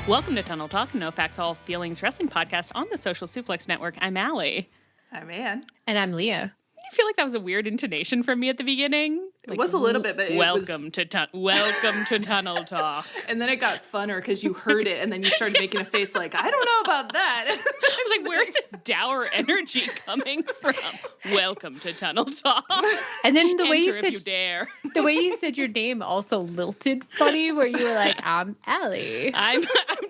Welcome to Tunnel Talk, no facts, all feelings wrestling podcast on the Social Suplex Network. I'm Allie. I'm Ann. And I'm Leah. I feel like that was a weird intonation from me at the beginning. It was a little bit, but welcome to Tunnel Talk. And then it got funner because you heard it, and then you started making a face like, I don't know about that. I was like, where's this dour energy coming from? Welcome to Tunnel Talk. And then the way you Enter said if you dare. the way you said your name also lilted funny, where you were like, I'm Allie. I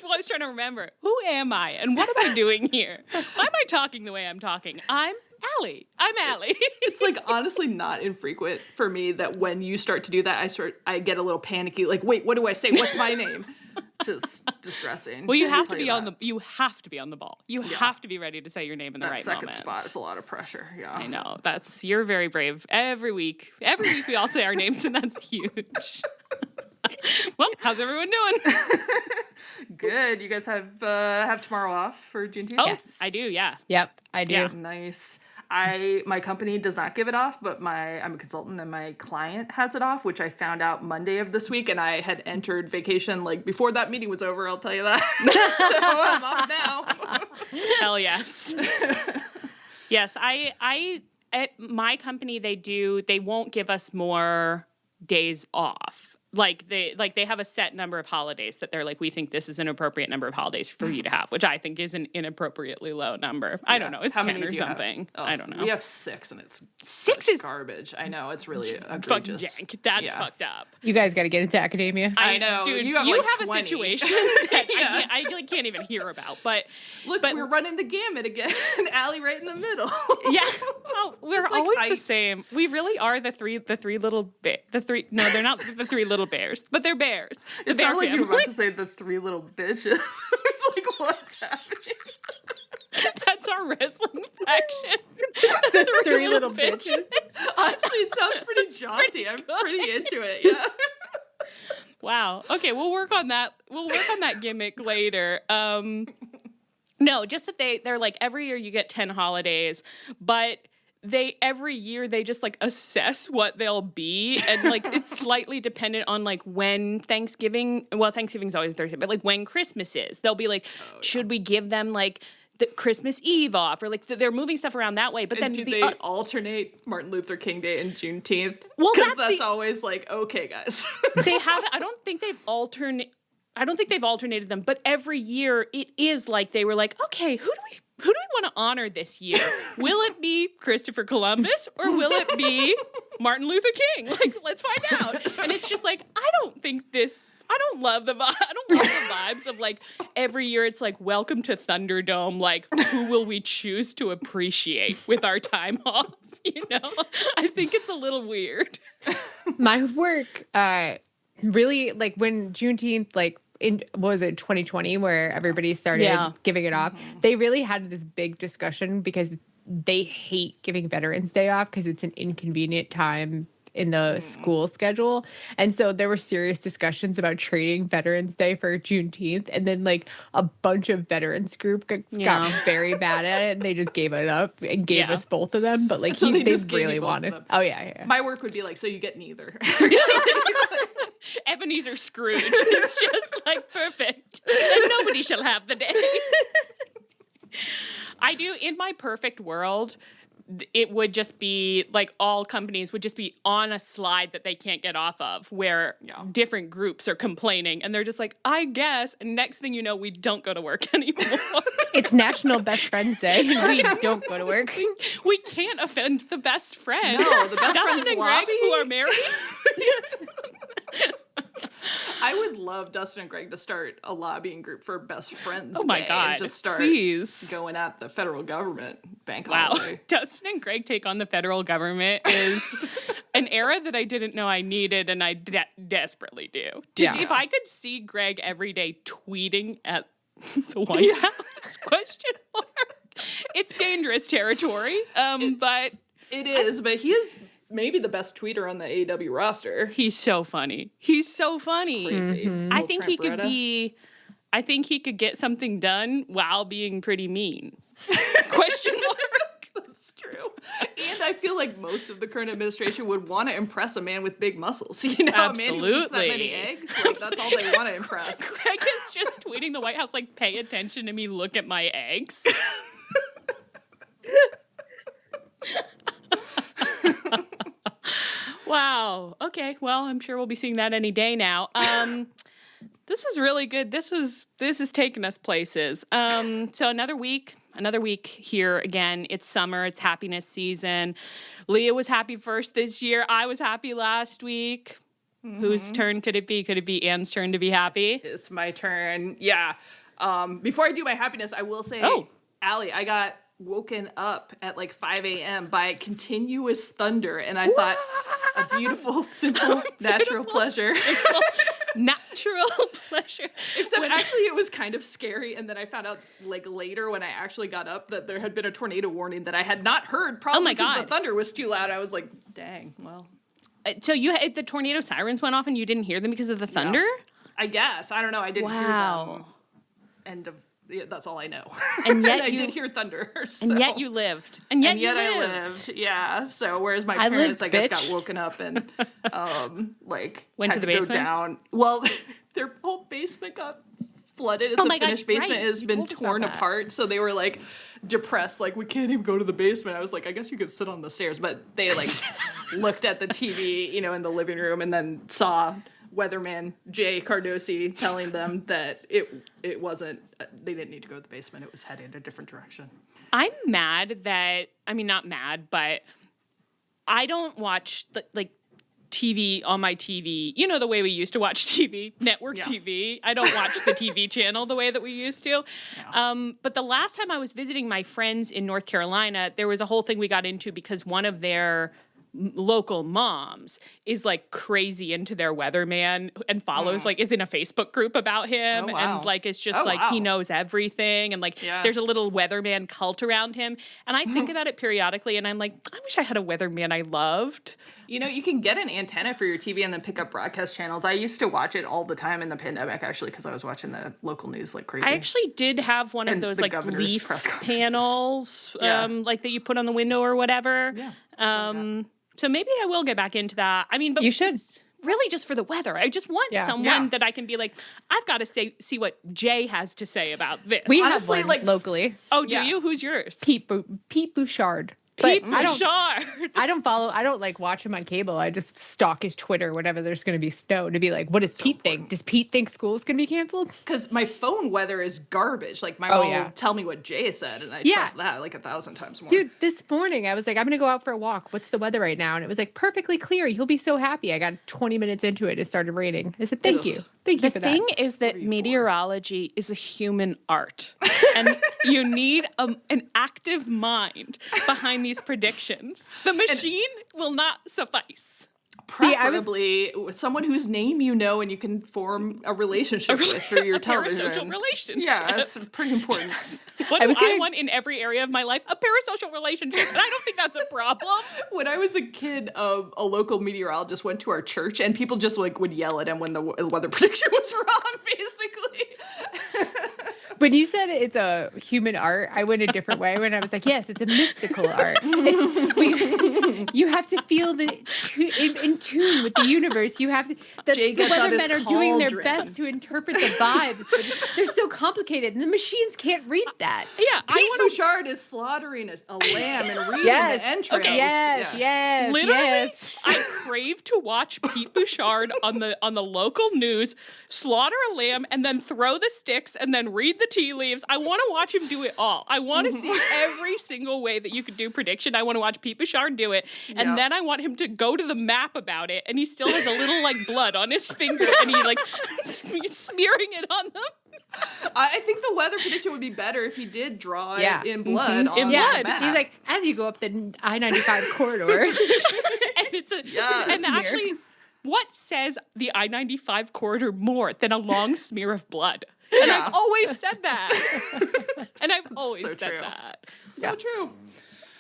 was trying to remember, who am I and what am I doing here? Why am I talking the way I'm talking? I'm Allie. I'm Allie. It's like honestly not infrequent for me that when you start to do that, I get a little panicky. Like, wait, what do I say? What's my name? Just distressing. Well, you have to be on the ball. You have to be ready to say your name in the that right second moment. spot is a lot of pressure. Yeah, I know. You're very brave. Every week we all say our names, and that's huge. Well, how's everyone doing? Good. You guys have tomorrow off for Juneteenth? Oh, Yes. I do. Yeah. Yep, I do. Yeah. Nice. My company does not give it off, but I'm a consultant and my client has it off, which I found out Monday of this week, and I had entered vacation like before that meeting was over, I'll tell you that. So I'm off now. Hell yes. Yes, I at my company they won't give us more days off. They have a set number of holidays that they're like, we think this is an appropriate number of holidays for you to have, which I think is an inappropriately low number. I don't know. It's 10 or something. Oh, I don't know. We have 6 and it's Six is garbage. I know. It's really egregious. fucking jank. That's fucked up. You guys got to get into academia. I know. Dude, You you have, like, have 20. a situation that I can't even hear about. But Look, we're running the gamut again. Allie right in the middle. yeah, well, we're Just like always the ice. same. We really are the three little no, they're not the 3 little bears, but they're bears. The It bear sounded like you were family. about to say the 3 little bitches. I was like, what's happening? That's our wrestling faction. The 3 little bitches. Honestly, it sounds pretty jaunty. I'm pretty into it, yeah. Wow. Okay, we'll work on that. We'll work on that gimmick later. No, just that they're like every year you get 10 holidays, but every year they just like assess what they'll be, and like it's slightly dependent on like when Thanksgiving's always Thursday, but like when Christmas is. They'll be like, should we give them like the Christmas Eve off, or like they're moving stuff around that way. But then Do they alternate Martin Luther King Day and Juneteenth? Well, because that's always like, okay, guys. they have. I don't think they've alternated them, but every year it is like they were like, okay, who do we want to honor this year? Will it be Christopher Columbus or will it be Martin Luther King? Like, let's find out. And it's just like, I don't love the vibes of like every year it's like, welcome to Thunderdome. Like, who will we choose to appreciate with our time off? You know, I think it's a little weird. My work, really, like when Juneteenth, like, what was it, 2020, where everybody started giving it off, they really had this big discussion because they hate giving Veterans Day off because it's an inconvenient time in the school schedule. And so there were serious discussions about trading Veterans Day for Juneteenth. And then like a bunch of veterans group got very bad at it and they just gave it up and gave us both of them. But like So they they just gave really you both wanted. of them. Oh yeah. My work would be like, so you get neither. Ebenezer Scrooge is just like perfect. And nobody shall have the day. I do, in my perfect world, it would just be like all companies would just be on a slide that they can't get off of where different groups are complaining and they're just like, I guess. And next thing you know, we don't go to work anymore. It's National Best Friends Day. We don't go to work. We can't offend the best friend. No, the best Dustin friends and Greg, who are married. I would love Dustin and Greg to start a lobbying group for Best Friends. Oh my Day God, and just start please. going at the federal government bank Wow. holiday. Dustin and Greg take on the federal government is an era that I didn't know I needed, and I desperately do. If I could see Greg every day tweeting at the White House, question mark. It's dangerous territory, but... It is, but he is maybe the best tweeter on the AEW roster. He's so funny. He's so funny. It's crazy. I think he could be... I think he could get something done while being pretty mean. Question mark. That's true. And I feel like most of the current administration would want to impress a man with big muscles. You know, a man who eats that many eggs, like, that's all they want to impress. Greg is just tweeting the White House, like, pay attention to me, look at my eggs. Wow. Okay. Well, I'm sure we'll be seeing that any day now. This was really good. This is taking us places. So another week here again. It's summer. It's happiness season. Leah was happy first this year. I was happy last week. Mm-hmm. Whose turn could it be? Could it be Anne's turn to be happy? It's my turn. Yeah. Before I do my happiness, I will say, Allie, I got woken up at like 5 a.m. by continuous thunder, and I thought, a beautiful, simple, natural pleasure. Natural pleasure. Except actually it was kind of scary, and then I found out like later when I actually got up that there had been a tornado warning that I had not heard, probably because the thunder was too loud. I was like, dang, well. So the tornado sirens went off and you didn't hear them because of the thunder? Yeah. I guess. I don't know. I didn't hear them. That's all I know. And yet I did hear thunder. So. And yet you lived. And yet I lived. Yeah. So whereas my parents, I guess, got woken up and went to the basement. Go down. Well, their whole basement got flooded. It's a finished basement. It has been torn apart. So they were like depressed, like, we can't even go to the basement. I was like, I guess you could sit on the stairs. But they like looked at the TV, in the living room, and then saw weatherman Jay Cardosi telling them that it wasn't, they didn't need to go to the basement. It was heading a different direction. I'm mad that, not mad, but I don't watch TV on my TV, the way we used to watch TV, network TV. I don't watch the TV channel the way that we used to. Yeah. But the last time I was visiting my friends in North Carolina, there was a whole thing we got into because one of their local moms is like crazy into their weatherman and follows is in a Facebook group about him. And it's just he knows everything. And there's a little weatherman cult around him. And I think about it periodically and I'm like, I wish I had a weatherman I loved. You can get an antenna for your TV and then pick up broadcast channels. I used to watch it all the time in the pandemic, actually, because I was watching the local news like crazy. I actually did have one of those leaf panels that you put on the window or whatever. Yeah. So maybe I will get back into that. But you should. Really just for the weather. I just want someone that I can be like, I've got to see what Jay has to say about this. We honestly have one locally. Oh, do you? Who's yours? Pete Bouchard. Pete Bouchard. I don't watch him on cable. I just stalk his Twitter whenever there's going to be snow to be like, what does Pete think? Does Pete think school's going to be canceled? Because my phone weather is garbage. Like my mom will tell me what Jay said, and I trust that 1,000 times more. Dude, this morning I was like, I'm going to go out for a walk. What's the weather right now? And it was like perfectly clear. You'll be so happy. I got 20 minutes into it. It started raining. I said, thank you. Thank you for that. The thing is that meteorology is a human art. And you need an active mind behind these predictions. The machine will not suffice. Preferably with someone whose name you know and you can form a relationship with through your television. A parasocial relationship. Yeah, that's pretty important. What I want in every area of my life? A parasocial relationship. And I don't think that's a problem. When I was a kid, a local meteorologist went to our church and people just would yell at him when the weather prediction was wrong, basically. When you said it's a human art, I went a different way when I was like, yes, it's a mystical art. You have to feel in tune with the universe. You have to, the weathermen are doing their best to interpret the vibes, but they're so complicated and the machines can't read that. Yeah, Pete Bouchard is slaughtering a lamb and reading the entrails. Okay. Yes. Literally, I crave to watch Pete Bouchard on the local news slaughter a lamb and then throw the sticks and then read the tea leaves. I want to watch him do it all. I want to see every single way that you could do prediction. I want to watch Pete Bouchard do it. And then I want him to go to the map about it. And he still has a little blood on his finger and he smearing it on them. I think the weather prediction would be better if he did draw it in blood on the map. He's like, as you go up the I-95 corridor. And it's and actually, what says the I-95 corridor more than a long smear of blood? And I've always said that. And I've always said that. So true.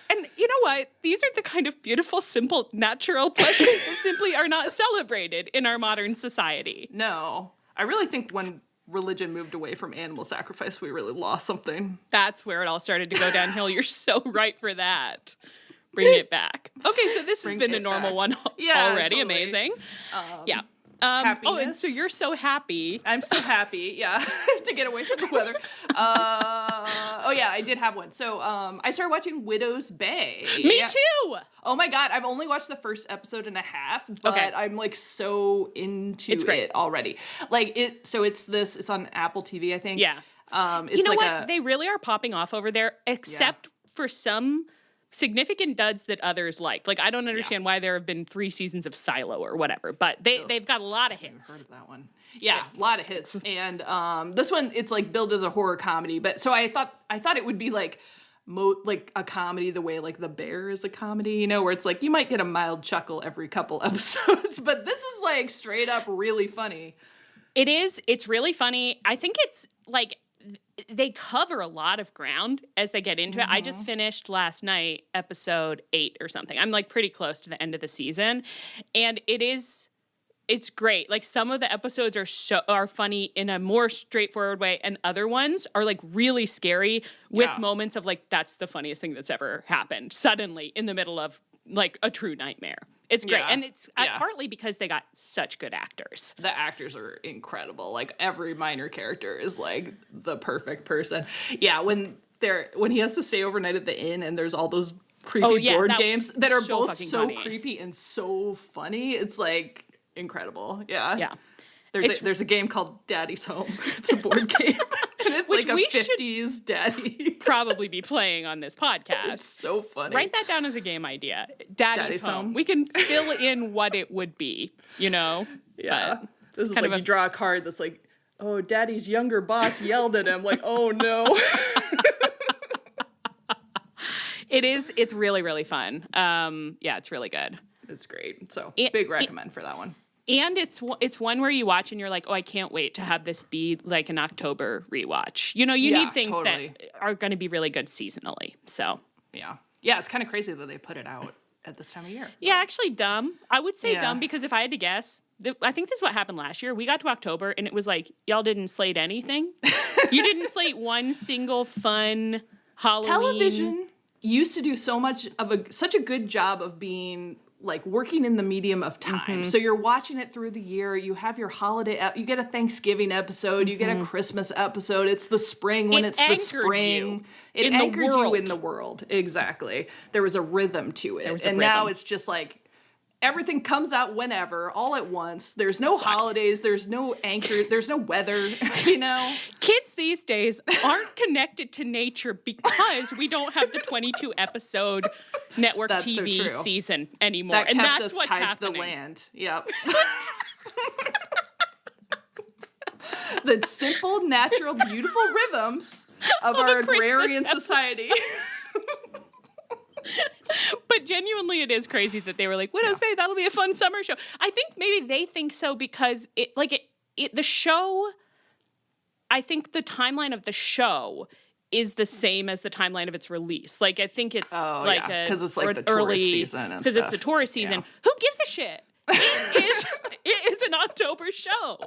And you know what? These are the kind of beautiful, simple, natural pleasures that simply are not celebrated in our modern society. No. I really think when religion moved away from animal sacrifice, we really lost something. That's where it all started to go downhill. You're so right for that. Bring it back. Okay, so this has Bring been a it normal back. one Yeah, already. totally. Amazing. Yeah. Happiness. Oh, and so you're so happy. I'm so happy, yeah, to get away from the weather. Oh yeah, I did have one. So I started watching Widow's Bay. Me too. Oh my god, I've only watched the first episode and a half, but I'm like so into it already. Like it's on Apple TV, I think. Yeah. It's you know like what? They really are popping off over there, except for some significant duds that others like. Like, I don't understand why there have been 3 seasons of Silo or whatever, but they've got a lot of hits. I've heard of that one. Yeah, a lot of hits. And this one, it's like billed as a horror comedy, but so I thought it would be like like a comedy the way like The Bear is a comedy, you know, where it's like you might get a mild chuckle every couple episodes, but this is like straight up really funny. It is. It's really funny. I think it's like they cover a lot of ground as they get into it. I just finished last night episode 8 or something. I'm like pretty close to the end of the season, and it's great. Like some of the episodes are funny in a more straightforward way, and other ones are like really scary with moments of like that's the funniest thing that's ever happened suddenly in the middle of like a true nightmare. It's great. And it's partly because they got such good actors. The actors are incredible. Like every minor character is like the perfect person. Yeah, when he has to stay overnight at the inn and there's all those creepy board games that are both so creepy and so funny. It's like incredible. Yeah. Yeah. There's a game called Daddy's Home. It's a board game. And it's like a 50s daddy. Probably be playing on this podcast. It's so funny. Write that down as a game idea. Daddy's Home. We can fill in what it would be, you know? Yeah. But this is like you draw a card that's like, oh, Daddy's younger boss yelled at him. Like, oh no. It's really, really fun. Yeah, it's really good. It's great. So big recommend for that one. And it's one where you watch and you're like, oh, I can't wait to have this be like an October rewatch. You know, you need things that are going to be really good seasonally. So yeah, it's kind of crazy that they put it out at this time of year. Yeah, actually dumb. I would say dumb because if I had to guess, I think this is what happened last year. We got to October and it was like, y'all didn't slate anything. You didn't slate one single fun Halloween. Television used to do such a good job of being like working in the medium of time. So you're watching it through the year. You have your holiday, you get a Thanksgiving episode, you get a Christmas episode. It's the spring when it's the spring. It anchored you in the world. Exactly. There was a rhythm to it. And now it's just like everything comes out whenever, all at once. There's no holidays. There's no anchor. There's no weather, you know? Kids these days aren't connected to nature because we don't have the 22 episode network TV season anymore. That kept that's us what's tied happening. to the land. Yep. The simple, natural, beautiful rhythms of our agrarian society. But genuinely, it is crazy that they were like, Widow's Bay, that'll be a fun summer show. I think maybe they think so because the show, I think the timeline of the show is the same as the timeline of its release. Like, I think it's because it's like the tourist season and because it's the tourist season. Yeah. Who gives a shit? It is an October show.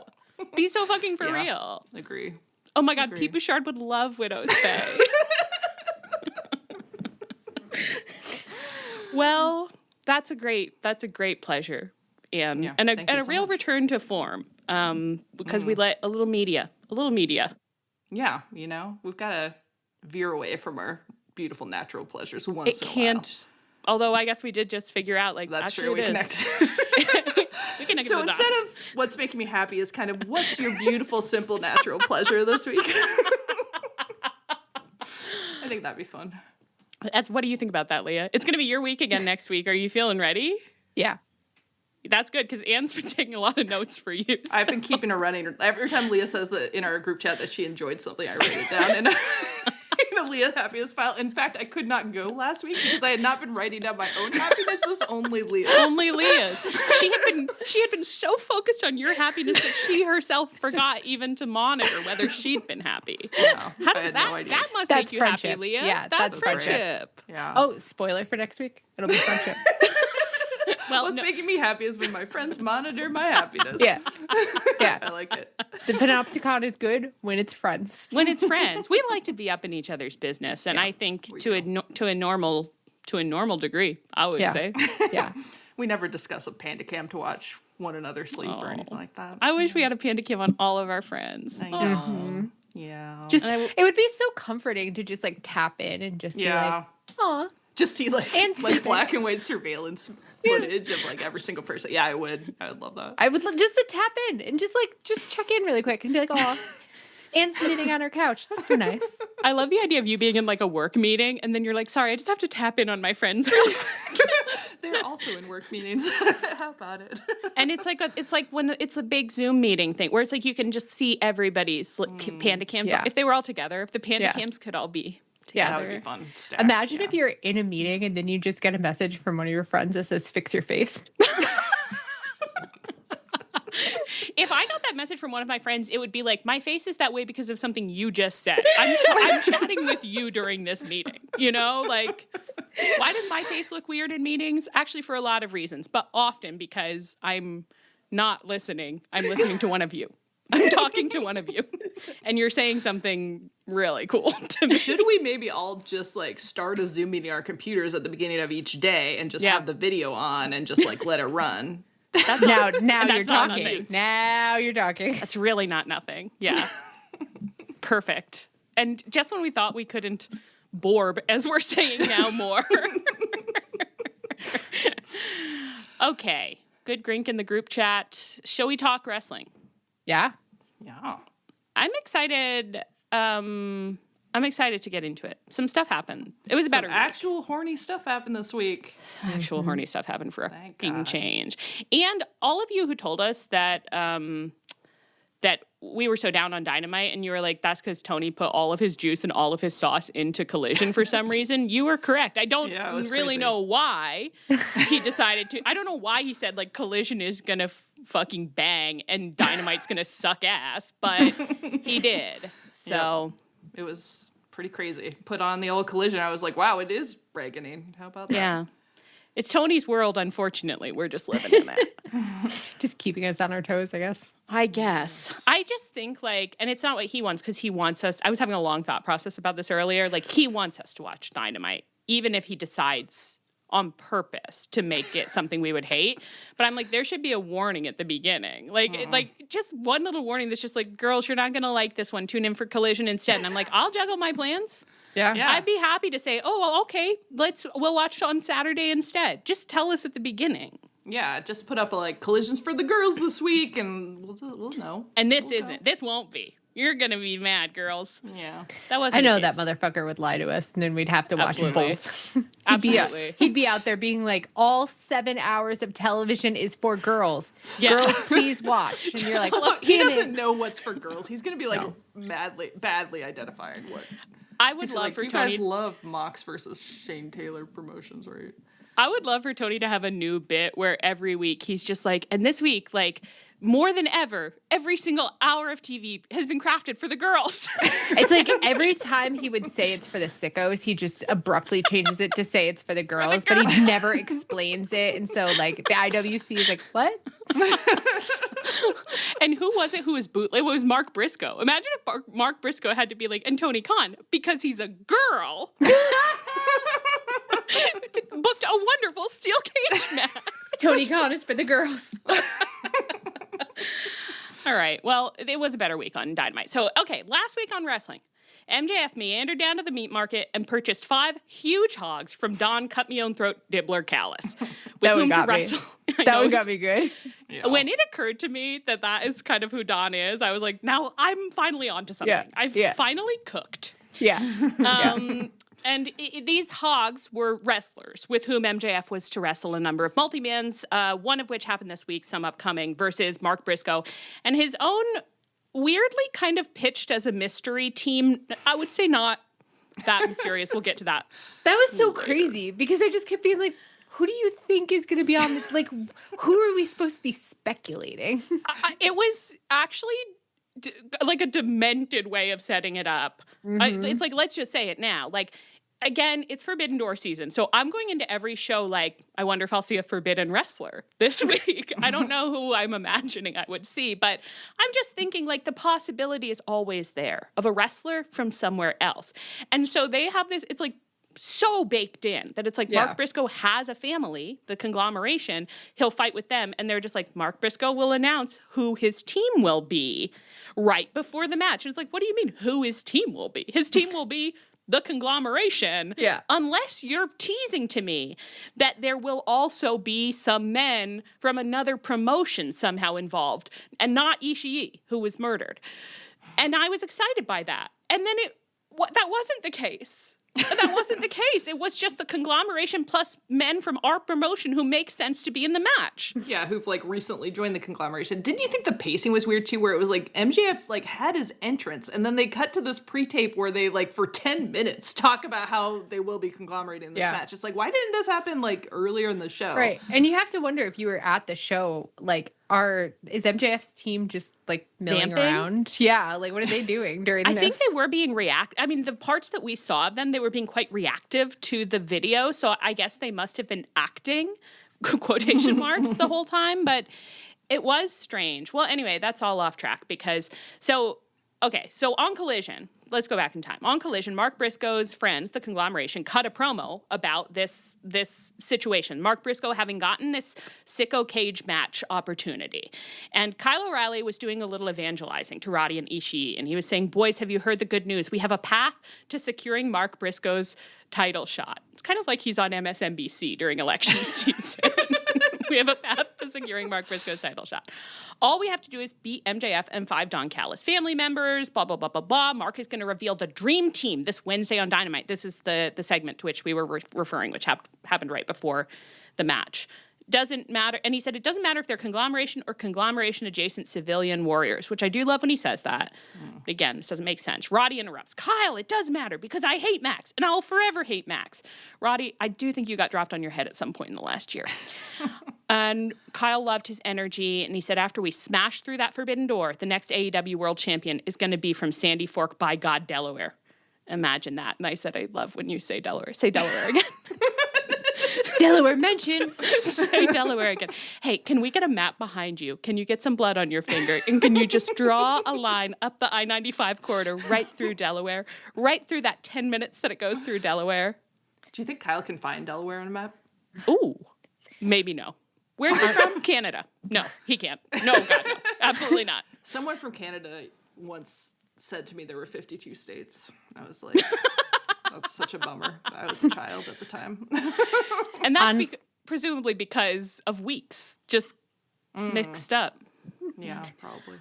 Be so fucking for real. Agree. Oh my God, Pete Bouchard would love Widow's Bay. Well, that's a great pleasure and a real return to form because we let a little media. Yeah, you know, we've got to veer away from our beautiful natural pleasures once in a while. Although I guess we did just figure out like that's actually true. We connected. We connected. So instead of what's making me happy is kind of what's your beautiful, simple, natural pleasure this week. I think that'd be fun. What do you think about that, Leah? It's going to be your week again next week. Are you feeling ready? Yeah. That's good because Anne's been taking a lot of notes for you. So. I've been keeping a running. Every time Leah says that in our group chat that she enjoyed something, I write it down in a Leah happiness file. In fact, I could not go last week because I had not been writing down my own happinesses. Only Leah. Only Leah's. She had been so focused on your happiness that she herself forgot even to monitor whether she'd been happy. Yeah, how does that must make you friendship. Happy, Leah? Yeah, that's friendship. Yeah. Oh, spoiler for next week. It'll be friendship. Well, what's making me happy is when my friends monitor my happiness. Yeah. I like it. The Panopticon is good when it's friends. When it's friends. We like to be up in each other's business. And I think to a normal to a normal degree, I would say. Yeah. We never discuss a panda cam to watch one another sleep or anything like that. I wish we had a panda cam on all of our friends. I know. Yeah. Just it would be so comforting to just like tap in and just be like, aw. Just see like And black and white surveillance footage of like every single person. Yeah, I would love that. I would just to tap in and just check in really quick and be like, aw. And knitting on her couch. That's so nice. I love the idea of you being in like a work meeting and then you're like, sorry, I just have to tap in on my friends real quick. They're also in work meetings. How about it? And it's like when it's a big Zoom meeting thing where it's like you can just see everybody's panda cams. Yeah. If they were all together, if the panda cams could all be together. That would be fun. Stacked, Imagine if you're in a meeting and then you just get a message from one of your friends that says, fix your face. If I got that message from one of my friends, it would be like, my face is that way because of something you just said. I'm chatting with you during this meeting. You know, like, why does my face look weird in meetings? Actually, for a lot of reasons, but often because I'm not listening. I'm listening to one of you. I'm talking to one of you. And you're saying something really cool to me. Should we maybe all just like start a Zoom meeting on our computers at the beginning of each day and just have the video on and just like let it run? Now you're talking. Now you're talking. That's really not nothing. Yeah. Perfect. And just when we thought we couldn't borb, as we're saying now more. Okay. Good grink in the group chat. Shall we talk wrestling? Yeah. Yeah. I'm excited. I'm excited to get into it. Some stuff happened. It was a better week. Actual horny stuff happened this week. Actual horny stuff happened for a Thank fucking God. change. And all of you who told us that that we were so down on Dynamite, and you were like, that's because Tony put all of his juice and all of his sauce into Collision for some reason. You were correct. I don't really crazy. know why he decided to. I don't know why he said, like, Collision is going to fucking bang and Dynamite's going to suck ass, but he did. So... It was pretty crazy. Put on the old Collision. I was like, wow, it is Reaganing. How about that? Yeah. It's Tony's world, unfortunately. We're just living in it. Just keeping us on our toes, I guess. I guess. I just think, like, and it's not what he wants, because he wants us. I was having a long thought process about this earlier. Like, he wants us to watch Dynamite, even if he decides on purpose to make it something we would hate. But I'm like, there should be a warning at the beginning. Like, just one little warning that's just like, girls, you're not going to like this one. Tune in for Collision instead. And I'm like, I'll juggle my plans. Yeah. I'd be happy to say, oh, well, okay, we'll watch on Saturday instead. Just tell us at the beginning. Yeah, just put up like Collisions for the girls this week, and we'll know. And this won't be. You're going to be mad, girls. Yeah. That wasn't I know the that case. motherfucker would lie to us, and then we'd have to watch them Absolutely. both. Absolutely. He'd be out there being like, all 7 hours of television is for girls. Yeah. Girls, please watch. And you're like, Also, he damn doesn't it. know what's for girls. He's gonna be like badly identifying what. I would He's love like, for you Tony. guys love Mox versus Shane Taylor promotions, right? I would love for Tony to have a new bit where every week he's just like, and this week, like, more than ever, every single hour of TV has been crafted for the girls. It's like every time he would say it's for the sickos, he just abruptly changes it to say it's for the girls, but he never explains it. And so, like, the IWC is like, what? And who was it who was bootleg? It was Mark Briscoe. Imagine if Mark Briscoe had to be like, and Tony Khan, because he's a girl, booked a wonderful steel cage match. Tony Khan is for the girls. All right. Well, it was a better week on Dynamite. So, okay, last week on wrestling, MJF meandered down to the meat market and purchased 5 huge hogs from Don Cut Me Own Throat Dibbler Callis, with whom to wrestle. That one got me good. Yeah. When it occurred to me that is kind of who Don is, I was like, now I'm finally onto something. Yeah. I've finally cooked. Yeah. And these hogs were wrestlers with whom MJF was to wrestle a number of multi-mans, one of which happened this week, some upcoming, versus Mark Briscoe. And his own weirdly kind of pitched as a mystery team. I would say not that mysterious. We'll get to that. That was so crazy because I just kept being like, who do you think is going to be on the, like, who are we supposed to be speculating? It was actually like a demented way of setting it up. It's like, let's just say it now. Like, again, it's Forbidden Door season. So I'm going into every show like, I wonder if I'll see a forbidden wrestler this week. I don't know who I'm imagining I would see, but I'm just thinking like the possibility is always there of a wrestler from somewhere else. And so they have this, it's like so baked in that it's like Mark Briscoe has a family, the conglomeration, he'll fight with them, and they're just like, Mark Briscoe will announce who his team will be right before the match. And it's like, what do you mean who his team will be? His team will be the conglomeration. Yeah. Unless you're teasing to me that there will also be some men from another promotion somehow involved, and not Ishii, who was murdered. And I was excited by that. And then that wasn't the case. That wasn't the case. It was just the conglomeration plus men from our promotion who make sense to be in the match. Yeah, who've like recently joined the conglomeration. Didn't you think the pacing was weird too, where it was like MJF like had his entrance and then they cut to this pre-tape where they like for 10 minutes talk about how they will be conglomerating this match. It's like, why didn't this happen like earlier in the show? Right. And you have to wonder if you were at the show, like, is MJF's team just like milling around? Yeah, like what are they doing during this? I think they were being I mean, the parts that we saw of them, they were being quite reactive to the video. So I guess they must have been acting, quotation marks, the whole time. But it was strange. Well, anyway, that's all off track because so on Collision, let's go back in time. On Collision, Mark Briscoe's friends, the conglomeration, cut a promo about this situation. Mark Briscoe having gotten this sicko cage match opportunity. And Kyle O'Reilly was doing a little evangelizing to Roddy and Ishii. And he was saying, boys, have you heard the good news? We have a path to securing Mark Briscoe's title shot. It's kind of like he's on MSNBC during election season. We have a path to securing Mark Briscoe's title shot. All we have to do is beat MJF and 5 Don Callis family members, blah, blah, blah, blah, blah. Mark is going to reveal the Dream Team this Wednesday on Dynamite. This is the segment to which we were referring, which happened right before the match. Doesn't matter. And he said it doesn't matter if they're conglomeration or conglomeration-adjacent civilian warriors, which I do love when he says that. But again, this doesn't make sense. Roddy interrupts. Kyle, it does matter because I hate Max, and I will forever hate Max. Roddy, I do think you got dropped on your head at some point in the last year. And Kyle loved his energy, and he said after we smash through that forbidden door, the next AEW World Champion is going to be from Sandy Fork, by God, Delaware. Imagine that. And I said, I love when you say Delaware. Say Delaware again. Delaware mention. Say Delaware again. Hey, can we get a map behind you? Can you get some blood on your finger? And can you just draw a line up the I-95 corridor right through Delaware? Right through that 10 minutes that it goes through Delaware? Do you think Kyle can find Delaware on a map? Ooh, maybe no. Where's he from? Canada. No, he can't. No, God, no. Absolutely not. Someone from Canada once said to me there were 52 states. I was like... That's such a bummer. I was a child at the time. And that's presumably because of weeks just mixed up. Yeah, probably.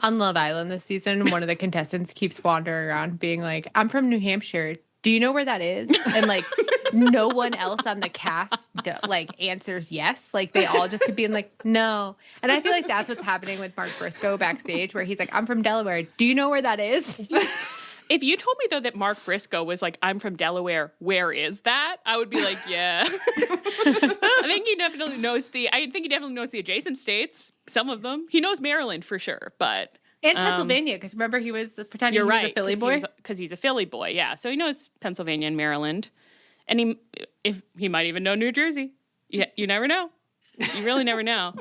On Love Island this season, one of the contestants keeps wandering around being like, I'm from New Hampshire. Do you know where that is? And like, no one else on the cast like answers yes. Like they all just keep being like, no. And I feel like that's what's happening with Mark Briscoe backstage where he's like, I'm from Delaware. Do you know where that is? If you told me, though, that Mark Briscoe was like, I'm from Delaware, where is that? I would be like, yeah. I think he definitely knows the adjacent states, some of them. He knows Maryland for sure, but... And Pennsylvania, because remember he was pretending he was a Philly boy? Because he's a Philly boy, yeah. So he knows Pennsylvania and Maryland. And he might even know New Jersey. Yeah, you never know. You really never know.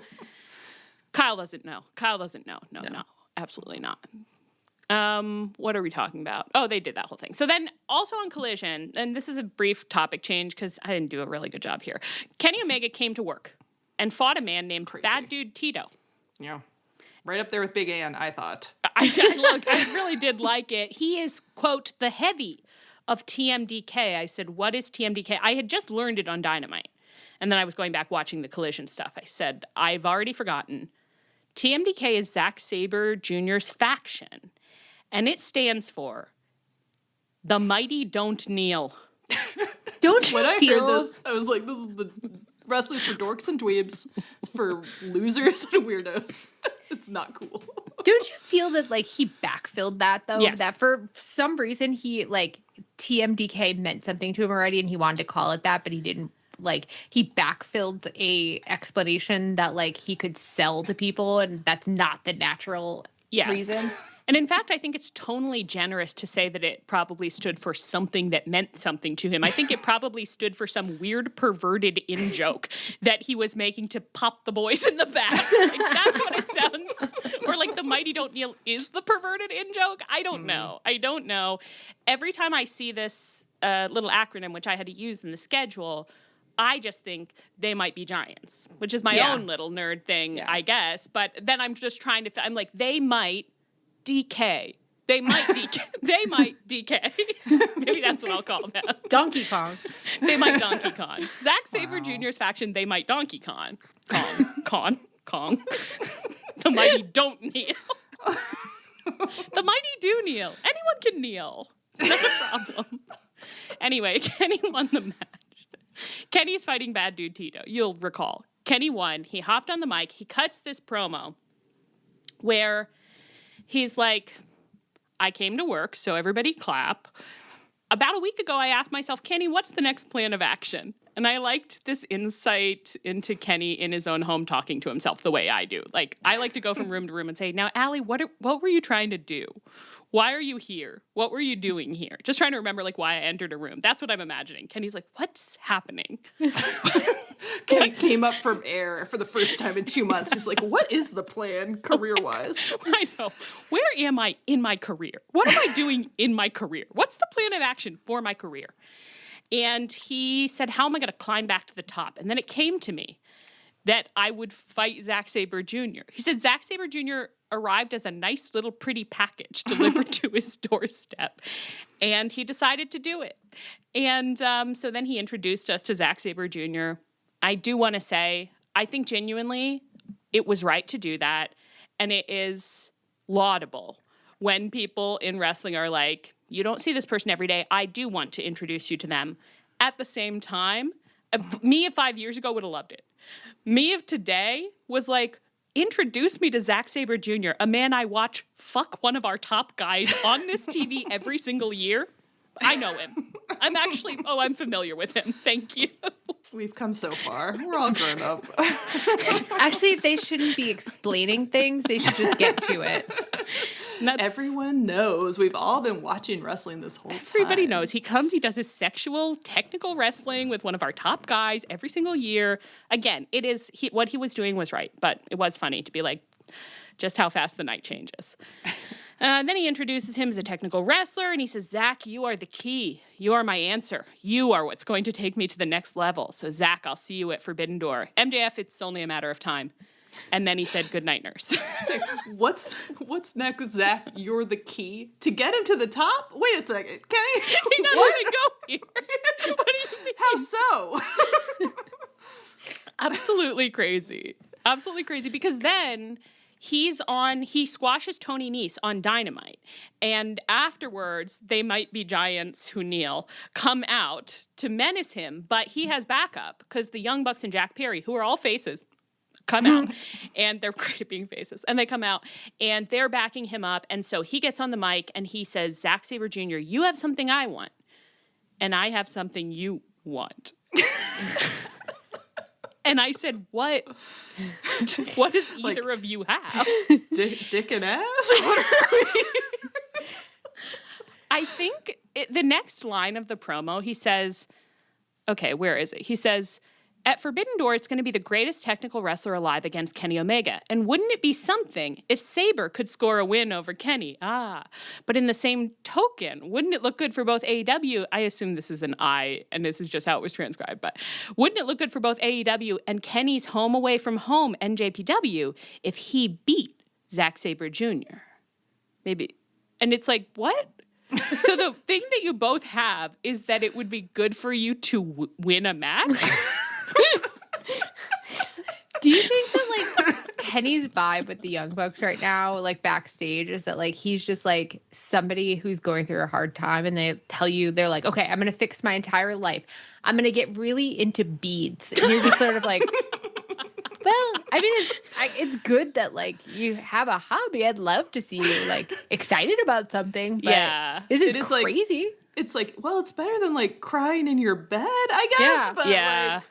Kyle doesn't know. No, absolutely not. What are we talking about? Oh, they did that whole thing. So then also on Collision, and this is a brief topic change because I didn't do a really good job here. Kenny Omega came to work and fought a man named Bad Dude Tito. Yeah. Right up there with Big Ann, I thought. I really did like it. He is, quote, the heavy of TMDK. I said, what is TMDK? I had just learned it on Dynamite. And then I was going back watching the Collision stuff. I said, I've already forgotten. TMDK is Zack Sabre Jr.'s faction. And it stands for The Mighty Don't Kneel. Don't you when I feel... heard this, I was like, this is the wrestlers for dorks and dweebs. It's for losers and weirdos. It's not cool. Don't you feel that, like, he backfilled that, though? Yes. That for some reason he, like, TMDK meant something to him already and he wanted to call it that, but he didn't. Like, he backfilled a explanation that, like, he could sell to people, and that's not the natural reason. And in fact, I think it's tonally generous to say that it probably stood for something that meant something to him. I think it probably stood for some weird perverted in-joke that he was making to pop the boys in the back. Like, that's what it sounds. Or like the Mighty Don't Kneel is the perverted in-joke. I don't know. Every time I see this a little acronym which I had to use in the schedule. I just think they might be giants, which is my own little nerd thing, I guess. But then I'm just trying to, I'm like, they might DK. They might DK. They might DK. Maybe that's what I'll call them. Donkey Kong. They might Donkey Kong. Zack Sabre Jr.'s faction, they might Donkey Kong. Kong. The mighty don't kneel. The mighty do kneel. Anyone can kneel. Not a problem. Anyway, Kenny won the match. Kenny's fighting Bad Dude Tito. You'll recall. Kenny won. He hopped on the mic. He cuts this promo where he's like, I came to work, so everybody clap. About a week ago, I asked myself, Kenny, what's the next plan of action? And I liked this insight into Kenny in his own home talking to himself the way I do. Like, I like to go from room to room and say, now, Allie, what were you trying to do? Why are you here? What were you doing here? Just trying to remember, like, why I entered a room. That's what I'm imagining. Kenny's like, what's happening? Kenny came up from air for the first time in 2 months. He's like, what is the plan career-wise? I know. Where am I in my career? What am I doing in my career? What's the plan of action for my career? And he said, how am I going to climb back to the top? And then it came to me that I would fight Zack Sabre Jr. He said Zack Sabre Jr. arrived as a nice little pretty package delivered to his doorstep. And he decided to do it. And so then he introduced us to Zack Sabre Jr. I do want to say, I think genuinely it was right to do that. And it is laudable when people in wrestling are like, you don't see this person every day. I do want to introduce you to them. At the same time, me of 5 years ago would have loved it. Me of today was like, introduce me to Zack Sabre Jr., a man I watch fuck one of our top guys on this TV every single year. I know him. I'm familiar with him. Thank you. We've come so far. We're all grown up. Actually, they shouldn't be explaining things. They should just get to it. Everyone knows. We've all been watching wrestling this whole time. Everybody knows. He comes, he does his sexual, technical wrestling with one of our top guys every single year. Again, what he was doing was right, but it was funny to be like, just how fast the night changes. Then he introduces him as a technical wrestler, and he says, Zack, you are the key. You are my answer. You are what's going to take me to the next level. So, Zack, I'll see you at Forbidden Door. MJF, it's only a matter of time. And then he said, good night, nurse. What's next, Zack? You're the key? To get him to the top? Wait a second. Kenny? He doesn't even go here. What do you mean? How so? Absolutely crazy. Absolutely crazy. Because then he squashes Tony Nese on Dynamite. And afterwards, they might be giants who kneel, come out to menace him. But he has backup because the Young Bucks and Jack Perry, who are all faces, come out. And they're great at being faces. And they come out and they're backing him up. And so he gets on the mic and he says, Zack Sabre Jr., you have something I want. And I have something you want. And I said, what? What does either of you have? Dick and ass? What are we? I think the next line of the promo, he says, okay, where is it? He says, at Forbidden Door, it's going to be the greatest technical wrestler alive against Kenny Omega. And wouldn't it be something if Sabre could score a win over Kenny? But in the same token, wouldn't it look good for both AEW? I assume this is an I, and this is just how it was transcribed. But wouldn't it look good for both AEW and Kenny's home away from home, NJPW, if he beat Zack Sabre Jr.? Maybe. And it's like, what? So the thing that you both have is that it would be good for you to win a match? Do you think that like Kenny's vibe with the Young Bucks right now, like backstage, is that like he's just like somebody who's going through a hard time and they tell you, they're like, okay, I'm going to fix my entire life. I'm going to get really into beads. And you're just sort of like, well, I mean, it's good that like you have a hobby. I'd love to see you like excited about something. But yeah. This is crazy. Like, it's like, well, it's better than like crying in your bed, I guess. Yeah. But Yeah. Like,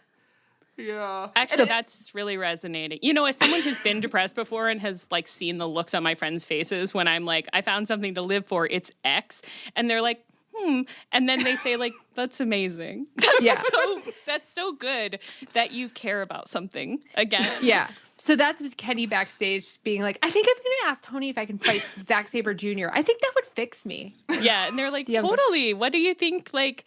yeah. Actually, that's really resonating. You know, as someone who's been depressed before and has like seen the looks on my friends' faces when I'm like, I found something to live for, it's X. And they're like, and then they say like, that's amazing. Yeah. That's so good that you care about something again. Yeah. So that's Kenny backstage being like, I think I'm going to ask Tony if I can fight Zack Sabre Jr. I think that would fix me. Yeah, and they're like, totally. What do you think? Like,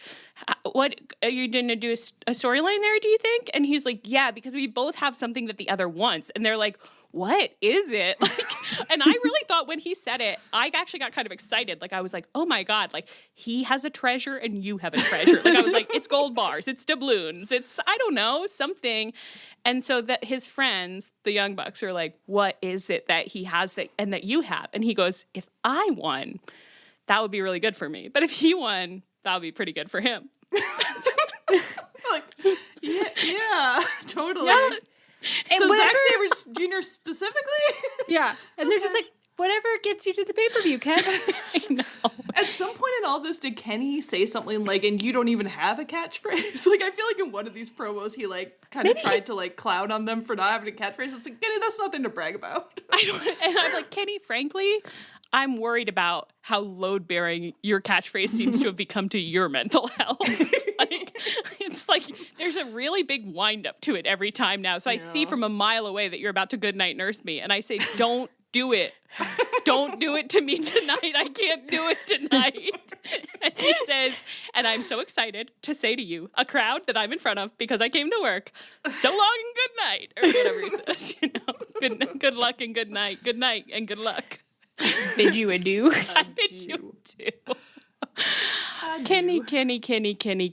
what are you going to do a storyline there, do you think? And he's like, yeah, because we both have something that the other wants. And they're like, what is it? Like, and I really thought when he said it, I actually got kind of excited. Like, I was like, oh my God, like he has a treasure and you have a treasure. Like, I was like, it's gold bars, it's doubloons, it's, I don't know, something. And so that his friends, the Young Bucks, are like, what is it that he has that and that you have? And he goes, if I won, that would be really good for me. But if he won, that would be pretty good for him. Like, yeah, totally. Yeah. And so Zack Sabre Jr. specifically? Yeah. And they're just like, whatever gets you to the pay-per-view, Ken. I know. At some point in all this, did Kenny say something like, and you don't even have a catchphrase? Like, I feel like in one of these promos, he, like, kind of tried to, like, clown on them for not having a catchphrase. It's like, Kenny, that's nothing to brag about. And I'm like, Kenny, frankly, I'm worried about how load-bearing your catchphrase seems to have become to your mental health. Like, it's like there's a really big wind-up to it every time now. So I see from a mile away that you're about to goodnight nurse me, and I say, don't do it. Don't do it to me tonight. I can't do it tonight. And he says, and I'm so excited to say to you, a crowd that I'm in front of because I came to work, so long and good night, or whatever he says, you know, good luck and good night and good luck. Bid you adieu. I bid you adieu.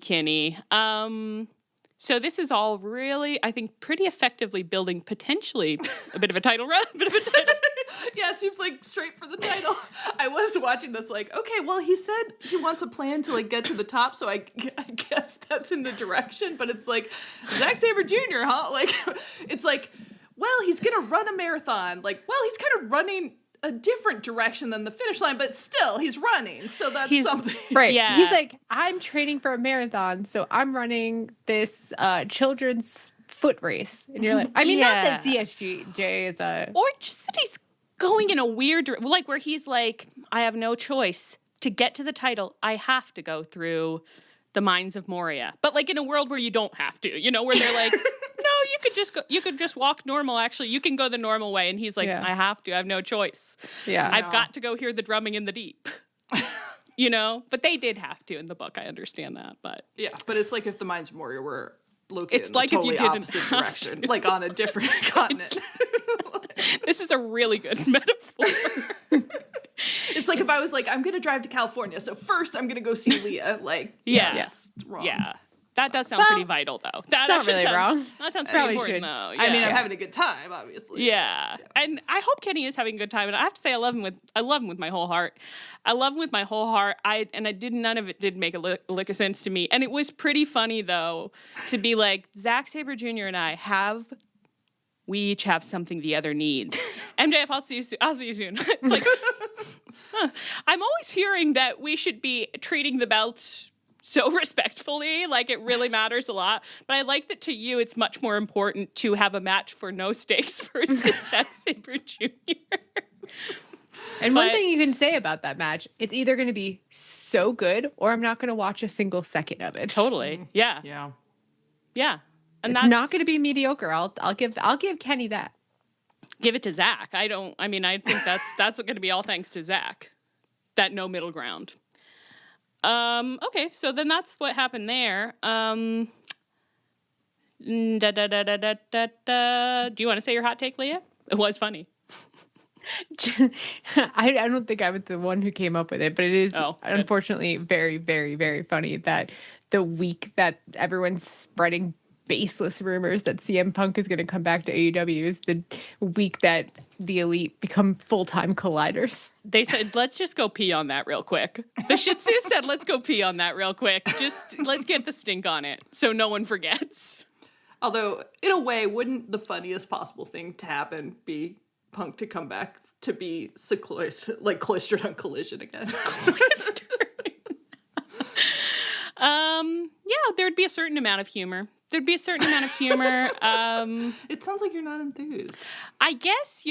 Kenny. So this is all really, I think, pretty effectively building potentially a bit of a title run. Yeah, it seems like straight for the title. I was watching this like, okay, well, he said he wants a plan to like get to the top, so I guess that's in the direction. But it's like Zack Sabre Jr., huh? Like, it's like, well, he's gonna run a marathon. Like, well, he's kind of running a different direction than the finish line, but still, he's running. So that's something. Right. Yeah. He's like, I'm training for a marathon, so I'm running this children's foot race. And you're like, I mean, not that CSJ is a... Or just that he's going in a weird... Like, where he's like, I have no choice. To get to the title, I have to go through the Mines of Moria. But, like, in a world where you don't have to, you know, where they're like... No, you could just walk normal, actually. You can go the normal way. And he's like, I have to. I have no choice. Yeah. I've got to go hear the drumming in the deep. You know? But they did have to in the book. I understand that. But yeah, but it's like if the Mines of Moria were located it's in like the totally if you didn't opposite direction. Like on a different continent. This is a really good metaphor. It's like if I was like, I'm going to drive to California. So first I'm going to go see Leah. Like, that's wrong. Yeah. That does sound pretty vital, though. That not really wrong. That sounds Probably pretty important, should. though. I mean, I'm having a good time, obviously. Yeah. And I hope Kenny is having a good time. And I have to say, I love him with my whole heart. None of it did make a lick of sense to me. And it was pretty funny, though, to be like, Zack Sabre Jr. and we each have something the other needs. MJF, I'll see you soon. It's like, I'm always hearing that we should be treating the belts so respectfully, like it really matters a lot. But I like that to you, it's much more important to have a match for no stakes versus Zack Sabre Jr. And one thing you can say about that match, it's either going to be so good or I'm not going to watch a single second of it. Totally. Yeah. Yeah. Yeah. And it's not going to be mediocre. I'll give Kenny that. Give it to Zack. I think that's going to be all thanks to Zack. That no middle ground. Okay, so then that's what happened there. Do you want to say your hot take, Leah? It was funny. I don't think I was the one who came up with it, but it is unfortunately very, very, very funny that the week that everyone's spreading baseless rumors that CM Punk is going to come back to AEW is the week that the Elite become full-time colliders. They said, let's just go pee on that real quick. The Shitsu said, let's go pee on that real quick. Just let's get the stink on it so no one forgets. Although, in a way, wouldn't the funniest possible thing to happen be Punk to come back to be cloistered on Collision again? Yeah, there'd be a certain amount of humor. It sounds like you're not enthused. I guess,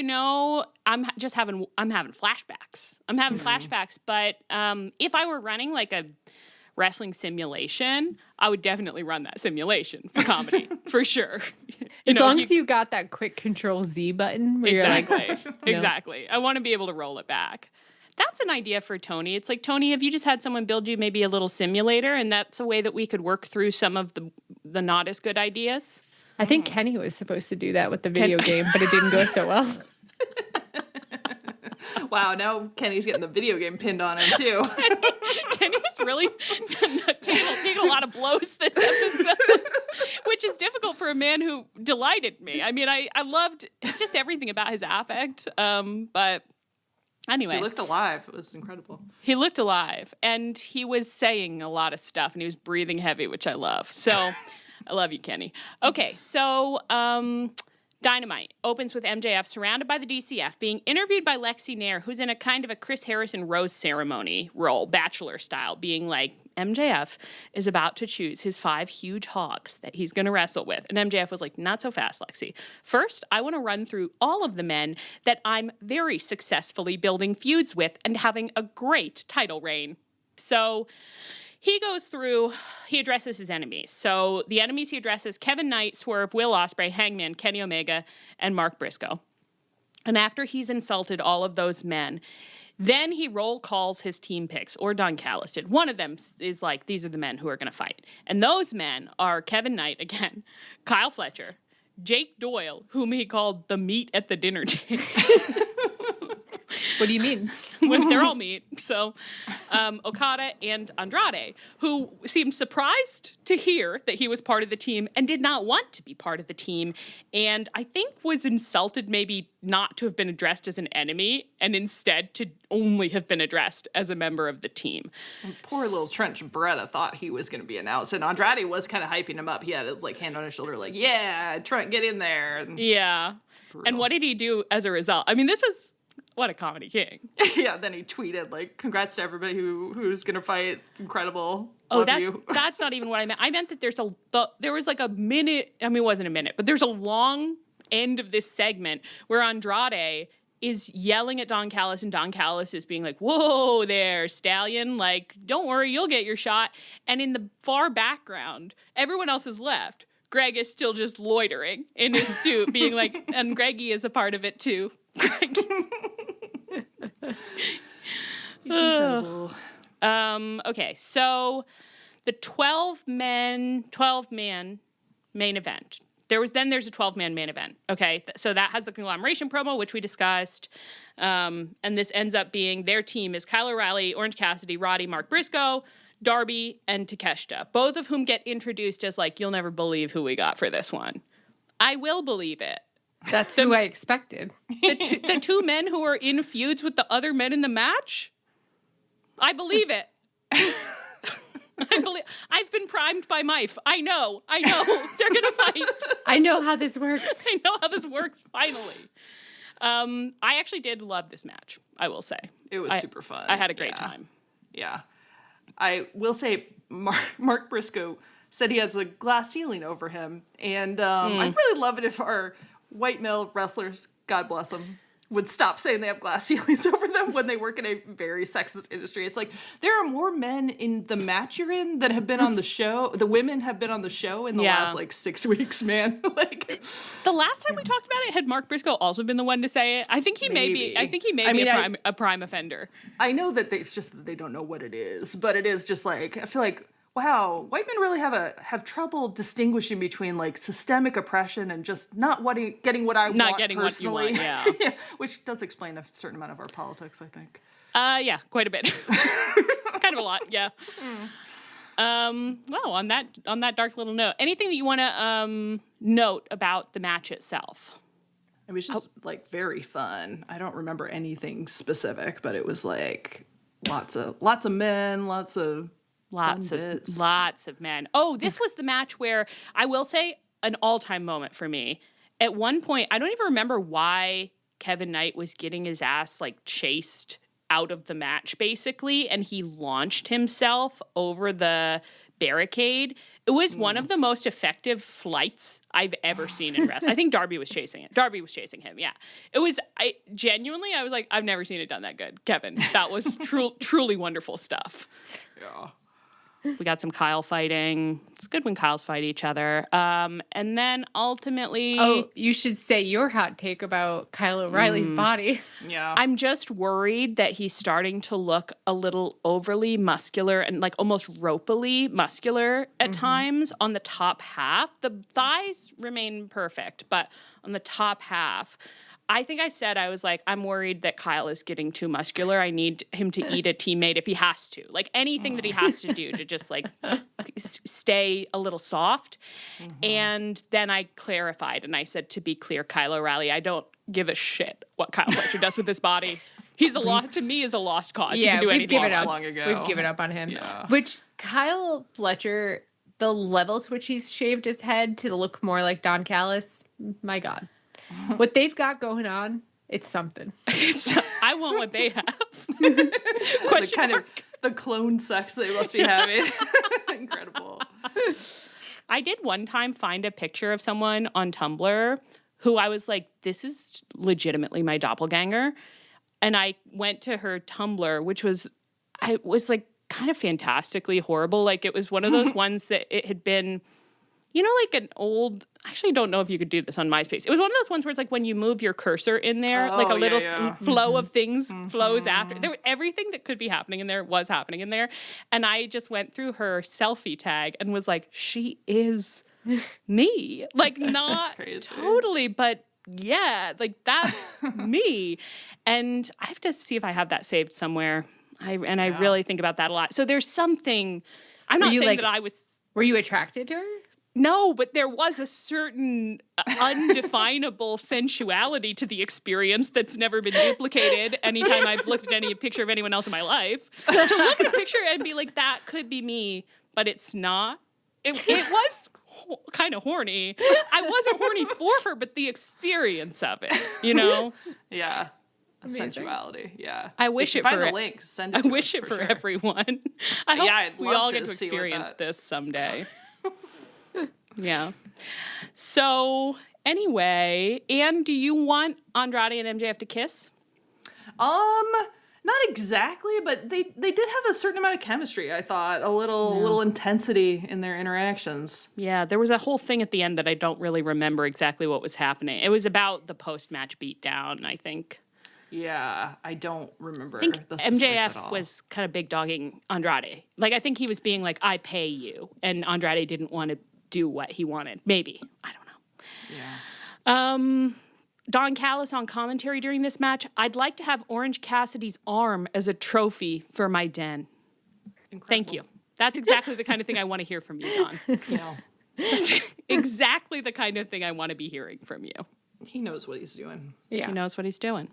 I'm having flashbacks. Flashbacks, but if I were running like a wrestling simulation, I would definitely run that simulation for comedy, for sure. As long as you got that quick Control Z button. Where exactly. You're like, no. Exactly. I want to be able to roll it back. That's an idea for Tony. It's like, Tony, have you just had someone build you maybe a little simulator? And that's a way that we could work through some of the not as good ideas. I think Kenny was supposed to do that with the video game, but it didn't go so well. Wow, now Kenny's getting the video game pinned on him, too. Kenny's really taking a lot of blows this episode, which is difficult for a man who delighted me. I mean, I loved just everything about his affect, but... Anyway. He looked alive. It was incredible. He looked alive, and he was saying a lot of stuff, and he was breathing heavy, which I love. So, I love you, Kenny. Okay, so Dynamite opens with MJF surrounded by the DCF, being interviewed by Lexi Nair, who's in a kind of a Chris Harrison rose ceremony role, bachelor style, being like, MJF is about to choose his 5 huge hogs that he's going to wrestle with. And MJF was like, not so fast, Lexi. First, I want to run through all of the men that I'm very successfully building feuds with and having a great title reign. So... he goes through, he addresses his enemies. So the enemies he addresses, Kevin Knight, Swerve, Will Ospreay, Hangman, Kenny Omega, and Mark Briscoe. And after he's insulted all of those men, then he roll calls his team picks, or Don Callis did. One of them is like, these are the men who are going to fight. And those men are Kevin Knight, again, Kyle Fletcher, Jake Doyle, whom he called the meat at the dinner table. What do you mean? When they're all meat. So Okada and Andrade, who seemed surprised to hear that he was part of the team and did not want to be part of the team. And I think was insulted maybe not to have been addressed as an enemy and instead to only have been addressed as a member of the team. And poor little Trench Beretta thought he was going to be announced. And Andrade was kind of hyping him up. He had his like hand on his shoulder like, yeah, Trent, get in there. And yeah. Brutal. And what did he do as a result? I mean, this is... what a comedy king. Yeah, then he tweeted, like, congrats to everybody who's going to fight. Incredible. Oh, Love that's not even what I meant. I meant that there was like a minute, I mean, it wasn't a minute, but there's a long end of this segment where Andrade is yelling at Don Callis, and Don Callis is being like, whoa there, Stallion, like, don't worry, you'll get your shot. And in the far background, everyone else is left. Greg is still just loitering in his suit, being like, and Greggy is a part of it too. Greg. incredible. Okay, so the 12-man main event. There's a 12-man main event. Okay, so that has the conglomeration promo, which we discussed. And this ends up being their team is Kyle O'Reilly, Orange Cassidy, Roddy, Mark Briscoe, Darby, and Takeshita, both of whom get introduced as like, you'll never believe who we got for this one. I will believe it. That's who I expected. The two men who are in feuds with the other men in the match? I believe it. I've been primed by Mife. I know. They're going to fight. I know how this works. I know how this works, finally. I actually did love this match, I will say. It was super fun. I had a great time. Yeah. I will say Mark Briscoe said he has a glass ceiling over him. And I'd really love it if our white male wrestlers, God bless them, would stop saying they have glass ceilings over them when they work in a very sexist industry. It's like, there are more men in the match you're in that have been on the show. The women have been on the show in the last, like, 6 weeks, man. Like, the last time we talked about it, had Mark Briscoe also been the one to say it? I think he may be a prime offender. I know that it's just that they don't know what it is, but it is just like, I feel like, wow, white men really have trouble distinguishing between like systemic oppression and just not getting what I want personally. What you want, yeah, which does explain a certain amount of our politics, I think. Yeah, quite a bit. Kind of a lot, yeah. Well, on that dark little note, anything that you want to note about the match itself? It was just like very fun. I don't remember anything specific, but it was like lots of men, lots of men. Oh, this was the match where I will say an all-time moment for me. At one point, I don't even remember why Kevin Knight was getting his ass like chased out of the match basically, and he launched himself over the barricade. It was one of the most effective flights I've ever seen in wrestling. I think Darby was chasing it. Darby was chasing him, yeah. It was, I was like, I've never seen it done that good, Kevin. That was truly wonderful stuff. Yeah. We got some Kyle fighting. It's good when Kyles fight each other. And then ultimately... Oh, you should say your hot take about Kyle O'Reilly's body. Yeah. I'm just worried that he's starting to look a little overly muscular and like almost ropily muscular at times on the top half. The thighs remain perfect, but on the top half... I think I said, I was like, I'm worried that Kyle is getting too muscular. I need him to eat a teammate if he has to. Like anything that he has to do to just like stay a little soft. And then I clarified and I said, to be clear, Kyle O'Reilly, I don't give a shit what Kyle Fletcher does with his body. He's to me is a lost cause. Yeah, he can do we've anything given up. long ago. We've given up on him. Yeah. Which Kyle Fletcher, the level to which he's shaved his head to look more like Don Callis, my God. What they've got going on, it's something. I want what they have. The clone sex they must be having. Incredible. I did one time find a picture of someone on Tumblr who I was like, this is legitimately my doppelganger. And I went to her Tumblr, which was like kind of fantastically horrible. Like it was one of those ones that it had been... You know, like an old, I actually don't know if you could do this on MySpace. It was one of those ones where it's like when you move your cursor in there, like a little flow of things flows after. Everything that could be happening in there was happening in there. And I just went through her selfie tag and was like, she is me. Like not totally, but yeah, like that's me. And I have to see if I have that saved somewhere. I really think about that a lot. So there's something, I'm not saying that I was. Were you attracted to her? No, but there was a certain undefinable sensuality to the experience that's never been duplicated anytime I've looked at any picture of anyone else in my life. To look at a picture and be like, that could be me, but it's not. It was kind of horny. I wasn't horny for her, but the experience of it, you know? Yeah. Sensuality, yeah. I wish it find for the link. Send it. I wish it for everyone. I hope we all get to see experience this someday. Yeah. So anyway, Anne, do you want Andrade and MJF to kiss? Not exactly, but they did have a certain amount of chemistry. I thought a little intensity in their interactions. Yeah, there was a whole thing at the end that I don't really remember exactly what was happening. It was about the post-match beatdown, I think. Yeah, I don't remember. I think the specifics at all. MJF was kind of big dogging Andrade. Like I think he was being like, "I pay you," and Andrade didn't want to do what he wanted. Maybe. I don't know. Yeah. Don Callis on commentary during this match. I'd like to have Orange Cassidy's arm as a trophy for my den. Incredible. Thank you. That's exactly the kind of thing I want to hear from you, Don. That's exactly the kind of thing I want to be hearing from you. He knows what he's doing. Yeah. He knows what he's doing.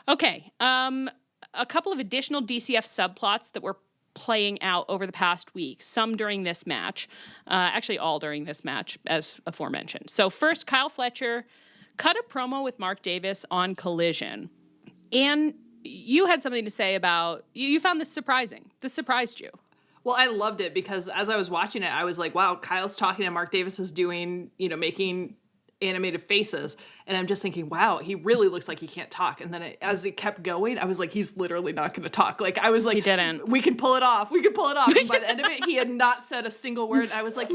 Okay. A couple of additional DCF subplots that were playing out over the past week, some during this match, actually all during this match, as aforementioned. So first, Kyle Fletcher cut a promo with Mark Davis on Collision. And you had something to say about, you found this surprising. This surprised you. Well, I loved it because as I was watching it, I was like, wow, Kyle's talking and Mark Davis is doing, making animated faces. And I'm just thinking, wow, he really looks like he can't talk. And then as it kept going, I was like, he's literally not going to talk. Like, I was like, he didn't. We can pull it off. We can pull it off. And by the end of it, he had not said a single word. I was like,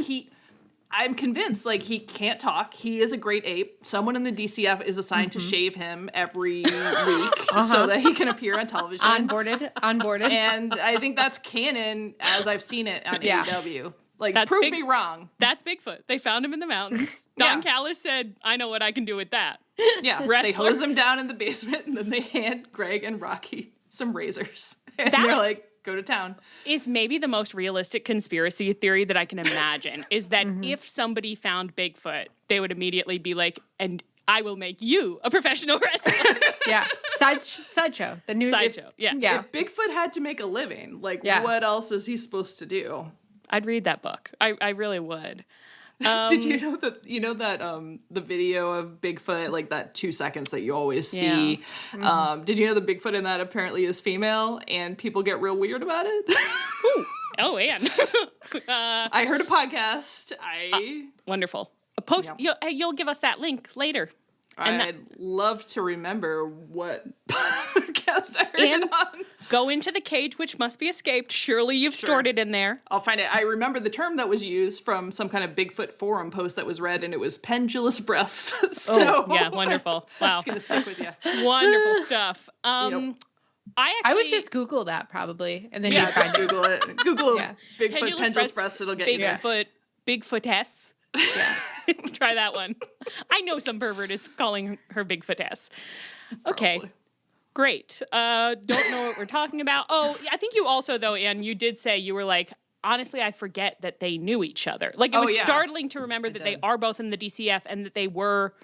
I'm convinced, like, he can't talk. He is a great ape. Someone in the DCF is assigned to shave him every week so that he can appear on television. Onboarded. And I think that's canon as I've seen it on AEW. Like, prove me wrong. That's Bigfoot. They found him in the mountains. Don Callis said, I know what I can do with that. Yeah, they hose him down in the basement, and then they hand Greg and Rocky some razors. And they're like, go to town. Is maybe the most realistic conspiracy theory that I can imagine, is that if somebody found Bigfoot, they would immediately be like, and I will make you a professional wrestler. Yeah. Sideshow. The news. Sideshow. Yeah. If Bigfoot had to make a living, like, what else is he supposed to do? I'd read that book. I really would. Did you know that the video of Bigfoot, like that 2 seconds that you always see? Yeah. Did you know the Bigfoot in that apparently is female, and people get real weird about it? Ooh. Oh, Anne. I heard a podcast. Wonderful. You'll give us that link later. I'd love to remember what podcast I heard it on. Go into the cage, which must be escaped. Surely you've stored it in there. I'll find it. I remember the term that was used from some kind of Bigfoot forum post that was read, and it was pendulous breasts. So yeah, wonderful. Wow. It's going to stick with you. Wonderful stuff. Yep. I would just Google that probably, and then you just find Google it. Google Bigfoot pendulous breasts, breasts. It'll get you there. Bigfootess. Yeah. Try that one. I know some pervert is calling her Bigfootess. Okay. Probably. Great. Don't know what we're talking about. Oh, I think you also, though, Anne, you did say you were like, honestly, I forget that they knew each other. Like, it was startling to remember that they are both in the DCF and that they were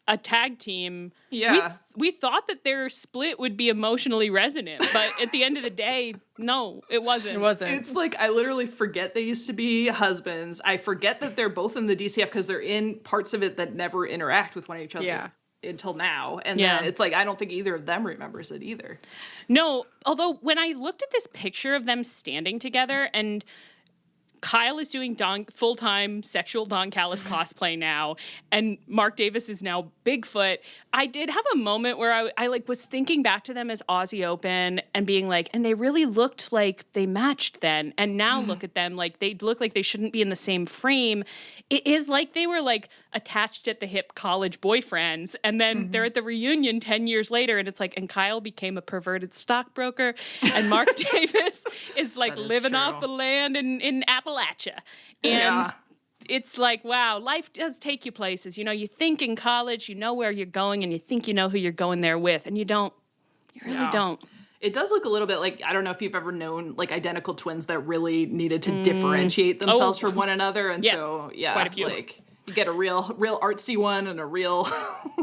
a tag team. Yeah. We thought that their split would be emotionally resonant, but at the end of the day, no, it wasn't. It wasn't. It's like I literally forget they used to be husbands. I forget that they're both in the DCF because they're in parts of it that never interact with one each other until now. And then it's like I don't think either of them remembers it either. No, although when I looked at this picture of them standing together and Kyle is doing full-time sexual Don Callis cosplay now, and Mark Davis is now Bigfoot. I did have a moment where I like was thinking back to them as Aussie Open and being like, and they really looked like they matched then, and now look at them, like they look like they shouldn't be in the same frame. It is like they were like attached at the hip college boyfriends, and then they're at the reunion 10 years later, and it's like, and Kyle became a perverted stockbroker, and Mark Davis is like living off the land in Appalachia. And it's like, wow, life does take you places. You know, you think in college, you know where you're going, and you think you know who you're going there with, and you don't. You really don't. It does look a little bit like, I don't know if you've ever known like identical twins that really needed to differentiate themselves from one another. And so, quite a few. Like you get a real artsy one and a real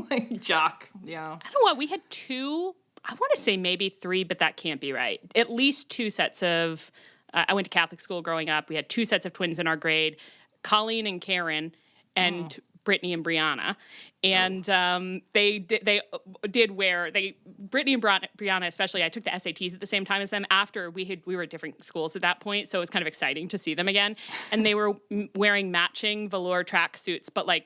like jock. Yeah. I don't know what, we had two, I want to say maybe three, but that can't be right. At least two sets of, I went to Catholic school growing up. We had two sets of twins in our grade, Colleen and Karen, and Brittany and Brianna. And they did wear, Brittany and Brianna especially, I took the SATs at the same time as them after we were at different schools at that point, so it was kind of exciting to see them again. And they were wearing matching velour tracksuits, but like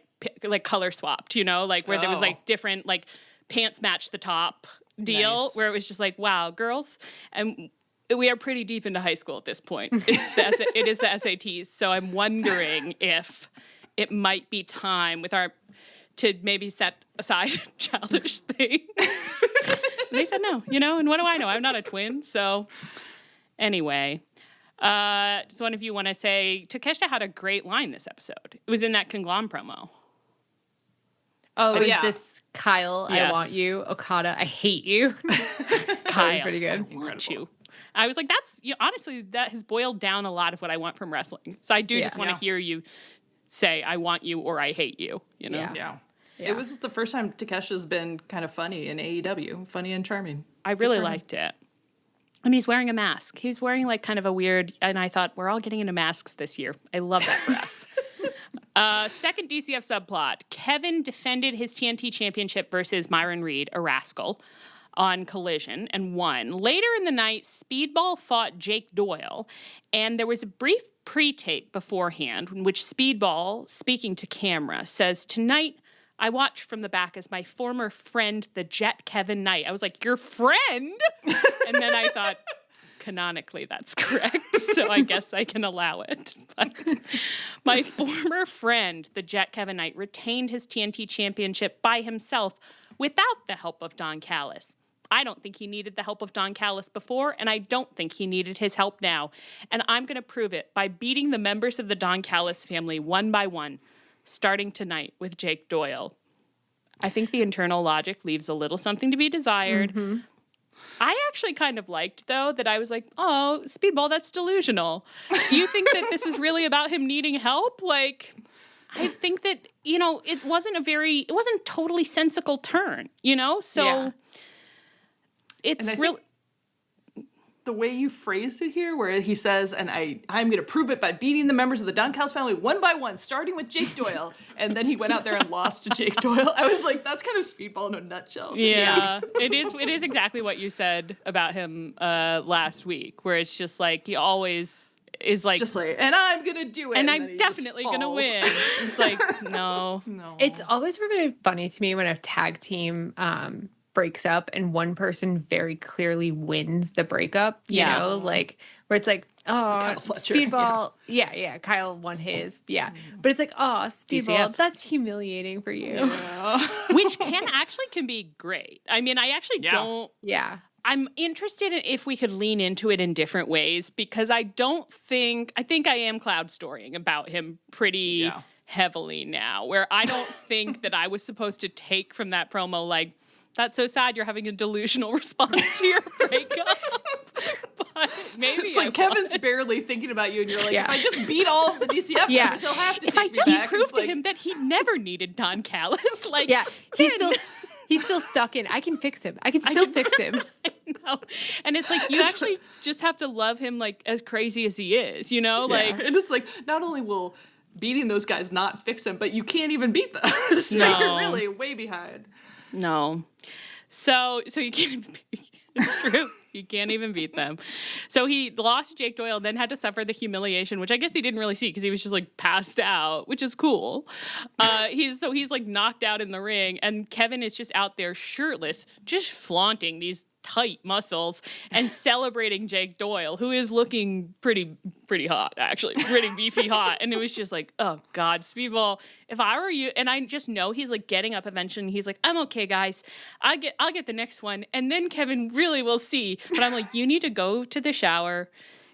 color swapped, you know, like where there was like different, like pants match the top deal, where it was just like, wow, girls. And we are pretty deep into high school at this point. It is the SATs, so I'm wondering if it might be time to maybe set aside childish things. They said no, you know, and what do I know? I'm not a twin, so anyway. Does one of you want to say, Takeshita had a great line this episode. It was in that Conglom promo. Oh, is this Kyle, I want you, Okada, I hate you. Kyle, was pretty good. I want you. I was like, honestly, that has boiled down a lot of what I want from wrestling. So I do just want to hear you say, I want you or I hate you, you know? Yeah. It was the first time Takesha's been kind of funny in AEW, funny and charming. I really liked it. And he's wearing a mask. He's wearing like kind of a weird, and I thought, we're all getting into masks this year. I love that for us. Second DCF subplot. Kevin defended his TNT championship versus Myron Reed, a rascal, on Collision and won. Later in the night, Speedball fought Jake Doyle, and there was a brief pre-tape beforehand in which Speedball, speaking to camera, says, "Tonight, I watched from the back as my former friend, the Jet Kevin Knight." I was like, your friend? And then I thought, canonically, that's correct, so I guess I can allow it. But my former friend, the Jet Kevin Knight, retained his TNT championship by himself without the help of Don Callis. I don't think he needed the help of Don Callis before, and I don't think he needed his help now. And I'm going to prove it by beating the members of the Don Callis family one by one, starting tonight with Jake Doyle. I think the internal logic leaves a little something to be desired. Mm-hmm. I actually kind of liked, though, that I was like, oh, Speedball, that's delusional. You think that this is really about him needing help? Like, I think that, you know, it wasn't a totally sensical turn, you know? So it's really... The way you phrased it here, where he says, and I'm going to prove it by beating the members of the Don Callis family one by one, starting with Jake Doyle. And then he went out there and lost to Jake Doyle. I was like, that's kind of Speedball in a nutshell. Yeah, it is exactly what you said about him last week, where it's just like, he always is like... Just like, and I'm going to do it. And I'm definitely going to win. It's like, no. It's always really funny to me when a tag team breaks up and one person very clearly wins the breakup, you know, like where it's like, oh, Speedball. Yeah. Kyle won his. Yeah. But it's like, oh, Speedball, that's humiliating for you. Yeah. Which can be great. I mean, I actually don't. Yeah. I'm interested in if we could lean into it in different ways because I think I am cloud storying about him pretty heavily now, where I don't think that I was supposed to take from that promo like, that's so sad you're having a delusional response to your breakup. But maybe it's like Kevin's barely thinking about you and you're like, if I just beat all of the DCF members, he'll have to if I just prove to him that he never needed Don Callis. Like, he's still stuck in, I can fix him. I can still fix him. I know. And it's like, you actually just have to love him like as crazy as he is, you know? Like, and it's like, not only will beating those guys not fix him, but you can't even beat them. So you're really way behind. No. So you can't, it's true. You can't even beat them. So he lost to Jake Doyle, then had to suffer the humiliation, which I guess he didn't really see because he was just like passed out, which is cool. He's like knocked out in the ring, and Kevin is just out there shirtless, just flaunting these tight muscles and celebrating Jake Doyle, who is looking pretty hot, actually, pretty beefy hot. And it was just like, oh God, Speedball, if I were you, and I just know he's like getting up eventually, and he's like, I'm okay, guys, I'll get the next one, and then Kevin really will see. But I'm like, you need to go to the shower.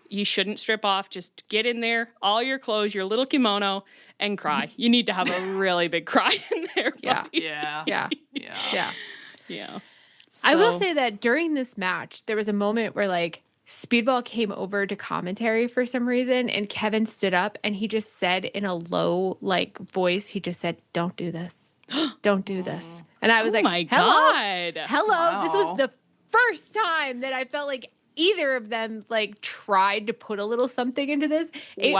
You shouldn't strip off. Just get in there, all your clothes, your little kimono, and cry. You need to have a really big cry in there, buddy. Yeah. So. I will say that during this match, there was a moment where like Speedball came over to commentary for some reason, and Kevin stood up and he just said in a low like voice, he just said, "Don't do this, don't do this." And I was like, "Hello, wow. This was the first time that I felt like either of them like tried to put a little something into this." It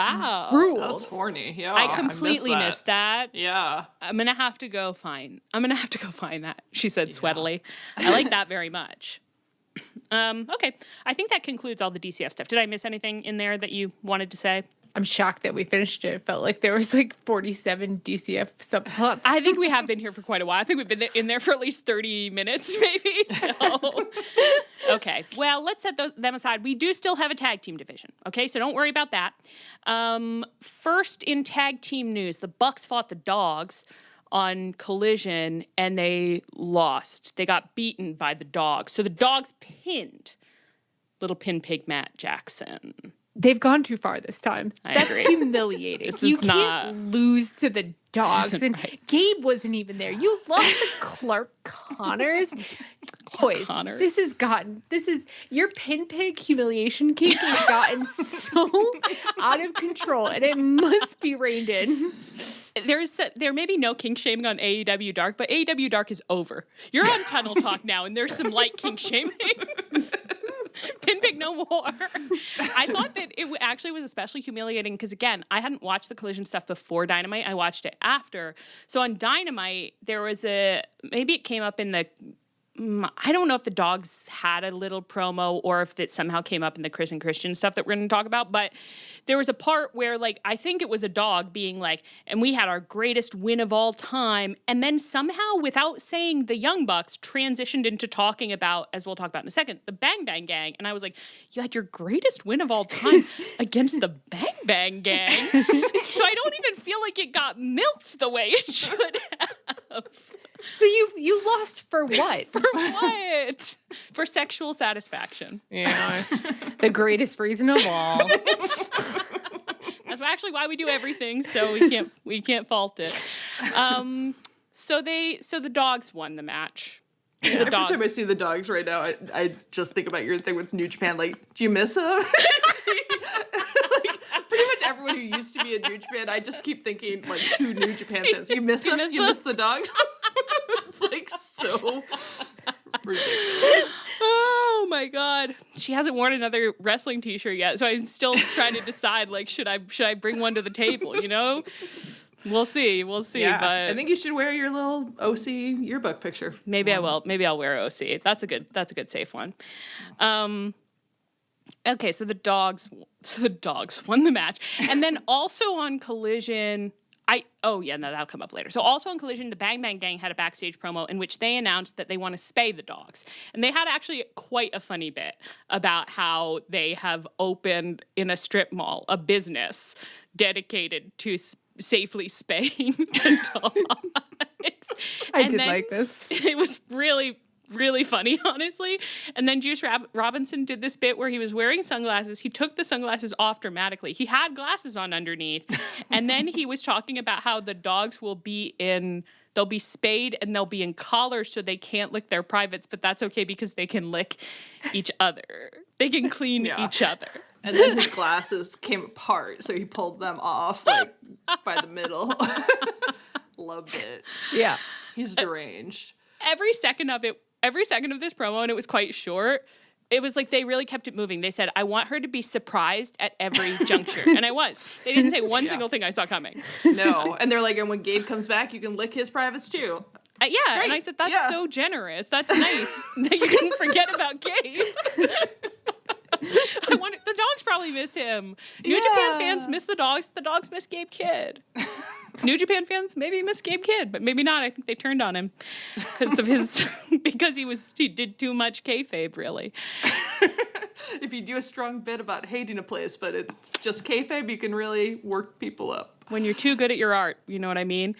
ruled. That's horny. Yeah, I completely missed that. Yeah, I'm gonna have to go find that. She said sweatily. I like that very much. Okay, I think that concludes all the DCF stuff. Did I miss anything in there that you wanted to say? I'm shocked that we finished it. It felt like there was like 47 DCF subplots. I think we have been here for quite a while. I think we've been in there for at least 30 minutes, maybe. So, okay. Well, let's set them aside. We do still have a tag team division. Okay, so don't worry about that. First in tag team news, the Bucks fought the Dogs on Collision, and they lost. They got beaten by the Dogs. So the Dogs pinned little pin pig Matt Jackson. They've gone too far this time. That's humiliating. You can't lose to the Dogs. And Gabe wasn't even there. You lost to Clark Connors. Boys, this is your pin pig humiliation cake has gotten so out of control, and it must be reined in. There may be no kink shaming on AEW Dark, but AEW Dark is over. You're on Tunnel Talk now, and there's some light kink shaming. Pin pig no more. I thought that it actually was especially humiliating because, again, I hadn't watched the Collision stuff before Dynamite. I watched it after. So on Dynamite, there was maybe it came up in the, I don't know if the Dogs had a little promo or if it somehow came up in the Chris and Christian stuff that we're going to talk about, but there was a part where, like, I think it was a dog being like, and we had our greatest win of all time, and then somehow, without saying the Young Bucks, transitioned into talking about, as we'll talk about in a second, the Bang Bang Gang, and I was like, you had your greatest win of all time against the Bang Bang Gang? So I don't even feel like it got milked the way it should have. So you lost for what? For what? For sexual satisfaction. Yeah. The greatest reason of all. That's actually why we do everything, so we can't fault it. So the Dogs won the match. Yeah. Every time I see the Dogs right now, I just think about your thing with New Japan. Like, do you miss them? Pretty much everyone who used to be in New Japan, I just keep thinking, like, two New Japan fans. You miss them? You miss the Dogs? It's, like, so ridiculous. Oh, my God. She hasn't worn another wrestling t-shirt yet, so I'm still trying to decide, like, should I bring one to the table, you know? We'll see. Yeah, but I think you should wear your little OC yearbook picture. Maybe I will. Maybe I'll wear OC. That's a good safe one. Okay, so the dogs won the match. And then also on Collision, That'll come up later. So also on Collision, the Bang Bang Gang had a backstage promo in which they announced that they want to spay the dogs. And they had actually quite a funny bit about how they have opened in a strip mall a business dedicated to safely spaying the dogs. I did like this. It was really, really funny, honestly. And then Juice Robinson did this bit where he was wearing sunglasses. He took the sunglasses off dramatically. He had glasses on underneath. And then he was talking about how the dogs they'll be spayed and they'll be in collars so they can't lick their privates, but that's okay because they can lick each other. They can clean each other. And then his glasses came apart, so he pulled them off like by the middle. Loved it. Yeah. He's deranged. Every second of this promo, and it was quite short, it was like they really kept it moving. They said, I want her to be surprised at every juncture. And I was. They didn't say one single thing I saw coming. No. And they're like, and when Gabe comes back, you can lick his privates too. Great. And I said, that's so generous. That's nice that you didn't forget about Gabe. The dogs probably miss him. New Japan fans miss the dogs. The dogs miss Gabe Kidd. New Japan fans maybe miss Gabe Kidd, but maybe not. I think they turned on him because he did too much kayfabe, really. If you do a strong bit about hating a place, but it's just kayfabe, you can really work people up. When you're too good at your art, you know what I mean?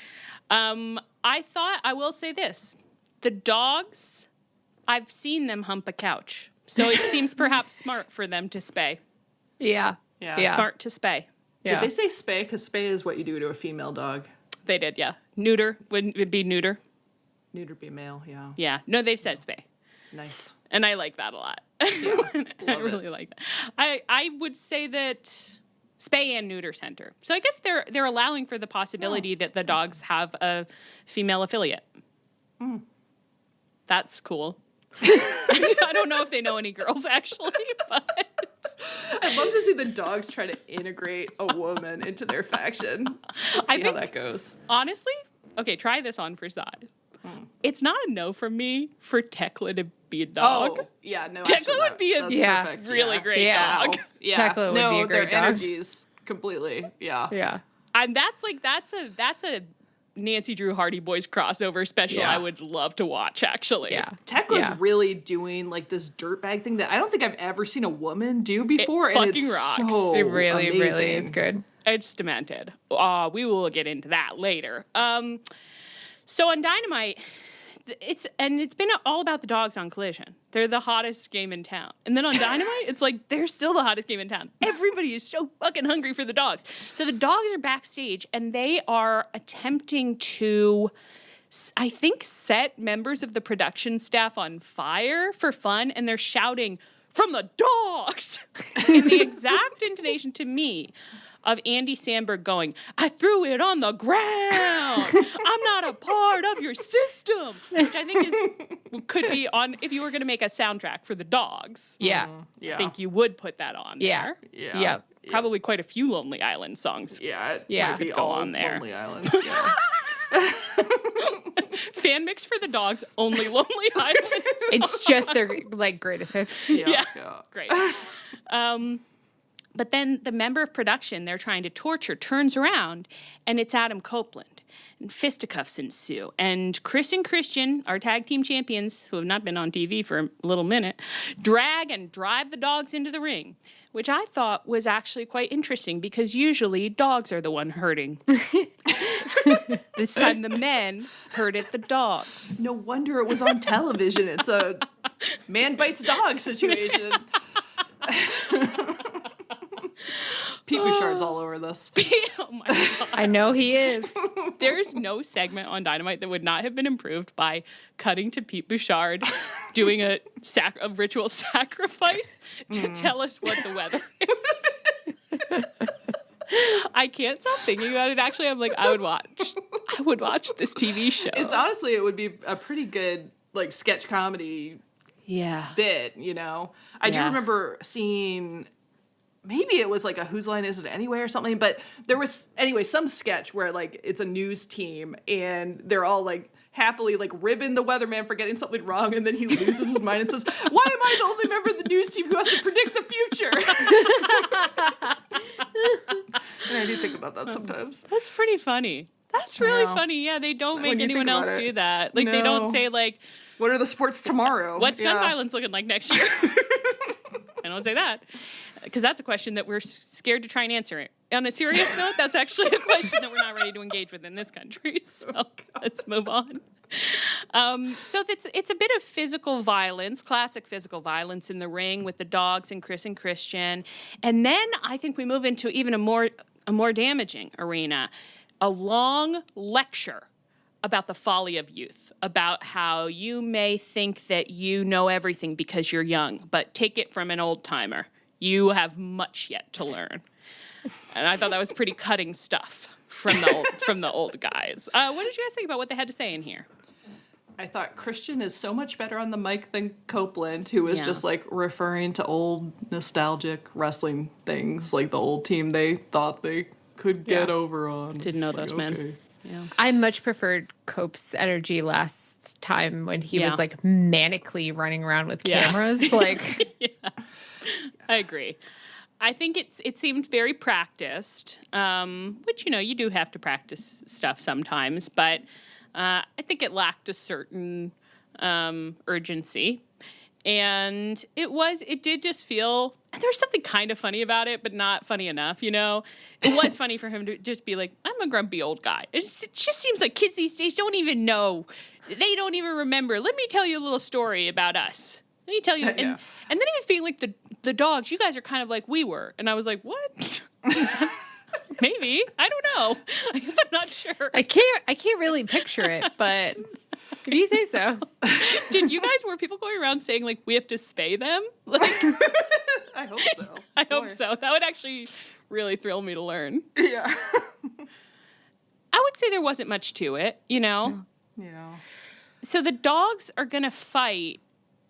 I will say this. The dogs, I've seen them hump a couch. So it seems perhaps smart for them to spay. Yeah. Smart to spay. Yeah. Did they say spay? Because spay is what you do to a female dog. They did, yeah. Neuter. Wouldn't it be neuter? Neuter be male, yeah. Yeah. No, they said spay. Nice. And I like that a lot. Yeah, I really like that. I would say that spay and neuter center. So I guess they're allowing for the possibility that the dogs have a female affiliate. That's cool. I don't know if they know any girls, actually, but I'd love to see the dogs try to integrate a woman into their faction. See how that goes. Honestly, okay, try this on for Zod. It's not a no from me for Thekla to be a dog. Oh, yeah, no. Thekla would be a perfect, really great dog. Yeah, Thekla would be a great their dog. energies completely. Yeah. Yeah. And that's a Nancy Drew Hardy Boys crossover special I would love to watch, actually. Yeah. Tekla's really doing like this dirtbag thing that I don't think I've ever seen a woman do before. It fucking rocks. So It really, amazing. really is good. It's demented. We will get into that later. So on Dynamite, it's been all about the dogs on Collision. They're the hottest game in town. And then on Dynamite, it's like they're still the hottest game in town. Everybody is so fucking hungry for the dogs. So the dogs are backstage and they are attempting to, I think, set members of the production staff on fire for fun. And they're shouting, "From the dogs!" in the exact intonation to me of Andy Samberg going, "I threw it on the ground. I'm not a part of your system," which I think could be on if you were going to make a soundtrack for the dogs. Yeah. Yeah. I think you would put that on there. Yeah. Yeah. Probably quite a few Lonely Island songs. Yeah. Yeah. Be Could go all on there. Lonely Islands. Yeah. Fan mix for the dogs, only Lonely Island. It's just their like greatest hits. Yeah. Great. But then the member of production they're trying to torture turns around, and it's Adam Copeland. And fisticuffs ensue. And Chris and Christian, our tag team champions, who have not been on TV for a little minute, drag and drive the dogs into the ring, which I thought was actually quite interesting because usually dogs are the one hurting. This time the men hurted the dogs. No wonder it was on television. It's a man bites dog situation. Pete Bouchard's all over this. Oh my God. I know he is. There's no segment on Dynamite that would not have been improved by cutting to Pete Bouchard doing a ritual sacrifice to tell us what the weather is. I can't stop thinking about it. Actually, I'm like, I would watch this TV show. It's honestly, it would be a pretty good like sketch comedy bit, you know? I do remember seeing, maybe it was like a Whose Line Is It Anyway or something, but there was, anyway, some sketch where like it's a news team and they're all like happily like ribbing the weatherman for getting something wrong, and then he loses his mind and says, "Why am I the only member of the news team who has to predict the future?" And I do think about that sometimes. That's pretty funny. That's really funny. Yeah, they don't make anyone else do that. Like, they don't say, like... What are the sports tomorrow? What's gun violence looking like next year? I don't say that. Because that's a question that we're scared to try and answer. On a serious note, that's actually a question that we're not ready to engage with in this country. So let's move on. So it's a bit of physical violence, classic physical violence in the ring with the dogs and Chris and Christian. And then I think we move into even a more damaging arena, a long lecture about the folly of youth, about how you may think that you know everything because you're young, but take it from an old timer. You have much yet to learn. And I thought that was pretty cutting stuff from the old guys. What did you guys think about what they had to say in here? I thought Christian is so much better on the mic than Copeland, who was just like referring to old nostalgic wrestling things, like the old team they thought they could get over on. Didn't know those men. Yeah. I much preferred Cope's energy last time when he was like manically running around with cameras. Like, I agree. I think it seemed very practiced, which, you do have to practice stuff sometimes, but I think it lacked a certain urgency. And it did just feel, and there's something kind of funny about it, but not funny enough, It was funny for him to just be like, I'm a grumpy old guy. It just seems like kids these days don't even know. They don't even remember. Let me tell you a little story about us. Let me tell you. And then he was being like, the dogs, you guys are kind of like we were. And I was like, what? Maybe. I don't know. I guess I'm not sure. I can't really picture it, but if you say so. Were people going around saying, like, we have to spay them? Like, I hope so. I hope so. That would actually really thrill me to learn. Yeah. I would say there wasn't much to it, Yeah. So the dogs are going to fight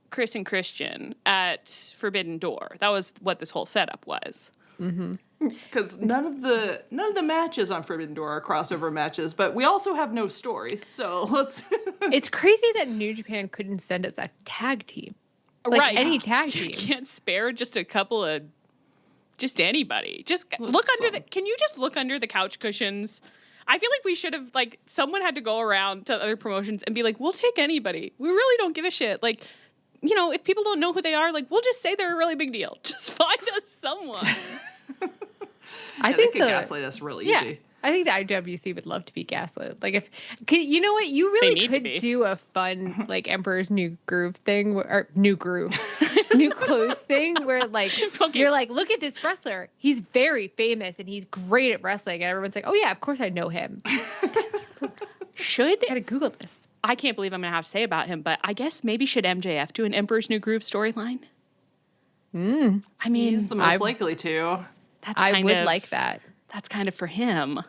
Chris and Christian at Forbidden Door. That was what this whole setup was. Mm-hmm. Because none of the matches on Forbidden Door are crossover matches, but we also have no stories, so let's... It's crazy that New Japan couldn't send us a tag team. Like any tag team. You can't spare just a couple of... Just anybody. Just look under the... Can you just look under the couch cushions? I feel like we should have, like, someone had to go around to other promotions and be like, we'll take anybody. We really don't give a shit. Like, if people don't know who they are, like, we'll just say they're a really big deal. Just find us someone. I think they could gaslight us real easy. I think the IWC would love to be gaslit. Like, you know what? You really could do a fun, like, Emperor's New Groove thing, or New Groove, New Clothes thing, where, like, you're like, look at this wrestler. He's very famous and he's great at wrestling. And everyone's like, oh, yeah, of course I know him. I gotta Google this. I can't believe I'm going to have to say about him, but I guess maybe should MJF do an Emperor's New Groove storyline? I mean, he's the most likely to. I would like that. That's kind of for him.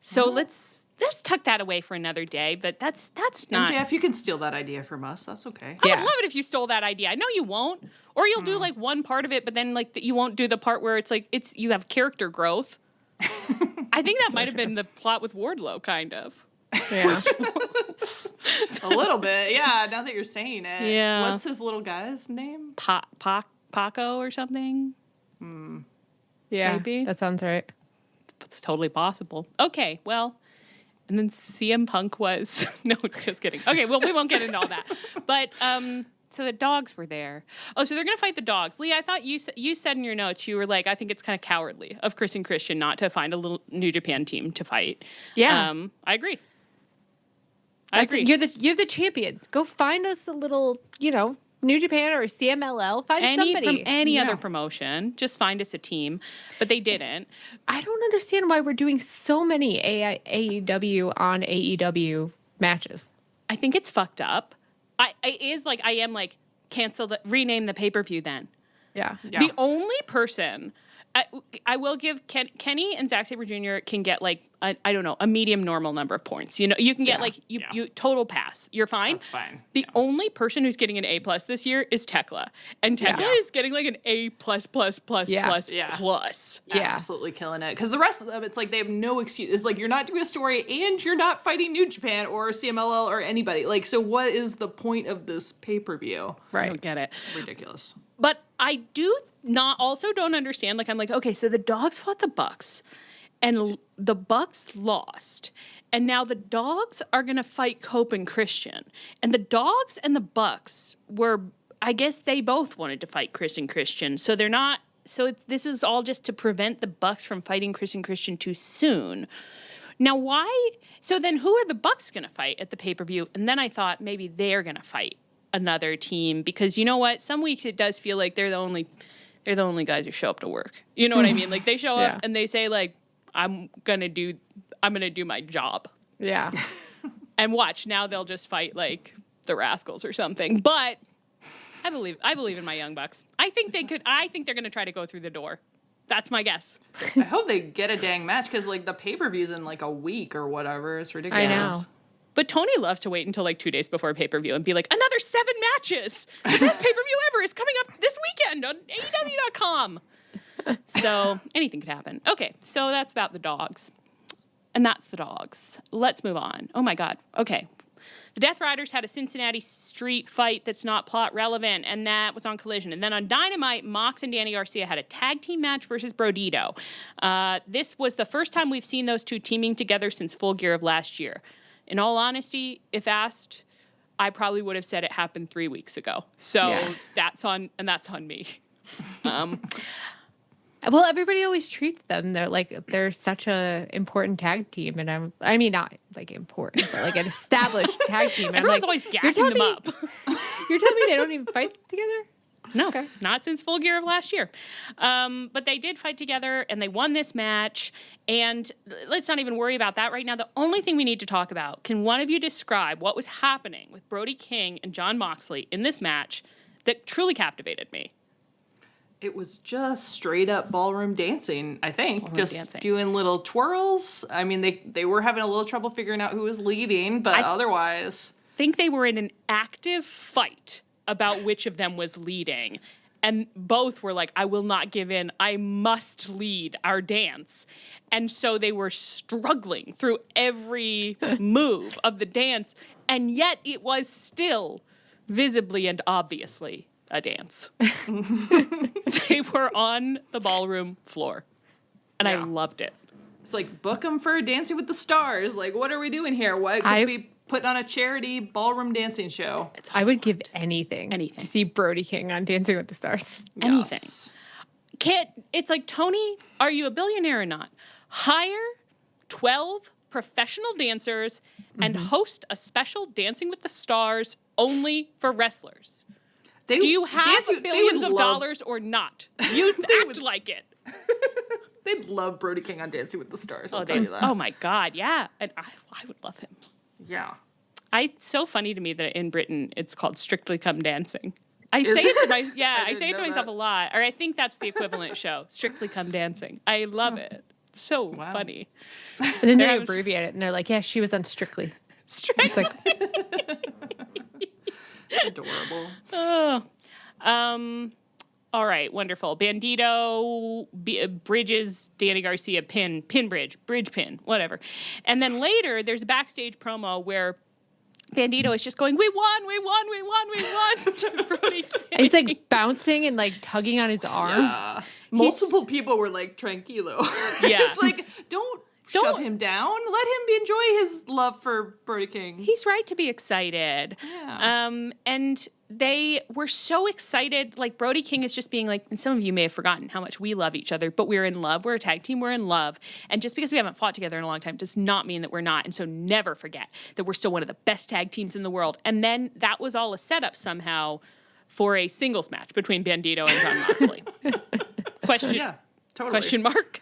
So let's tuck that away for another day. But that's not. MJF, you can steal that idea from us. That's okay. I would love it if you stole that idea. I know you won't, or you'll do like one part of it, but then like you won't do the part where it's like you have character growth. I think that might have been the plot with Wardlow, kind of. Yeah. A little bit, yeah. Now that you're saying it, yeah. What's his little guy's name? Paco or something. Yeah, maybe that sounds right. That's totally possible. Okay, well, and then CM Punk was no, just kidding. Okay, well, we won't get into all that. But so the dogs were there. Oh, so they're gonna fight the dogs. Lee, I thought you said in your notes you were like, I think it's kind of cowardly of Chris and Christian not to find a little New Japan team to fight. Yeah, I agree. You're the champions. Go find us a little, New Japan or CMLL. Find somebody from any other promotion. Just find us a team. But they didn't. I don't understand why we're doing so many AEW on AEW matches. I think it's fucked up. I am like rename the pay-per-view then. Yeah. The only person I will give Kenny and Zack Sabre Jr. can get like I don't know, a medium normal number of points. You can get you total pass. You're fine. That's fine. The only person who's getting an A+ this year is Thekla, and Thekla is getting like an A+++++++. Absolutely killing it. Because the rest of them, it's like they have no excuse. It's like you're not doing a story and you're not fighting New Japan or CMLL or anybody. Like, so what is the point of this pay-per-view? Right. I don't get it. Ridiculous. But I don't understand. Like, I'm like, okay, so the Dogs fought the Bucks, and the Bucks lost. And now the Dogs are going to fight Cope and Christian. And the Dogs and the Bucks I guess they both wanted to fight Chris and Christian. So they're not, this is all just to prevent the Bucks from fighting Chris and Christian too soon. Now why? So then who are the Bucks going to fight at the pay-per-view? And then I thought maybe they're going to fight another team, because you know what? Some weeks it does feel like they're the only guys who show up to work. You know what I mean? Like they show up and they say like, I'm going to do my job. Yeah. And watch, now they'll just fight like the Rascals or something. But I believe in my Young Bucks. I think they're going to try to go through the door. That's my guess. I hope they get a dang match, because like the pay-per-view's in like a week or whatever. It's ridiculous. I know. But Tony loves to wait until like 2 days before pay-per-view and be like, another 7 matches. The best pay-per-view ever is coming up this weekend on AEW.com. So anything could happen. Okay, so that's about the Dogs. And that's the Dogs. Let's move on. Oh my God. Okay. The Death Riders had a Cincinnati street fight that's not plot relevant, and that was on Collision. And then on Dynamite, Mox and Danny Garcia had a tag team match versus Brodito. This was the first time we've seen those two teaming together since Full Gear of last year. In all honesty, if asked, I probably would have said it happened 3 weeks ago. So that's on me. Well, everybody always treats them. They're such a important tag team, and I mean not like important, but like an established tag team. Everyone's always gassing them up. You're telling me they don't even fight together? No, okay. Not since Full Gear of last year. But they did fight together, and they won this match. And let's not even worry about that right now. The only thing we need to talk about, can one of you describe what was happening with Brody King and Jon Moxley in this match that truly captivated me? It was just straight up ballroom dancing, I think. Ballroom just dancing. Doing little twirls. I mean, they were having a little trouble figuring out who was leading, but otherwise. I think they were in an active fight about which of them was leading. And both were like, I will not give in. I must lead our dance. And so they were struggling through every move of the dance. And yet it was still visibly and obviously a dance. They were on the ballroom floor. And I loved it. It's like, book them for Dancing with the Stars. Like, what are we doing here? What could be putting on a charity ballroom dancing show? I would give anything to see Brody King on Dancing with the Stars. Anything. Kit, it's like, Tony, are you a billionaire or not? Hire 12 professional dancers and host a special Dancing with the Stars only for wrestlers. Do you have billions of dollars or not? Act like it. They'd love Brody King on Dancing with the Stars. I'll tell you that. Oh my God, yeah. And I would love him. Yeah. It's so funny to me that in Britain it's called Strictly Come Dancing. I say it to myself a lot. Or I think that's the equivalent show, Strictly Come Dancing. I love it. So funny. And then they abbreviate it and they're like, yeah, she was on Strictly. Strictly. Adorable. All right, wonderful. Bandito bridges Danny Garcia bridge pin, whatever. And then later, there's a backstage promo where Bandito is just going, we won to Brody King. And he's like bouncing and like tugging on his arm. Yeah. Multiple people were like, tranquilo. Yeah. It's like, don't shove him down. Let him enjoy his love for Brody King. He's right to be excited. Yeah. And they were so excited. Like, Brody King is just being like, and some of you may have forgotten how much we love each other, but we're in love. We're a tag team. We're in love. And just because we haven't fought together in a long time does not mean that we're not. And so never forget that we're still one of the best tag teams in the world. And then that was all a setup somehow for a singles match between Bandito and Jon Moxley. Question mark?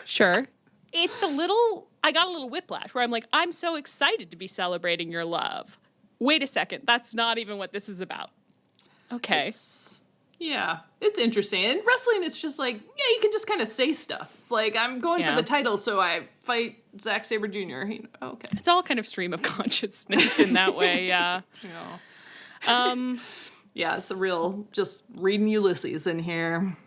Sure. I got a little whiplash where I'm like, I'm so excited to be celebrating your love. Wait a second, that's not even what this is about. Okay. It's interesting. In wrestling, it's just like, you can just kind of say stuff. It's like, I'm going for the title, so I fight Zack Sabre Jr. Okay. It's all kind of stream of consciousness in that way, yeah. It's a real, just reading Ulysses in here.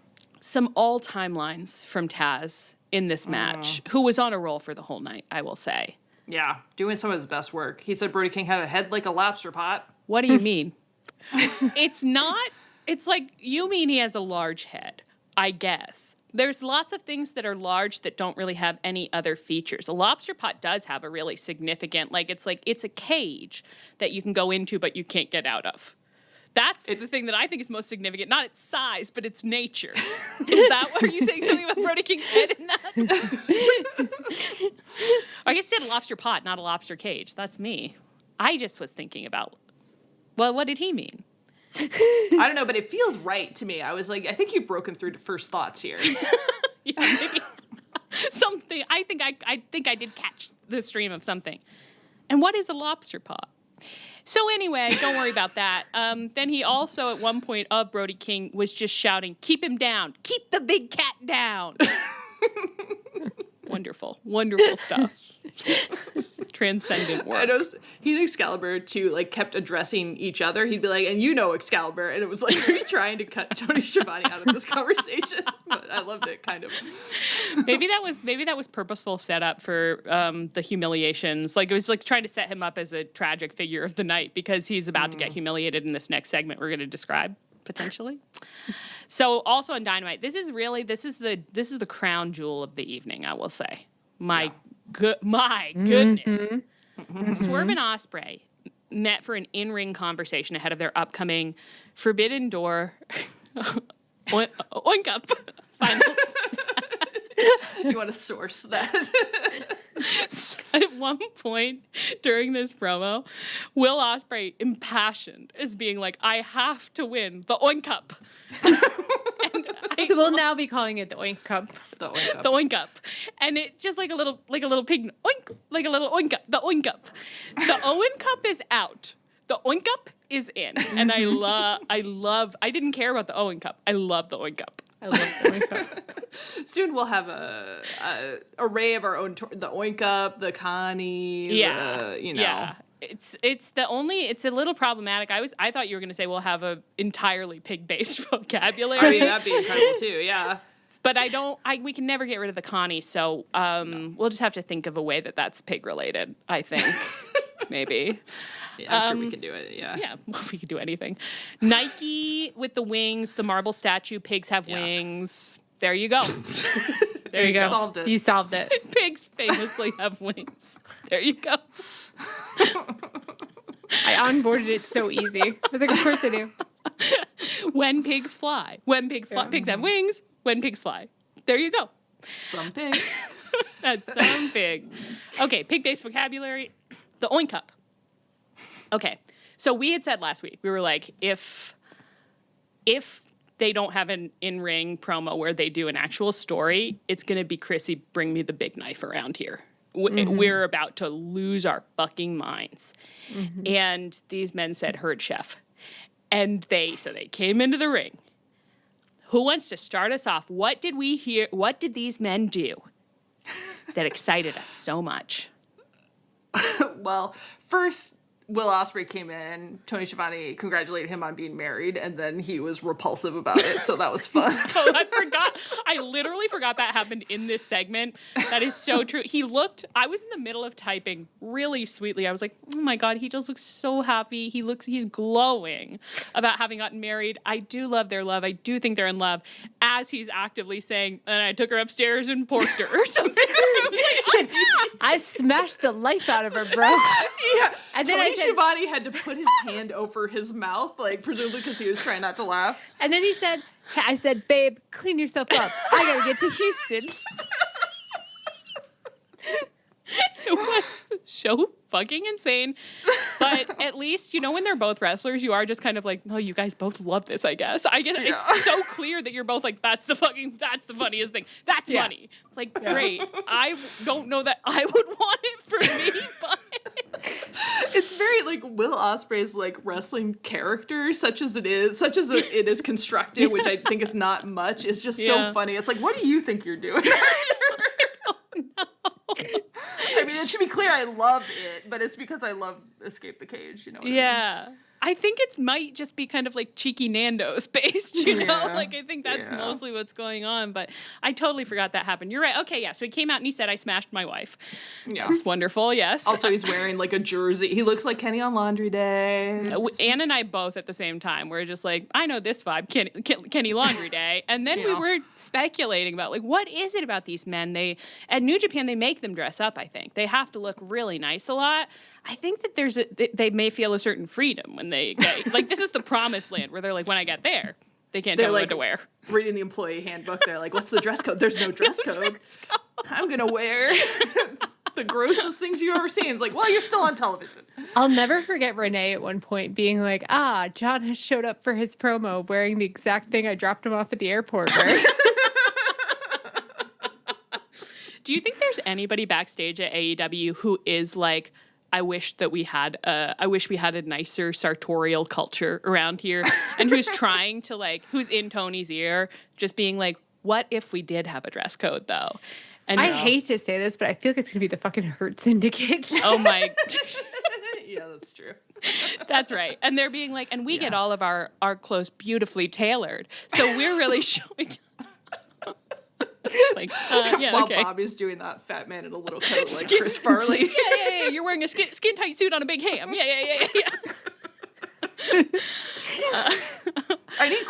Some all timelines from Taz in this match, who was on a roll for the whole night, I will say. Yeah, doing some of his best work. He said Brody King had a head like a lobster pot. What do you mean? It's not It's like, you mean he has a large head, I guess. There's lots of things that are large that don't really have any other features. A lobster pot does have a really significant, it's a cage that you can go into, but you can't get out of. That's the thing that I think is most significant. Not its size, but its nature. Is that what, are you saying something about Brody King's head in that? I guess he said a lobster pot, not a lobster cage. That's me. I just was thinking about, well, what did he mean? I don't know, but it feels right to me. I was like, I think you've broken through to first thoughts here. Yeah, maybe. Something. I think I did catch the stream of something. And what is a lobster pot? So anyway, don't worry about that. Then he also, at one point of Brody King, was just shouting, "Keep him down. Keep the big cat down." Wonderful. Wonderful stuff. Transcendent work. I know he and Excalibur, too, like, kept addressing each other. He'd be like, "And you know Excalibur." And it was like, are you trying to cut Tony Schiavone out of this conversation? But I loved it, kind of. Maybe that was purposeful setup for the humiliations. Like, it was like trying to set him up as a tragic figure of the night, because he's about to get humiliated in this next segment we're going to describe, potentially. So also on Dynamite, this is the crown jewel of the evening, I will say. My goodness. Mm-hmm. Swerve and Ospreay met for an in-ring conversation ahead of their upcoming Forbidden Door Oink Up finals. You want to source that? At one point during this promo, Will Ospreay, impassioned, is being like, "I have to win the Oink Up." So we'll now be calling it the Oink Cup. The Oink Up. The Oink Up. And it's just like a little pig, oink, like a little Oink Up, the Oink Up. The Owen Cup is out. The Oink Up is in. And I didn't care about the Owen Cup. I love the Oink Up. I love the Oink Up. Soon we'll have a array of our own, the Oink Up, the Connie, Yeah. Yeah. It's a little problematic. I thought you were going to say we'll have a entirely pig-based vocabulary. I mean, that'd be incredible too, yeah. But we can never get rid of the Connie, so we'll just have to think of a way that's pig-related, I think. Maybe. Yeah, I'm sure we can do it, yeah. Yeah, we can do anything. Nike with the wings, the marble statue, pigs have wings. There you go. There you go. Solved it. You solved it. Pigs famously have wings. There you go. I onboarded it so easy. I was like, of course I do. When pigs fly. When pigs fly. Pigs have wings. When pigs fly. There you go. Some pig. That's some pig. Okay, pig-based vocabulary. The Oink Up. Okay, so we had said last week, we were like, if they don't have an in-ring promo where they do an actual story, it's going to be Chrissy, bring me the big knife around here. We're about to lose our fucking minds. Mm-hmm. And these men said, "Herd chef." And they came into the ring. Who wants to start us off? What did we hear? What did these men do that excited us so much? Well, first, Will Ospreay came in, Tony Schiavone congratulated him on being married, and then he was repulsive about it, so that was fun. Oh, I literally forgot that happened in this segment. That is so true. I was in the middle of typing really sweetly. I was like, oh my God, he just looks so happy. He's glowing about having gotten married. I do love their love. I do think they're in love. As he's actively saying, and I took her upstairs and porked her or something. I smashed the life out of her, bro. Yeah. And then Tony Schiavone had to put his hand over his mouth, like, presumably because he was trying not to laugh. And then I said, "Babe, clean yourself up. I gotta get to Houston." It was so fucking insane. But at least, when they're both wrestlers, you are just kind of like, oh, you guys both love this, I guess. It's so clear that you're both like, that's the funniest thing. That's money. It's like, great. I don't know that I would want it for me, but it's very like Will Ospreay's like wrestling character, such as it is constructed, which I think is not much. It's just so funny. It's like, what do you think you're doing? I mean, it should be clear I love it, but it's because I love Escape the Cage, you know what I mean? I think it might just be kind of like cheeky Nando's based, you know? Yeah. Like, I think that's mostly what's going on, but I totally forgot that happened. You're right. Okay, yeah. So he came out and he said, I smashed my wife. Yeah. That's wonderful, yes. Also, he's wearing like a jersey. He looks like Kenny on Laundry Day. Anne and I both at the same time were just like, I know this vibe, Kenny Laundry Day. And then we were speculating about, like, what is it about these men? At New Japan, they make them dress up, I think. They have to look really nice a lot. I think that they may feel a certain freedom when they get, like, this is the promised land where they're like, when I get there, they can't tell me what to wear. Reading the employee handbook, they're like, what's the dress code? There's no dress code. I'm going to wear the grossest things you've ever seen. It's like, well, you're still on television. I'll never forget Renee at one point being like, John has showed up for his promo wearing the exact thing I dropped him off at the airport wearing. Do you think there's anybody backstage at AEW who is like, I wish we had a nicer sartorial culture around here, and who's trying to, like, who's in Tony's ear, just being like, what if we did have a dress code though? And I hate to say this, but I feel like it's gonna be the fucking Hurt Syndicate. Oh my. Yeah, that's true. That's right. And they're being like, and we get all of our clothes beautifully tailored, so we're really showing. Like, While okay. Bobby's doing that fat man in a little coat like Chris Farley. Yeah. You're wearing a skin tight suit on a big ham. Yeah. I need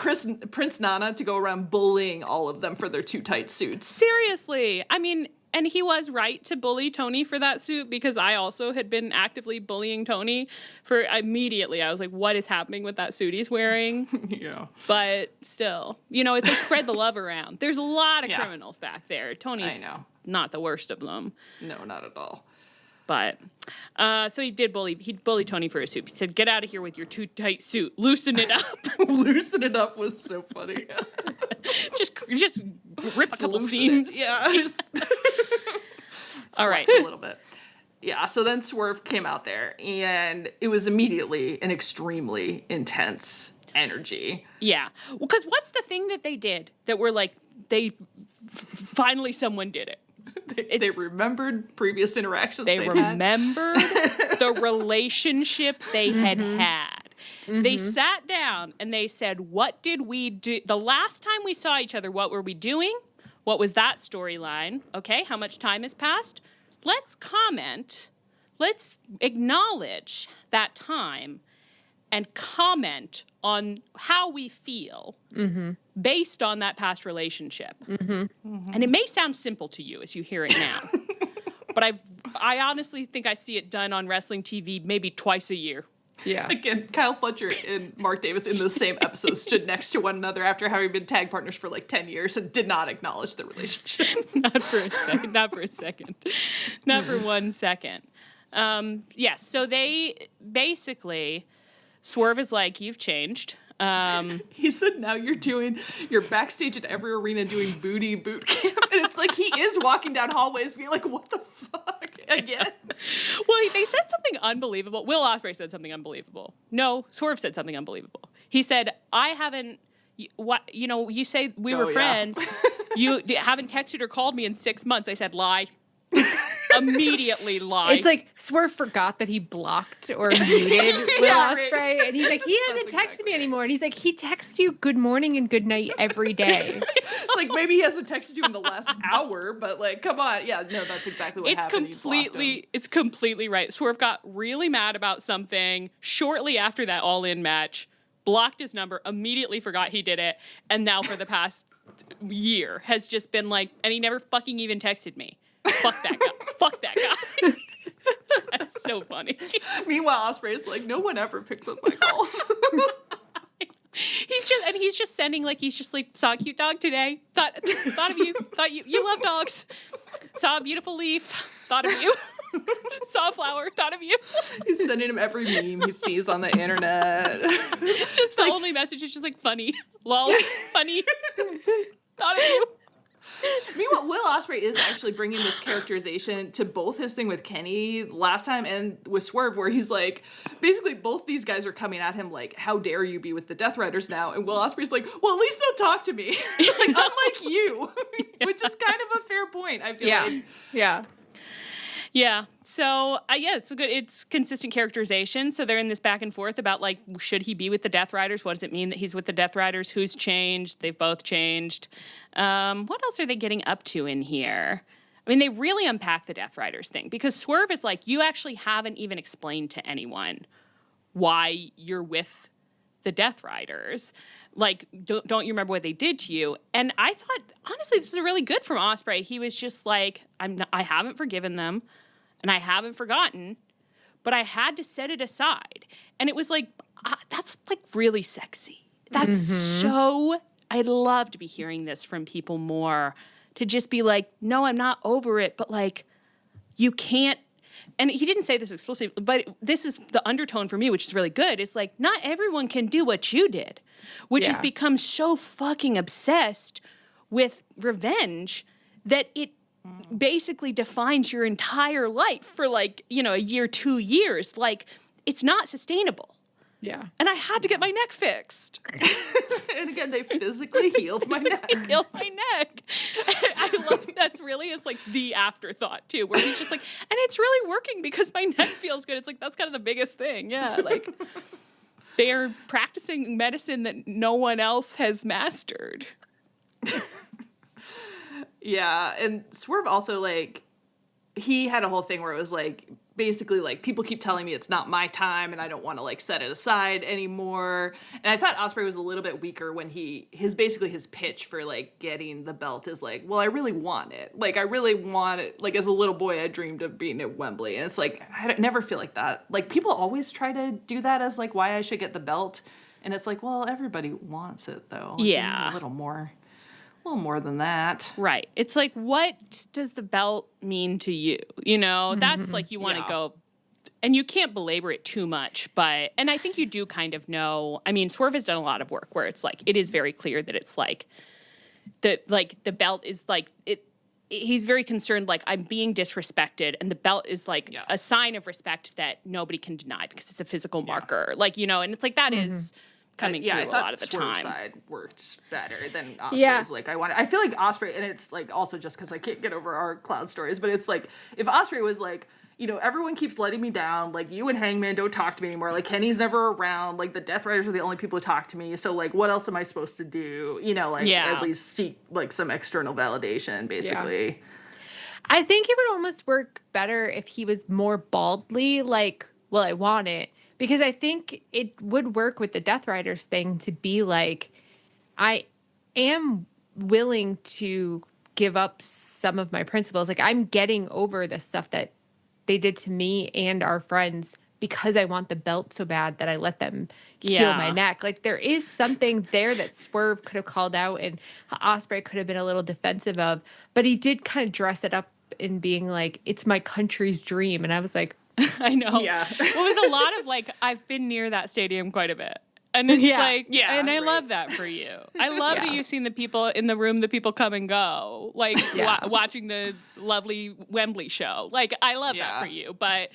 Prince Nana to go around bullying all of them for their too tight suits. Seriously. I mean, and he was right to bully Tony for that suit, because I also had been actively bullying Tony for immediately. I was like, what is happening with that suit he's wearing? Yeah. But still, it's like spread the love around. There's a lot of criminals back there. Tony's not the worst of them. No, not at all. But so he bullied Tony for his suit. He said, get out of here with your too tight suit. Loosen it up. Loosen it up was so funny. just rip a couple seams. Yeah. All right. A little bit. Yeah, so then Swerve came out there, and it was immediately an extremely intense energy. Yeah. Well, because what's the thing that they did that were like, finally someone did it? They remembered previous interactions they remembered the relationship they had had. Mm-hmm. They sat down and they said, what did we do? The last time we saw each other, what were we doing? What was that storyline? Okay, how much time has passed? Let's comment. Let's acknowledge that time and comment on how we feel based on that past relationship. And it may sound simple to you as you hear it now, but I honestly think I see it done on wrestling TV maybe twice a year. Yeah. Again, Kyle Fletcher and Mark Davis in the same episode stood next to one another after having been tag partners for like 10 years and did not acknowledge the relationship. Not for a second. Not for 1 second. Yes, so they basically, Swerve is like, you've changed. He said, now you're backstage at every arena doing booty boot camp. And it's like, he is walking down hallways being like, what the fuck? Again? Well, they said something unbelievable. Will Ospreay said something unbelievable. No, Swerve said something unbelievable. He said, you say we were friends. You haven't texted or called me in 6 months. I said, lie. Immediately lie. It's like Swerve forgot that he blocked or muted Will Ospreay, and he's like, he doesn't text me anymore. And he's like, he texts you good morning and good night every day. It's like, maybe he hasn't texted you in the last hour, but like, come on. Yeah, no, that's exactly what happened. It's completely right. Swerve got really mad about something shortly after that All-In match, blocked his number, immediately forgot he did it, and now for the past year has just been like, and he never fucking even texted me. Fuck that guy. Fuck that guy. That's so funny. Meanwhile, Ospreay's like, no one ever picks up my calls. He's just sending, like, he's just like, saw a cute dog today. Thought of you. Thought you love dogs. Saw a beautiful leaf. Thought of you. Saw a flower. Thought of you. He's sending him every meme he sees on the internet. Just the only message is just like, funny. Lol. Funny. Thought of you. Meanwhile, Will Ospreay is actually bringing this characterization to both his thing with Kenny last time and with Swerve, where he's like, basically both these guys are coming at him like, how dare you be with the Death Riders now? And Will Ospreay's like, well, at least they'll talk to me. Like, unlike you, which is kind of a fair point, I feel like. Yeah. Yeah. So it's it's consistent characterization. So they're in this back and forth about like, should he be with the Death Riders? What does it mean that he's with the Death Riders? Who's changed? They've both changed. What else are they getting up to in here? I mean, they really unpack the Death Riders thing because Swerve is like, you actually haven't even explained to anyone why you're with the Death Riders. Like, don't you remember what they did to you? And I thought, honestly, this is really good from Ospreay. He was just like, I haven't forgiven them, and I haven't forgotten, but I had to set it aside. And it was like, that's like really sexy. That's so. I'd love to be hearing this from people more. To just be like, no, I'm not over it, but like, you can't. And he didn't say this explicitly, but this is the undertone for me, which is really good. It's like, not everyone can do what you did, which has become so fucking obsessed with revenge that it basically defines your entire life for like, a year, 2 years. Like, it's not sustainable. Yeah. And I had to get my neck fixed. And again, they physically healed my neck. Healed my neck. I love that's really is like the afterthought too, where he's just like, and it's really working because my neck feels good. It's like that's kind of the biggest thing. Yeah. Like they're practicing medicine that no one else has mastered. Yeah. And Swerve also like he had a whole thing where it was like basically like people keep telling me it's not my time and I don't want to like set it aside anymore. And I thought Ospreay was a little bit weaker when his pitch for like getting the belt is like, well, I really want it. Like I really want it. Like as a little boy, I dreamed of being at Wembley. And it's like, never feel like that. Like people always try to do that as like why I should get the belt. And it's like, well, everybody wants it though. Like, yeah. A little more than that. Right. It's like, what does the belt mean to you? That's like you want to go, and you can't belabor it too much, and I think you do kind of know. I mean, Swerve has done a lot of work where it's like, it is very clear that it's like, the belt is like, he's very concerned, like, I'm being disrespected, and the belt is like a sign of respect that nobody can deny because it's a physical marker. Like, and it's like, that is coming through a lot of the time. Side worked better than Ospreay's. Like I feel like Ospreay, and it's like also just because I can't get over our cloud stories, but it's like if Ospreay was like, everyone keeps letting me down, like you and Hangman don't talk to me anymore, like Kenny's never around, like the Death Riders are the only people who talk to me, so like what else am I supposed to do? At least seek like some external validation, basically. Yeah. I think it would almost work better if he was more baldly like, well, I want it. Because I think it would work with the Death Riders thing to be like, I am willing to give up some of my principles. Like, I'm getting over the stuff that they did to me and our friends because I want the belt so bad that I let them heal my neck. Like, there is something there that Swerve could have called out and Ospreay could have been a little defensive of. But he did kind of dress it up in being like, it's my country's dream. And I was like, I know. Yeah. Well, it was a lot of like, I've been near that stadium quite a bit. And it's and I love that for you. I love that you've seen the people in the room, the people come and go, like watching the lovely Wembley show. Like, I love that for you. But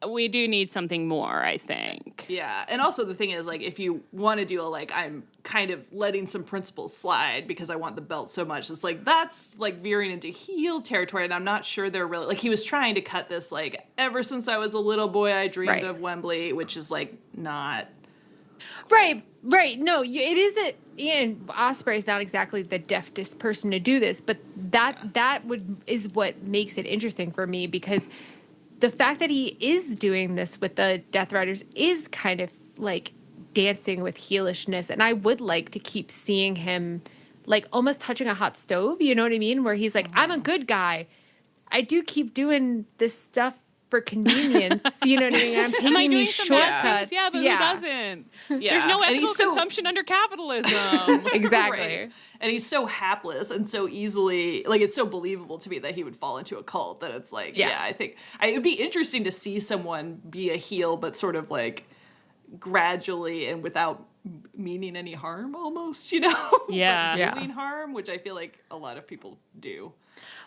we do need something more, I think. Yeah. And also the thing is, like, if you want to do I'm kind of letting some principles slide because I want the belt so much, it's like, that's like veering into heel territory. And I'm not sure they're really, like, he was trying to cut this, like, ever since I was a little boy, I dreamed of Wembley, which is like not. Right. No, it isn't. Ian Ospreay is not exactly the deftest person to do this, but that is what makes it interesting for me, because the fact that he is doing this with the Death Riders is kind of like dancing with heelishness. And I would like to keep seeing him like almost touching a hot stove. You know what I mean? Where he's like, I'm a good guy. I do keep doing this stuff for convenience. You know what I mean? I'm taking these shortcuts. Yeah, but who doesn't? Yeah. There's no ethical consumption under capitalism. Exactly. Right. And he's so hapless and so easily, like, it's so believable to me that he would fall into a cult that it's like, I think it would be interesting to see someone be a heel, but sort of like gradually and without meaning any harm almost, Yeah. But doing harm, which I feel like a lot of people do.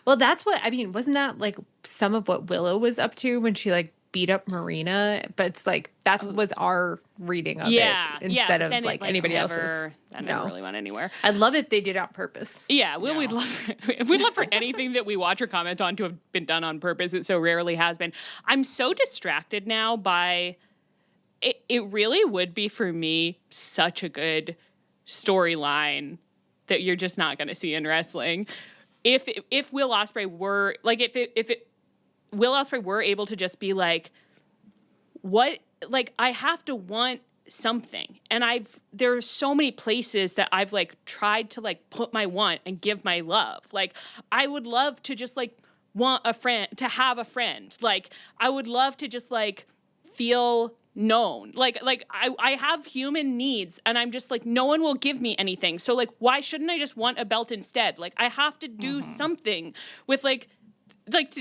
Well, that's what, I mean, wasn't that like some of what Willow was up to when she like beat up Marina, but it's like that was our reading of it instead of like anybody else's. That never really went anywhere. I'd love if they did it on purpose. Yeah, we'd love for anything that we watch or comment on to have been done on purpose. It so rarely has been. I'm so distracted now by it. It really would be for me such a good storyline that you're just not going to see in wrestling. If Will Ospreay were like if Will Ospreay were able to just be like, what, like, I have to want something, and there are so many places that I've like tried to like put my want and give my love. Like, I would love to just like want a friend, to have a friend. Like, I would love to just like feel known. Like I have human needs, and I'm just like, no one will give me anything. So like, why shouldn't I just want a belt instead? Like, I have to do something with like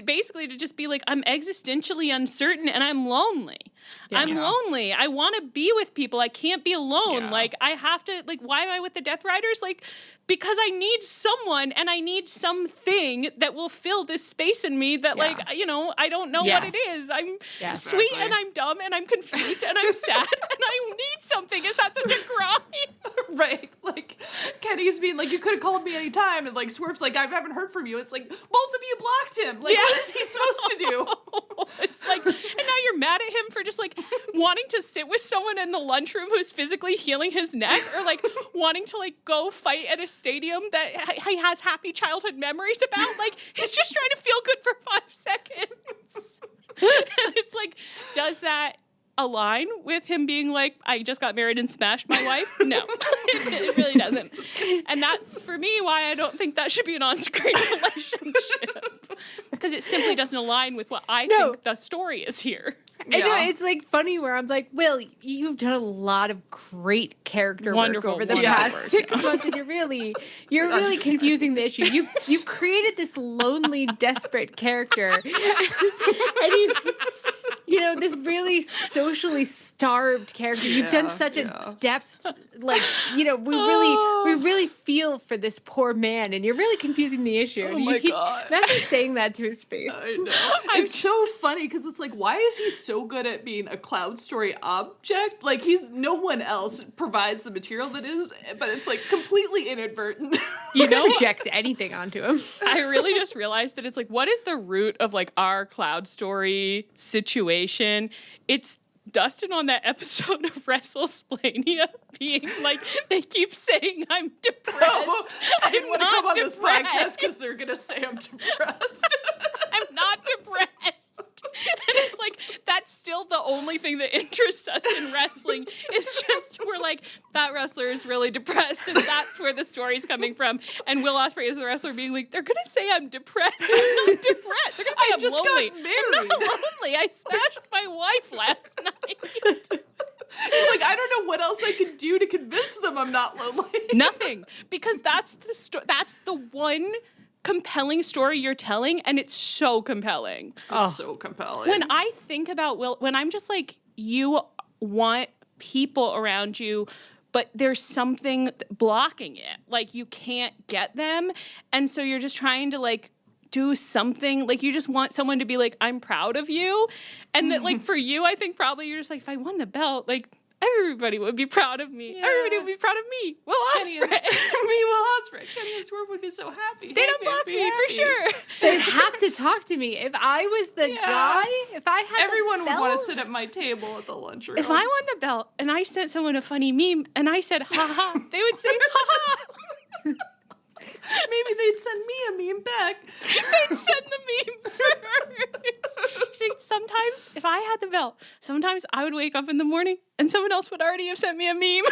basically to just be like, I'm existentially uncertain and I'm lonely. I'm lonely. I want to be with people. I can't be alone. Like, I have to, like, why am I with the Death Riders? Like, because I need someone and I need something that will fill this space in me that, like, you know, I don't know what it is. I'm sweet and I'm dumb and I'm confused and I'm sad and I need something. Is that such a crime? Right. Like, Kenny's being like, you could have called me anytime. And, like, Swerve's like, I haven't heard from you. It's like, both of you blocked him. Like, what is he supposed to do? It's like, and now you're mad at him for just, like, wanting to sit with someone in the lunchroom who's physically healing his neck, or, like, wanting to, like, go fight at a stadium that he has happy childhood memories about. Like, he's just trying to feel good for 5 seconds. And it's like, does that align with him being like, I just got married and smashed my wife? No, it really doesn't. And that's, for me, why I don't think that should be an on-screen relationship, because it simply doesn't align with what I think the story is here. I know, it's like funny where I'm like, Will, you've done a lot of great character work over the past 6 months, and you're really confusing the issue. You've created this lonely, desperate character, and you know, this really socially starved character. You've done such a depth, like, you know, we really feel for this poor man, and you're really confusing the issue. Oh my God. Imagine saying that to his face. I know. It's so funny because it's like, why is he so good at being a Cloud Story object? Like, no one else provides the material that is, but it's like completely inadvertent. You don't project anything onto him. I really just realized that it's like, what is the root of like our Cloud Story situation? It's Dustin on that episode of WrestleSplania being like, they keep saying I'm depressed. I didn't want to come on this depressed. podcast because they're going to say I'm depressed. I'm not depressed. And it's like, that's still the only thing that interests us in wrestling. Is just, we're like, that wrestler is really depressed, and that's where the story's coming from. And Will Ospreay is the wrestler being like, they're gonna say I'm depressed. I'm not depressed. They're gonna say I'm just lonely. got married. I'm not lonely. I smashed my wife last night. It's like, I don't know what else I can do to convince them I'm not lonely. Nothing, because that's the one compelling story you're telling, and it's so compelling. It's so compelling. When I think about Will, when I'm just like, you want people around you, but there's something blocking it. Like, you can't get them, and so you're just trying to like do something. Like, you just want someone to be like, I'm proud of you. And that, like, for you, I think probably you're just like, if I won the belt, like, everybody would be proud of me. Yeah. Everybody would be proud of me. Will Ospreay. Will Ospreay. Kenny and Swerve would be so happy. They don't block me, for sure. They'd have to talk to me. If I was the guy, if I had everyone the would belt, want to sit at my table at the lunchroom. If I won the belt and I sent someone a funny meme and I said, ha ha, they would say, ha ha. Maybe they'd send me a meme back. They'd send the meme first. See, sometimes, if I had the belt, sometimes I would wake up in the morning and someone else would already have sent me a meme.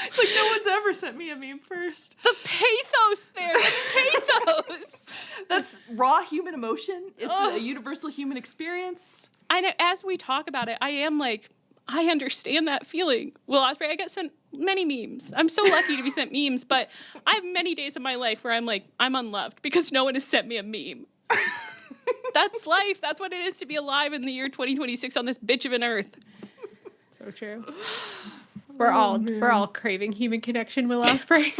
It's like, no one's ever sent me a meme first. The pathos there. The pathos. That's raw human emotion. It's a universal human experience. I know, as we talk about it, I am like, I understand that feeling. Will Ospreay, I get sent many memes. I'm so lucky to be sent memes, but I have many days of my life where I'm like, I'm unloved because no one has sent me a meme. That's life. That's what it is to be alive in the year 2026 on this bitch of an earth. So true. We're all craving human connection, Will Ospreay.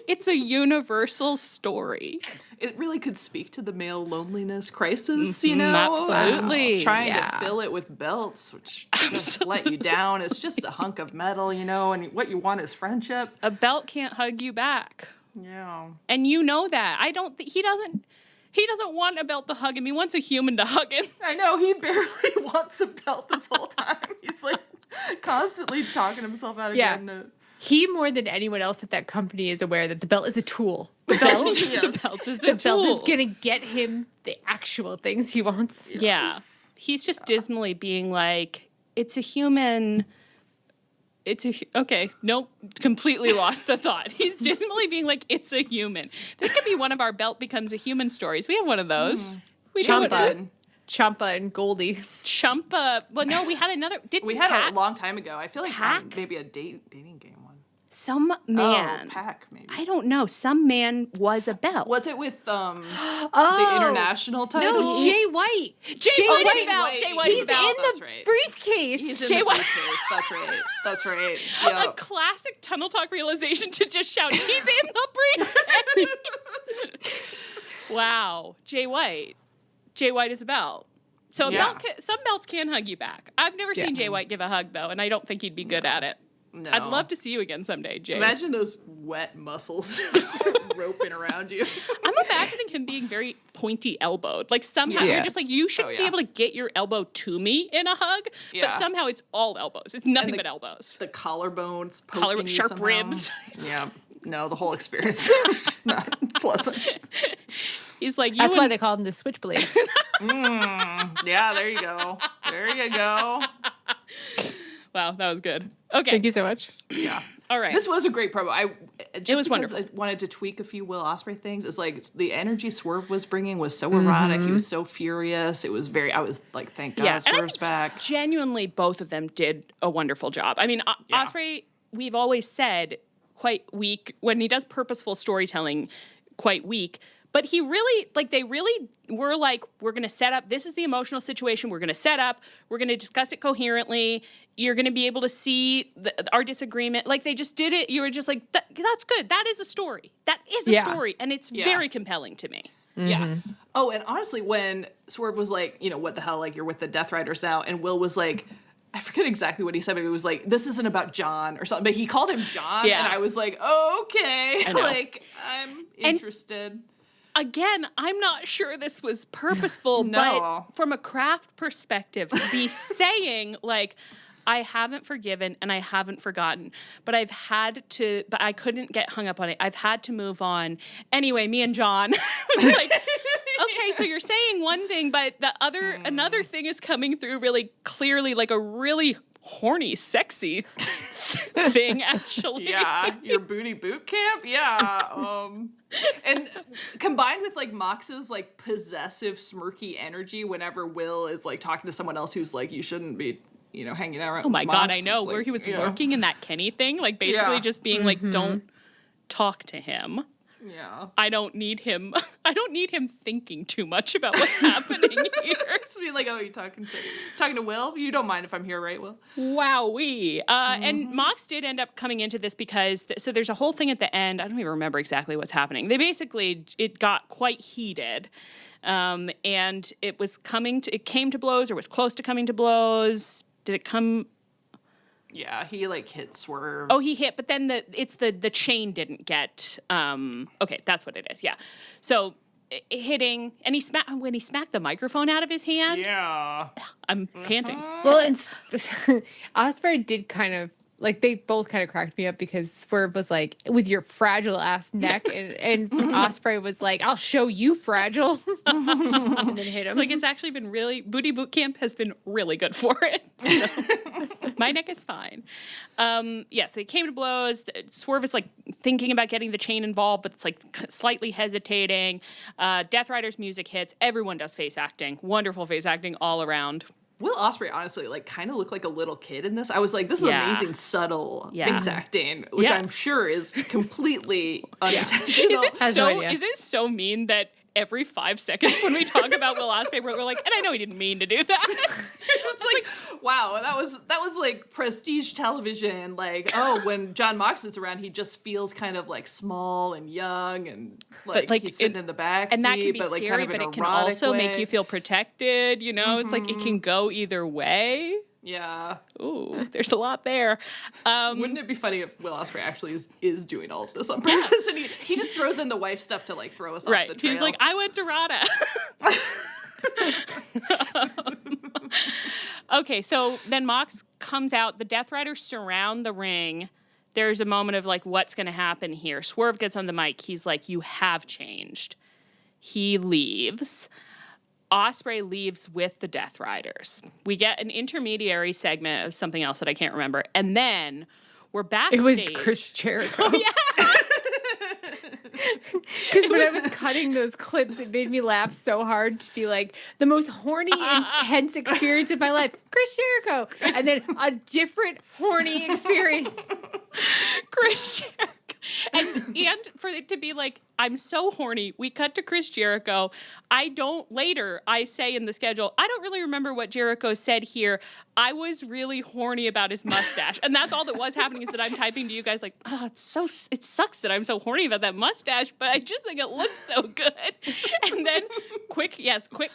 It's a universal story. it really could speak to the male loneliness crisis, you know? Absolutely. Trying to fill it with belts, which just let you down. It's just a hunk of metal, you know, and what you want is friendship. A belt can't hug you back. Yeah. And you know that. I don't think he doesn't want a belt to hug him. He wants a human to hug him. I know, he barely wants a belt this whole time. He's like constantly talking himself out of getting it. He, more than anyone else at that company, is aware that the belt is a tool. The belt is a tool. Belt is going to get him the actual things he wants. Yes. Yeah. He's just dismally being like, it's a human. Okay, nope, completely lost the thought. He's dismally being like, it's a human. This could be one of our belt becomes a human stories. We have one of those. We Ciampa and Goldie. Ciampa. Well, no, we had another. We had it a long time ago. I feel like maybe a dating game one. Some man. Pack, maybe. I don't know. Some man was a belt. Was it with the international title? No, Jay White. Jay White is a belt. Jay White is a belt. He's in the briefcase. He's in the briefcase. That's right. Yep. A classic Tunnel Talk realization to just shout, he's in the briefcase. Wow. Jay White. Jay White is a belt. So some belts can hug you back. I've never seen Jay White give a hug, though, and I don't think he'd be good at it. No. I'd love to see you again someday, Jay. Imagine those wet muscles roping around you. I'm imagining him being very pointy elbowed. Like somehow you're just like, you shouldn't be able to get your elbow to me in a hug, but somehow it's all elbows. It's nothing but elbows. The collarbones poking sharp somehow. ribs. Yeah. No, the whole experience is not pleasant. He's like, that's why they call him the Switchblade. Yeah, there you go. There you go. Wow, that was good. Okay. Thank you so much. Yeah. All right. This was a great promo. It was wonderful. I wanted to tweak a few Will Ospreay things. It's like the energy Swerve was bringing was so erotic. He was so furious. It was I was like, thank God Swerve's back. Genuinely, both of them did a wonderful job. I mean, Ospreay, we've always said, quite weak. When he does purposeful storytelling, quite weak. But he really, they really were like, we're going to set up, this is the emotional situation, we're going to set up, we're going to discuss it coherently, you're going to be able to see our disagreement. Like, they just did it, you were just like, that's good, that is a story. That is a story, and it's very compelling to me. Yeah. Oh, and honestly, when Swerve was like, what the hell, like, you're with the Death Riders now, and Will was like, I forget exactly what he said, but it was like, this isn't about John or something, but he called him John, and I was like, okay, like, I'm interested. Again, I'm not sure this was purposeful, but from a craft perspective, to be saying, like, I haven't forgiven and I haven't forgotten, but but I couldn't get hung up on it. I've had to move on. Anyway, me and John, like, okay, so you're saying one thing, but another thing is coming through really clearly, like a really horny, sexy thing, actually. Yeah, your booty boot camp? Yeah. And combined with, like, Mox's, like, possessive, smirky energy whenever Will is, like, talking to someone else who's like, you shouldn't be, hanging out. Oh my Mox. God, I know. Where he was lurking in that Kenny thing, like, basically just being like, don't talk to him. Yeah. I don't need him thinking too much about what's happening here. It's be like, oh, you talking to Will? You don't mind if I'm here, right, Will? Wowee. And Mox did end up coming into this because, so there's a whole thing at the end. I don't even remember exactly what's happening. It got quite heated. And it came to blows or was close to coming to blows. Did it come? Yeah, he like hit Swerve. Oh, he hit, but then the chain didn't get. Okay, that's what it is. Yeah, so hitting, and when he smacked the microphone out of his hand. Yeah, I'm panting. Well, and Ospreay did kind of. Like, they both kind of cracked me up because Swerve was like, with your fragile ass neck, and Ospreay was like, I'll show you fragile. And then hit him. It's actually been Booty Boot Camp has been really good for it. So, my neck is fine. So he came to blows. Swerve is, like, thinking about getting the chain involved, but it's, like, slightly hesitating. Death Rider's music hits. Everyone does face acting. Wonderful face acting all around. Will Ospreay, honestly, like, kind of looked like a little kid in this. I was like, this is amazing, subtle face acting, which I'm sure is completely unintentional. Is it so mean that every 5 seconds when we talk about Will Ospreay, we're like, and I know he didn't mean to do that. It's like, wow, that was like prestige television. Like, oh, when John Mox is around, he just feels kind of like small and young and like he's sitting in the back and seat, that can be but like scary, kind of but an it can erotic also way. make you feel protected. You know, it's like it can go either way. Yeah. Ooh, there's a lot there. Wouldn't it be funny if Will Ospreay actually is doing all of this on purpose and he just throws in the wife stuff to like throw us off the trail? He's like, I went to RADA. Okay, so then Mox comes out. The Death Riders surround the ring. There's a moment of like, what's going to happen here? Swerve gets on the mic. He's like, you have changed. He leaves. Ospreay leaves with the Death Riders. We get an intermediary segment of something else that I can't remember. And then we're backstage. It was Chris Jericho. Oh, yeah. Because when I was cutting those clips, it made me laugh so hard to be like, the most horny, intense experience of my life, Chris Jericho. And then a different horny experience. Chris Jericho. And for it to be like, I'm so horny. We cut to Chris Jericho. Later, I say in the schedule, I don't really remember what Jericho said here. I was really horny about his mustache. And that's all that was happening, is that I'm typing to you guys like, oh, it sucks that I'm so horny about that mustache, but I just think it looks so good. And then quick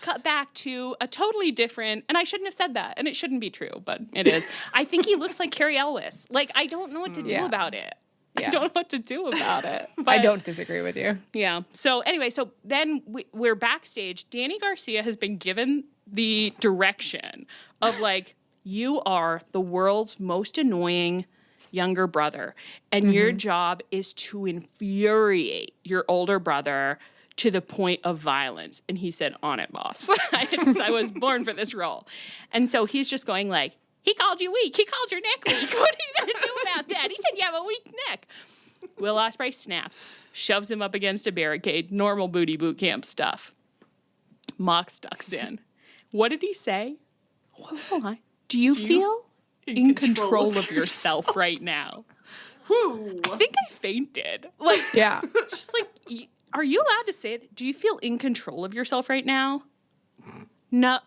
cut back to a totally different, and I shouldn't have said that, and it shouldn't be true, but it is. I think he looks like Carrie Elwes. Like, I don't know what to do about it. Yeah. I don't know what to do about it. But, I don't disagree with you. Yeah. So anyway, so then we're backstage. Danny Garcia has been given the direction of like, you are the world's most annoying younger brother, and your job is to infuriate your older brother to the point of violence. And he said, on it, boss. I was born for this role. And so he's just going like, he called you weak. He called your neck weak. What are you going to do about that? He said you have a weak neck. Will Ospreay snaps, shoves him up against a barricade, normal booty boot camp stuff. Mox ducks in. What did he say? What was the line? Do you feel in control of yourself right now? Whew. I think I fainted. Like, Yeah. just like, are you allowed to say it? Do you feel in control of yourself right now? No.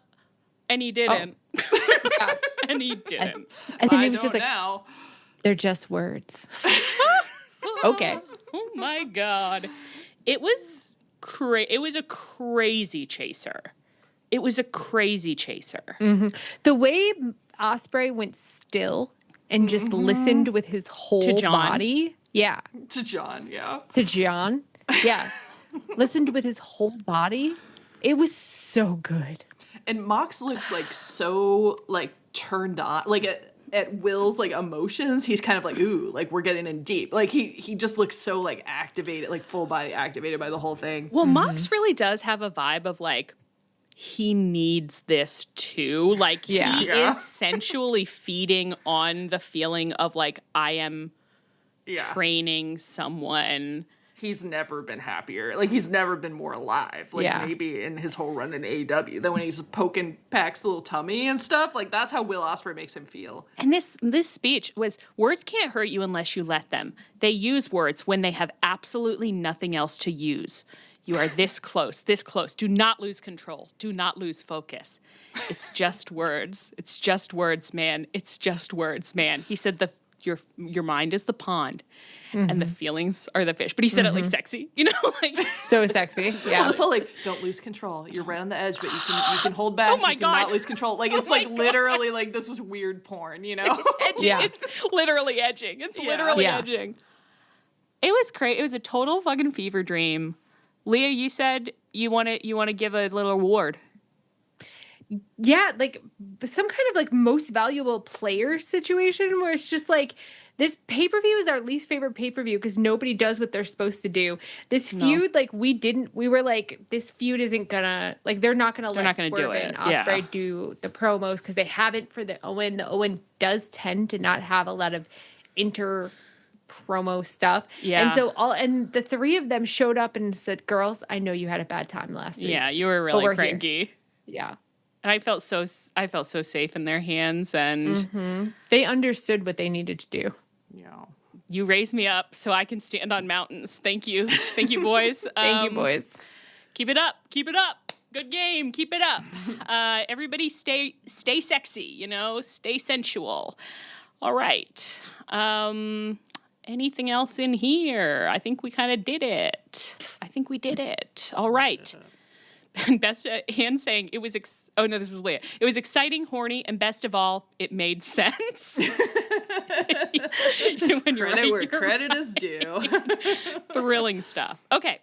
And he didn't. Yeah. And he didn't. And then he I was don't just like, now. they're just words. Okay. Oh my God. It was a crazy chaser. It was a crazy chaser. Mm-hmm. The way Ospreay went still and just listened with his whole body. Yeah. To John, yeah. To John. Yeah. Listened with his whole body. It was so good. And Mox looks like so like turned on, like at Will's like emotions. He's kind of like, ooh, like we're getting in deep. Like he just looks so like activated, like full body activated by the whole thing. Well, Mox really does have a vibe of like, he needs this too. Like he is sensually feeding on the feeling of like, I am training someone. He's never been happier. Like, he's never been more alive. Like, maybe in his whole run in AEW. Then when he's poking Pac's little tummy and stuff, like, that's how Will Ospreay makes him feel. And this speech was, words can't hurt you unless you let them. They use words when they have absolutely nothing else to use. You are this close, this close. Do not lose control. Do not lose focus. It's just words. It's just words, man. It's just words, man. He said your mind is the pond, and the feelings are the fish. But he said it like sexy, you know, like so sexy. Yeah. Well, this whole like, don't lose control. You're right on the edge, but you can hold back. Oh my you God. cannot lose control. Like it's like literally like this is weird porn, you know? It's edging. Yeah. It's literally edging. It's literally edging. It was crazy. It was a total fucking fever dream. Leah, you said you want to give a little award. Yeah, like some kind of like most valuable player situation where it's just like this pay-per-view is our least favorite pay-per-view because nobody does what they're supposed to do. This feud, like we were like, this feud isn't gonna, like they're not gonna let Swerve and Ospreay do the promos because they haven't for the Owen. The Owen does tend to not have a lot of promo stuff. Yeah. And the three of them showed up and said, girls, I know you had a bad time last week. Yeah, you were really cranky. Yeah. And I felt so safe in their hands, and they understood what they needed to do. Yeah. You raised me up so I can stand on mountains. Thank you, boys. Thank you, boys. Keep it up. Keep it up. Good game. Keep it up. Everybody stay sexy, you know, stay sensual. All right. Anything else in here? I think we kind of did it. All right. Best hand saying it was. This was Leah. It was exciting, horny, and best of all, it made sense. When you're Credit right, where you're credit right. is due. Thrilling stuff. Okay.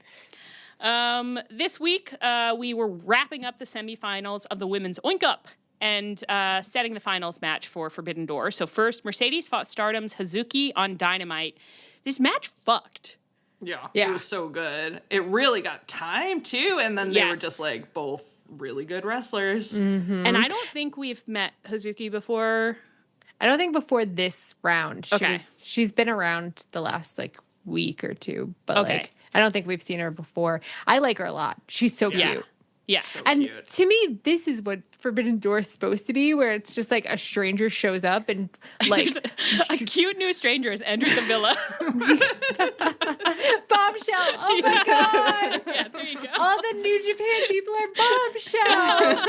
This week, we were wrapping up the semifinals of the women's Oink Up and setting the finals match for Forbidden Door. So first, Mercedes fought Stardom's Hazuki on Dynamite. This match fucked. Yeah, Yeah. it was so good. It really got time, too, and then they were Yes. just, like, both really good wrestlers. Mm-hmm. And I don't think we've met Hazuki before. I don't think before this round. Okay. She's been around the last like week or two, but Okay. like I don't think we've seen her before. I like her a lot. She's so Yeah. cute. Yeah. So And cute. to me, this is what Forbidden Door is supposed to be, where it's just like a stranger shows up and like A cute new stranger has entered the villa. bombshell. Oh my god! Yeah, there you go. All the New Japan people are bombshell.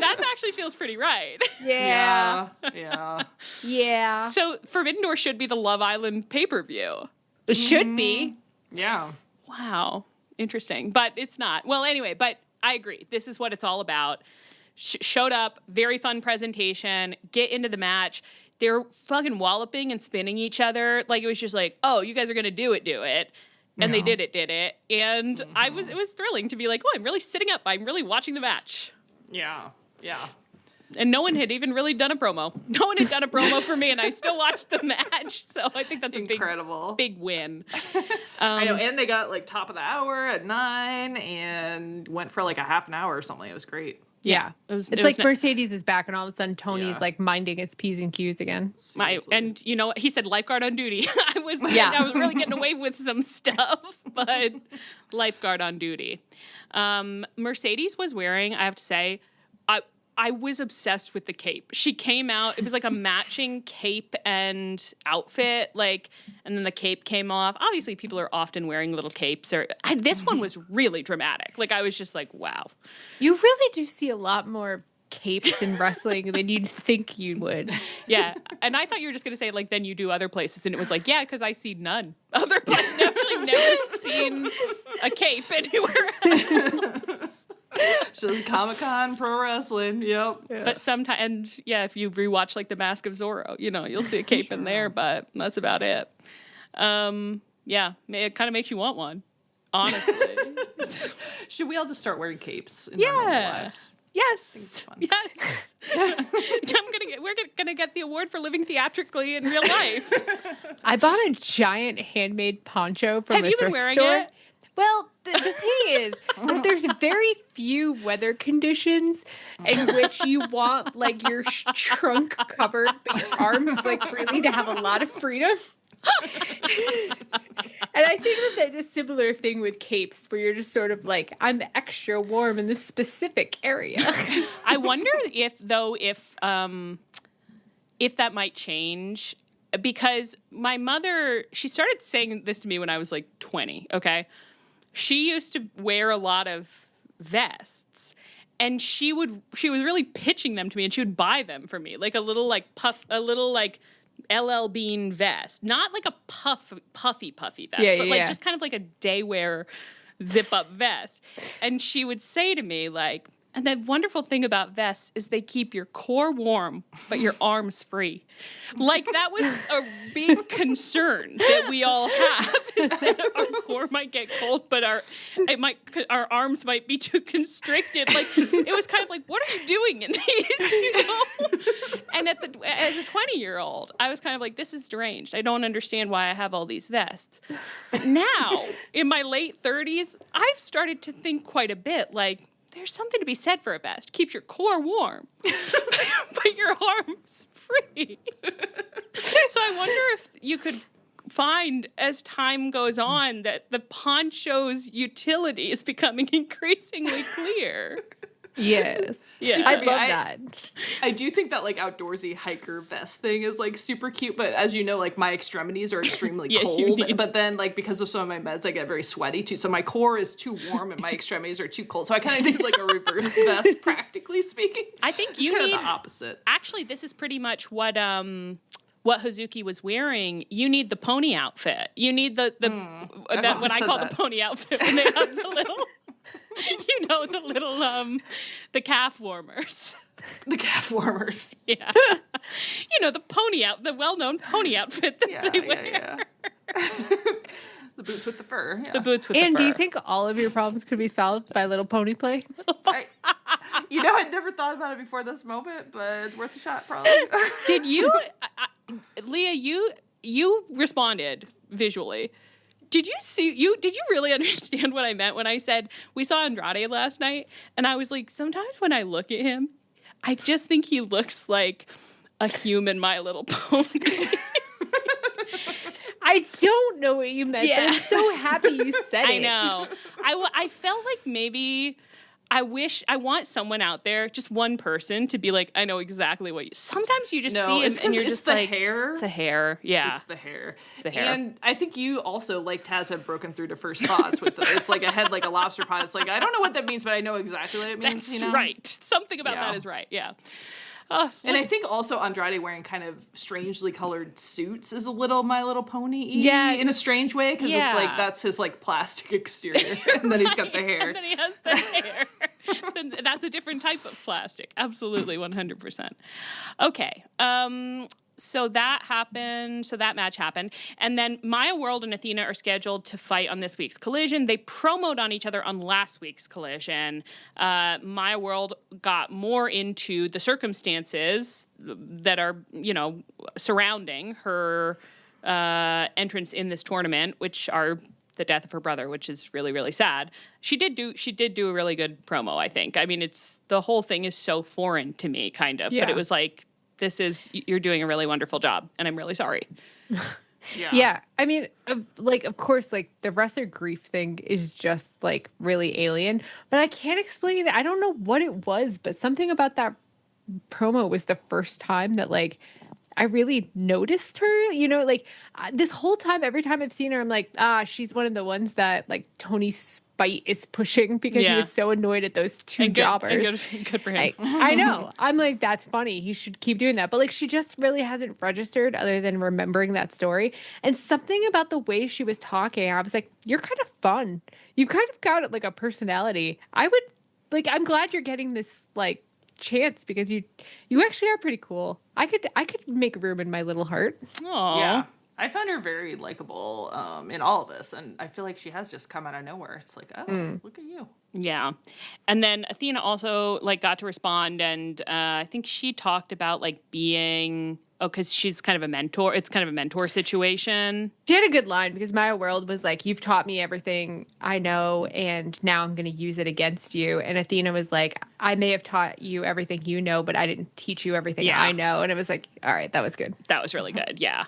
That actually feels pretty right. Yeah, Yeah. yeah. So Forbidden Door should be the Love Island pay-per-view. It should be. Yeah. Wow. Interesting. But it's not. Well, anyway, but I agree. This is what it's all about. Showed up, very fun presentation, get into the match. They're fucking walloping and spinning each other. Like, it was just like, oh, you guys are going to do it. And they did it. And it was thrilling to be like, oh, I'm really sitting up. I'm really watching the match. Yeah. Yeah. And no one had even really done a promo. No one had done a promo for me, and I still watched the match. So I think that's Incredible. a big win. I know, and they got like top of the hour at 9 and went for like a half an hour or something. It was great. Yeah. It's It's like Mercedes is back, and all of a sudden Tony's Yeah. like minding his P's and Q's again. Seriously. And you know, he said lifeguard on duty. I was really getting away with some stuff, but lifeguard on duty. Mercedes was wearing, I have to say, I was obsessed with the cape. She came out, it was like a matching cape and outfit, like, and then the cape came off. Obviously, people are often wearing little capes. This one was really dramatic. Like, I was just like, wow. You really do see a lot more capes in wrestling than you'd think you would. Yeah, and I thought you were just going to say, like, then you do other places, and it was like, yeah, because I see none. Other places, I've actually never seen a cape anywhere else. Just Comic-Con, pro wrestling. Yep. Yeah. But sometimes, and yeah, if you rewatch like The Mask of Zorro, you know, you'll see a cape in there, but that's about it. Yeah, it kind of makes you want one, honestly. Should we all just start wearing capes in our normal lives? Yes. fun. Yes. We're gonna get the award for living theatrically in real life. I bought a giant handmade poncho from Have a you been thrift wearing store. it? Well, the thing is that there's very few weather conditions in which you want like your trunk covered, but your arms like really to have a lot of freedom. And I think that's a similar thing with capes, where you're just sort of like, I'm extra warm in this specific area. I wonder if that might change, because my mother, she started saying this to me when I was like 20, okay? She used to wear a lot of vests, and she was really pitching them to me, and she would buy them for me, like a little like LL Bean vest, not like a puffy vest, but like just kind of like a day wear zip up vest. And she would say to me like, and the wonderful thing about vests is they keep your core warm, but your arms free. Like, that was a big concern that we all have, is that our core might get cold, but our arms might be too constricted. Like, it was kind of like, what are you doing in these? You know? And as a 20-year-old, I was kind of like, this is deranged. I don't understand why I have all these vests. But now, in my late 30s, I've started to think quite a bit like, there's something to be said for a vest. Keeps your core warm, but your arms free. So I wonder if you could find, as time goes on, that the poncho's utility is becoming increasingly clear. Yes. Yeah. I love that. I do think that like outdoorsy hiker vest thing is like super cute, but as you know, like my extremities are extremely cold. But then like because of some of my meds, I get very sweaty too. So my core is too warm and my extremities are too cold. So I kind of need like a reverse vest, practically speaking. I think it's you kind need of the opposite. Actually, this is pretty much what Hazuki was wearing. You need the pony outfit. You need the that what I call the pony outfit when they have the little the calf warmers. The calf warmers. Yeah. The well-known pony outfit that they wear. Yeah. The boots with the fur. Yeah. The boots with the fur. And do you think all of your problems could be solved by Little Pony play? I'd never thought about it before this moment, but it's worth a shot, probably. Did you, Leah? You responded visually. Did you really understand what I meant when I said we saw Andrade last night? And I was like, sometimes when I look at him, I just think he looks like a human My Little Pony. I don't know what you meant, but I'm so happy you said it. I know. I felt like maybe I want someone out there, just one person, to be like, I know exactly what you. Sometimes you just see him and you're just like, hair. It's the hair. Yeah. It's the hair. It's the hair. And I think you also, like Taz, have broken through to first thoughts with it's like a head like a lobster pot. It's like, I don't know what that means, but I know exactly what it means. That's right. Something about that is right. Yeah. And I think also Andrade wearing kind of strangely colored suits is a little My Little Pony-y in a strange way, because it's like that's his like plastic exterior, and then he's got the hair. And then he has the hair. Then that's a different type of plastic. Absolutely, 100%. Okay. So that happened. So that match happened. And then Maya World and Athena are scheduled to fight on this week's Collision. They promoed on each other on last week's Collision. Maya World got more into the circumstances that are, surrounding her entrance in this tournament, which are the death of her brother, which is really, really sad. She did do a really good promo, I think. I mean, the whole thing is so foreign to me, kind of. Yeah. But it was like, you're doing a really wonderful job, and I'm really sorry. Yeah. I mean, of course, like, the wrestler grief thing is just, like, really alien. But I can't explain it. I don't know what it was, but something about that promo was the first time that, like, I really noticed her, this whole time, every time I've seen her, I'm like, she's one of the ones that, like, Tony Spite is pushing because he was so annoyed at those two jobbers. Good for him. I know. I'm like, that's funny. He should keep doing that. But, like, she just really hasn't registered other than remembering that story. And something about the way she was talking, I was like, you're kind of fun. You kind of got, like, a personality. I'm glad you're getting this, like, chance, because you actually are pretty cool. I could make room in my little heart. Aww. Yeah. I found her very likable in all of this, and I feel like she has just come out of nowhere. It's like, look at you. Yeah. And then Athena also, like, got to respond, and I think she talked about, like, being... because she's kind of a mentor. It's kind of a mentor situation. She had a good line, because Maya World was like, you've taught me everything I know, and now I'm going to use it against you. And Athena was like, I may have taught you everything you know, but I didn't teach you everything I know. And it was like, all right, that was good. That was really good, yeah.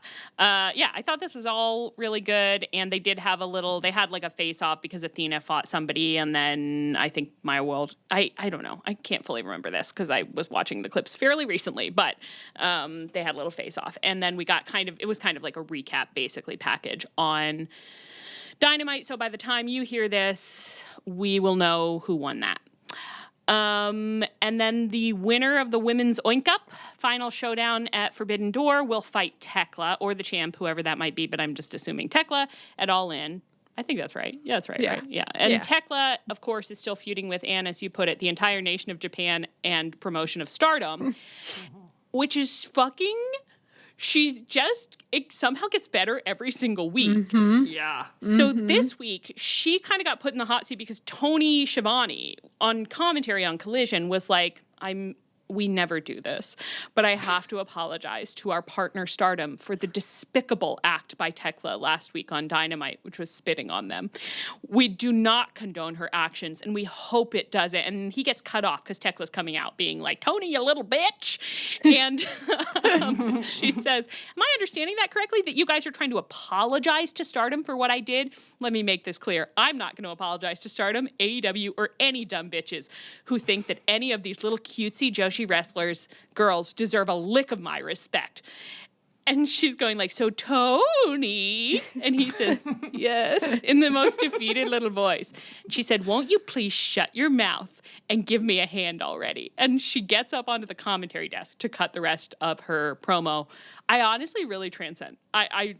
I thought this was all really good, and they did have they had like a face-off because Athena fought somebody, and then I think Maya World, I don't know. I can't fully remember this because I was watching the clips fairly recently, but they had a little face-off. And then we got it was kind of like a recap, basically, package on Dynamite. So by the time you hear this, we will know who won that. And then the winner of the Women's Oink Up final showdown at Forbidden Door will fight Thekla, or the champ, whoever that might be, but I'm just assuming Thekla, at All In. I think that's right. Yeah, that's right. Yeah. Right? Yeah. And Thekla, of course, is still feuding with, Anne, as you put it, the entire nation of Japan and promotion of Stardom, which is fucking... it somehow gets better every single week. Mm-hmm. Yeah. So this week, she kind of got put in the hot seat because Tony Schiavone, on commentary on Collision, was like, I'm we never do this, but I have to apologize to our partner Stardom for the despicable act by Thekla last week on Dynamite, which was spitting on them. We do not condone her actions, and we hope it doesn't. And he gets cut off because Tekla's coming out being like, Tony, you little bitch. And she says, am I understanding that correctly, that you guys are trying to apologize to Stardom for what I did? Let me make this clear. I'm not going to apologize to Stardom, AEW, or any dumb bitches who think that any of these little cutesy Joshi wrestlers, girls, deserve a lick of my respect. And she's going like, so Tony? And he says, yes, in the most defeated little voice. She said, won't you please shut your mouth and give me a hand already? And she gets up onto the commentary desk to cut the rest of her promo. I honestly really transcend. I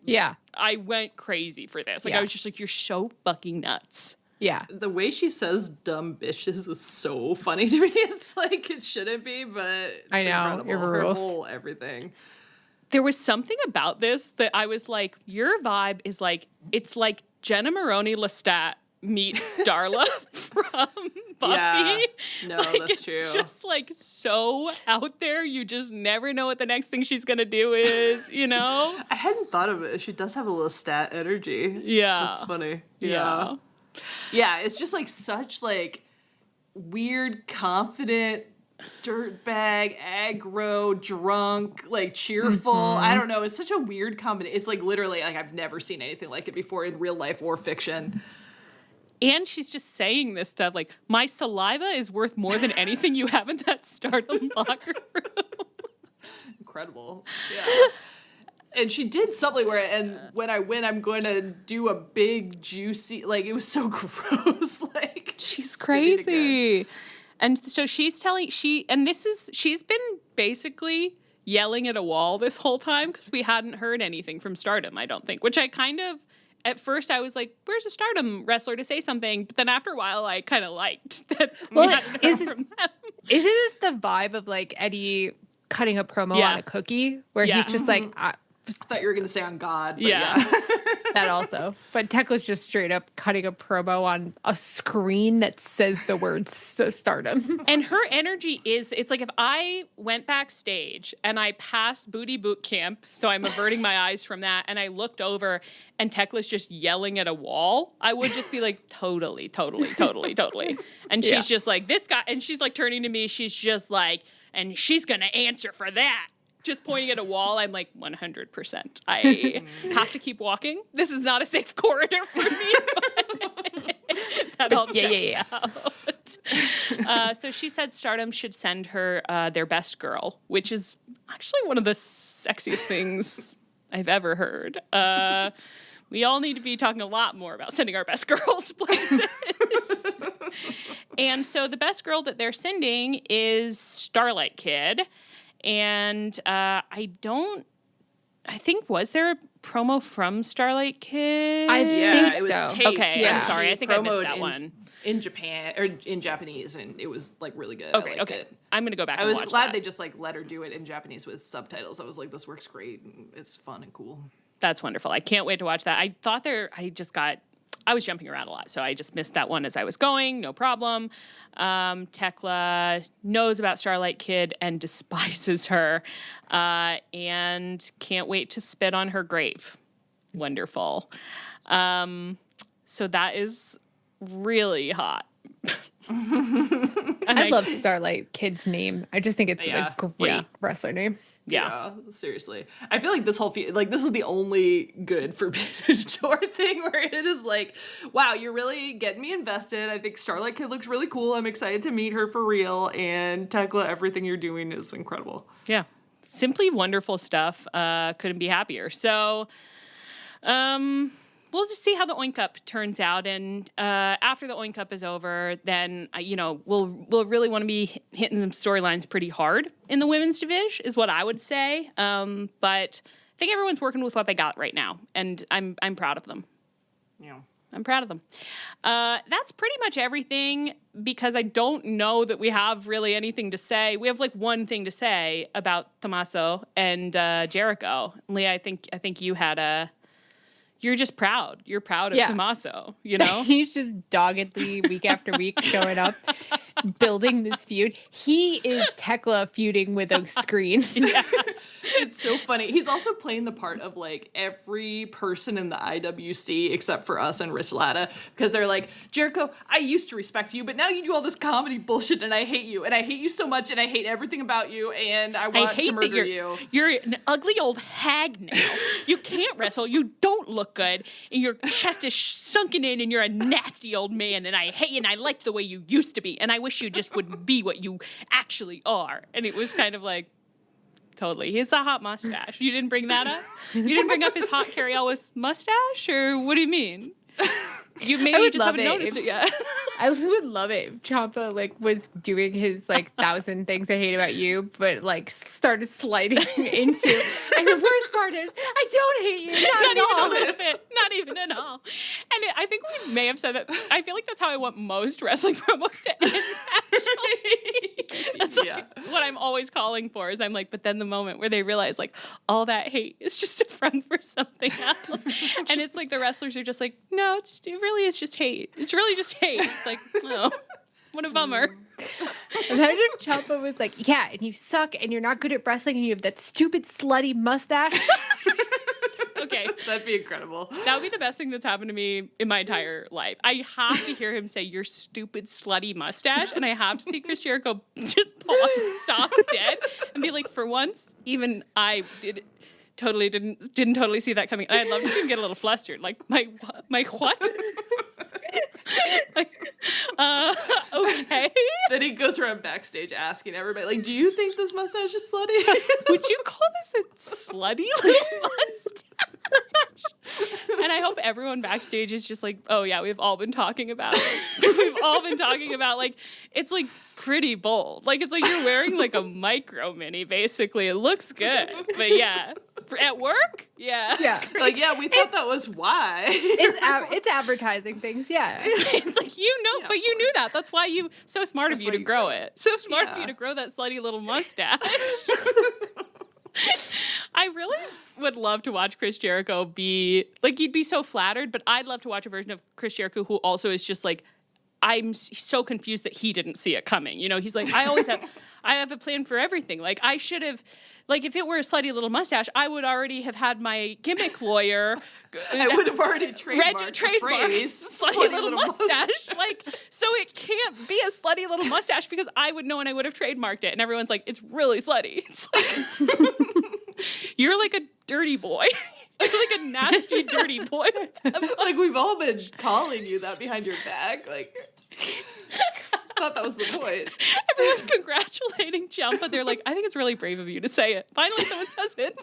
went crazy for this. Like, I was just like, you're so fucking nuts. Yeah. The way she says dumb bitches is so funny to me. It's like, it shouldn't be, but it's I know, incredible. it Her rules. whole everything. There was something about this that I was like, your vibe is like, it's like Jenna Maroney Lestat meets Darla from Buffy. Yeah. No, like, that's true. It's just like so out there. You just never know what the next thing she's going to do is, you know? I hadn't thought of it. She does have a little stat energy. Yeah. That's funny. Yeah. Yeah, it's just like such like weird, confident, dirtbag, aggro, drunk, like cheerful. I don't know. It's such a weird combination. It's like literally like I've never seen anything like it before in real life or fiction. And she's just saying this stuff like, my saliva is worth more than anything you have in that Stardom locker room. Incredible. Yeah. And she did something where, and when I win, I'm going to do a big, juicy, like, it was so gross. Like, she's crazy. And so she's she's been basically yelling at a wall this whole time because we hadn't heard anything from Stardom, I don't think, which I kind of, at first I was like, where's a Stardom wrestler to say something? But then after a while, I kind of liked that we hadn't heard from them. Isn't it the vibe of like Eddie cutting a promo on a cookie where he's just like, I thought you were going to say on God. But that also. But Tekla's just straight up cutting a promo on a screen that says the words Stardom. And her energy is, it's like if I went backstage and I passed Booty Boot Camp, so I'm averting my eyes from that, and I looked over and Tekla's just yelling at a wall, I would just be like, totally. And she's just like, this guy, and she's like turning to me, she's just like, and she's going to answer for that. Just pointing at a wall, I'm like, 100%. I have to keep walking. This is not a safe corridor for me. That all checks out. So she said Stardom should send her their best girl, which is actually one of the sexiest things I've ever heard. We all need to be talking a lot more about sending our best girls places. And so the best girl that they're sending is Starlight Kid. And I think, was there a promo from Starlight Kid? I think it was so. taped. Okay, Yeah. I'm sorry. I think I missed that one. In Japan, or in Japanese, and it was like really good. Okay, I liked it. I'm going to go back I and was watch glad that. they just like let her do it in Japanese with subtitles. I was like, this works great. And it's fun and cool. That's wonderful. I can't wait to watch that. I was jumping around a lot, so I just missed that one as I was going. No problem. Thekla knows about Starlight Kid and despises her, and can't wait to spit on her grave. Wonderful. So that is really hot. I love Starlight Kid's name. I just think it's a great wrestler name. Yeah, seriously. I feel like this whole this is the only good Forbidden Door thing where it is like, wow, you're really getting me invested. I think Starlight Kid looks really cool. I'm excited to meet her for real. And Thekla, everything you're doing is incredible. Yeah, simply wonderful stuff. Couldn't be happier. So, we'll just see how the Oink Up turns out, and after the Oink Up is over, then we'll really want to be hitting some storylines pretty hard in the women's division, is what I would say. But I think everyone's working with what they got right now, and I'm proud of them. Yeah, I'm proud of them. That's pretty much everything, because I don't know that we have really anything to say. We have like one thing to say about Tommaso and Jericho. Leah, I think you had a. You're just proud. You're proud of Tommaso, you know? He's just doggedly week after week showing up. building this feud. He is Thekla feuding with a screen. Yeah. It's so funny. He's also playing the part of like every person in the IWC except for us and Rich Latta, because they're like, Jericho, I used to respect you, but now you do all this comedy bullshit and I hate you. And I hate you so much and I hate everything about you and I want to murder you. You're an ugly old hag now. You can't wrestle. You don't look good. And your chest is sunken in and you're a nasty old man and I hate you and I like the way you used to be. And I wish you just would be what you actually are. And it was kind of like, totally. He's a hot mustache. You didn't bring that up? You didn't bring up his hot Carrie Ellis mustache? Or what do you mean? You just haven't noticed it yet. I would love it if Ciampa like was doing his like 1,000 things I hate about you, but like started sliding into. And the worst part is, I don't hate you, not at all. Even a little bit, not even at all. And I think we may have said that. I feel like that's how I want most wrestling promos to end. Actually, that's like what I'm always calling for. Is I'm like, but then the moment where they realize like all that hate is just a front for something else, and it's like the wrestlers are just like, no, it really is just hate. It's really just hate. It's like, oh, what a bummer. Imagine if Ciampa was like, yeah, and you suck, and you're not good at wrestling, and you have that stupid slutty mustache. Okay. That'd be incredible. That would be the best thing that's happened to me in my entire life. I have to hear him say, your stupid slutty mustache, and I have to see Chris Jericho just pause, stop dead, and be like, for once, even I didn't totally see that coming. And I'd love to see him get a little flustered. Like, my what? Like, okay. Then he goes around backstage asking everybody, like, do you think this mustache is slutty? Would you call this a slutty little mustache? And I hope everyone backstage is just like, oh yeah, we've all been talking about it. We've all been talking about, like, it's like pretty bold. Like, it's like you're wearing like a micro mini, basically. It looks good. But yeah. At work? Yeah. Yeah. Like, yeah, we thought that was why. It's advertising things, yeah. It's like, but you knew that. That's why so smart of you to grow it. So smart of you to grow that slutty little mustache. I really would love to watch Chris Jericho be, like, you'd be so flattered, but I'd love to watch a version of Chris Jericho who also is just like, I'm so confused that he didn't see it coming. You know, he's like, I have a plan for everything. Like, I should have, like, if it were a slutty little mustache, I would already have had my gimmick lawyer. I would have already trademarked slutty little mustache. Like, so it can't be a slutty little mustache because I would know and I would have trademarked it. And everyone's like, it's really slutty. It's like, you're like a dirty boy. You're like a nasty, dirty boy. Like, we've all been calling you that behind your back. Like, I thought that was the point. Everyone's congratulating Ciampa. They're like, I think it's really brave of you to say it. Finally, someone says it.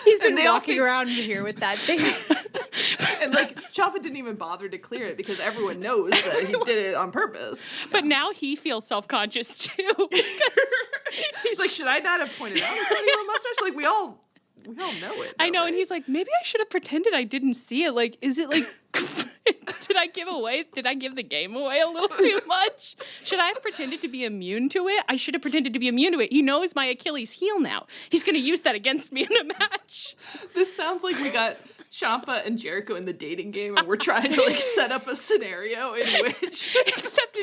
He's been walking around here with that thing. And, like, Ciampa didn't even bother to clear it because everyone knows that he did it on purpose. But now he feels self-conscious, too. He's like, should I not have pointed out his little mustache? Like, we all know it. I know, right? And he's like, maybe I should have pretended I didn't see it. Like, is it like, did I give the game away a little too much? Should I have pretended to be immune to it? I should have pretended to be immune to it. He knows my Achilles heel now. He's going to use that against me in a match. This sounds like we got Ciampa and Jericho in the dating game, and we're trying to, like, set up a scenario in which... Except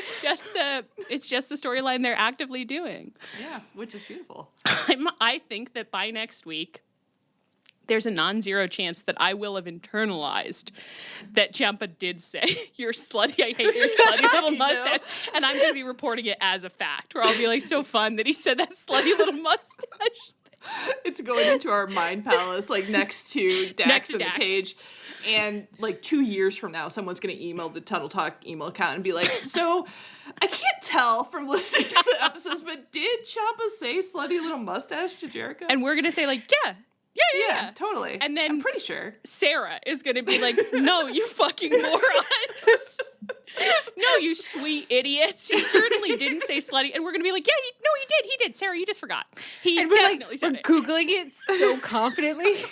it's just the storyline they're actively doing. Yeah, which is beautiful. I think that by next week, there's a non-zero chance that I will have internalized that Ciampa did say, you're slutty, I hate your slutty little mustache. And I'm going to be reporting it as a fact, where I'll be like, so fun that he said that slutty little mustache. It's going into our mind palace, like, next to Dax and the Cage. And, like, 2 years from now, someone's going to email the Tunnel Talk email account and be like, so, I can't tell from listening to the episodes, but did Ciampa say slutty little mustache to Jericho? And we're going to say, like, yeah, totally. And then I'm pretty sure Sarah is going to be like, no, you fucking morons. No, you sweet idiots. He certainly didn't say slutty. And we're going to be like, he did. Sarah, you just forgot. He definitely said it. We're Googling it so confidently. Yeah,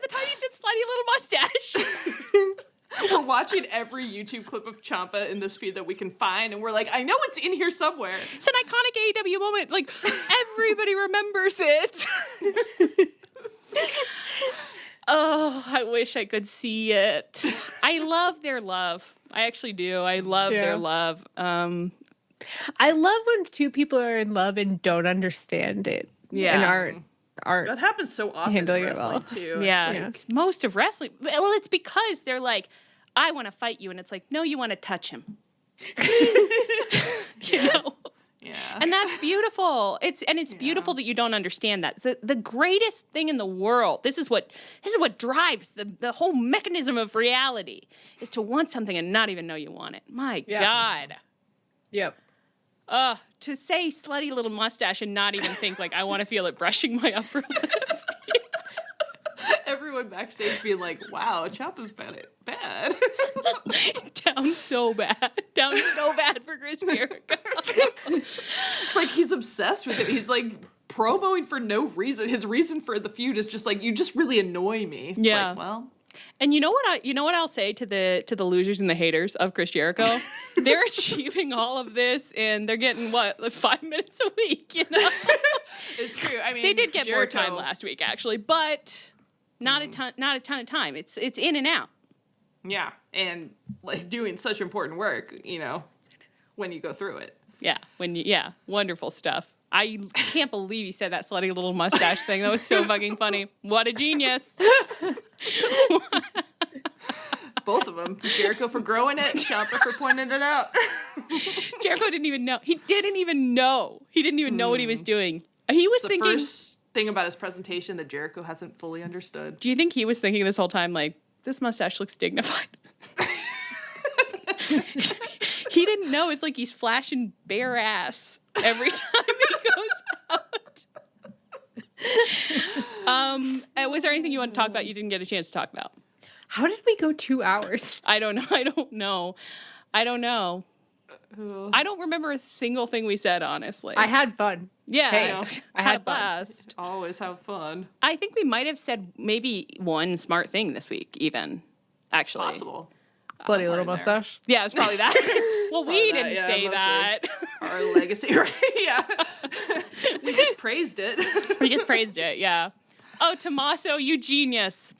the time he said slutty little mustache. We're watching every YouTube clip of Ciampa in this feed that we can find, and we're like, I know it's in here somewhere. It's an iconic AEW moment. Like, everybody remembers it. Oh, I wish I could see it. I love their love. I actually do. I love their love. I love when two people are in love and don't understand it. Yeah. And aren't That happens so often in handling it wrestling, well. too. Yeah. It's It's most of wrestling. Well, it's because they're like, I want to fight you. And it's like, no, you want to touch him. You know? Yeah. And that's beautiful. It's beautiful that you don't understand that. The greatest thing in the world, this is what drives the whole mechanism of reality, is to want something and not even know you want it. My God. Yep. To say slutty little mustache and not even think like I want to feel it brushing my upper lip. Everyone backstage being like, wow, Ciampa's bad. Down so bad for Chris Jericho. It's like he's obsessed with it. He's like promoing for no reason. His reason for the feud is just like, you just really annoy me. It's Yeah. like, well. And you know what I'll say to the losers and the haters of Chris Jericho? They're achieving all of this and they're getting like 5 minutes a week, you know? It's true. I mean, They did get Jericho, more time last week actually, but not a ton of time. It's in and out. Yeah. And like doing such important work, you know, when you go through it. Yeah, wonderful stuff. I can't believe he said that slutty little mustache thing. That was so fucking funny. What a genius. Both of them. Jericho for growing it, Ciampa for pointing it out. Jericho didn't even know. He didn't even know what he was doing. He was The thinking... first thing about his presentation that Jericho hasn't fully understood. Do you think he was thinking this whole time, like, this mustache looks dignified? He didn't know. It's like he's flashing bare ass every time he goes out. Was there anything you want to talk about you didn't get a chance to talk about? How did we go 2 hours? I don't know. I don't remember a single thing we said, honestly. I had fun. Yeah. Hey, I had a blast. Always have fun. I think we might have said maybe one smart thing this week, even. Actually. It's possible. Bloody little in there. mustache. Yeah, it's probably that. Well, we that, didn't yeah, say mostly. that. Our legacy, right? Yeah. We just praised it. We just praised it, yeah. Oh, Tommaso, you genius.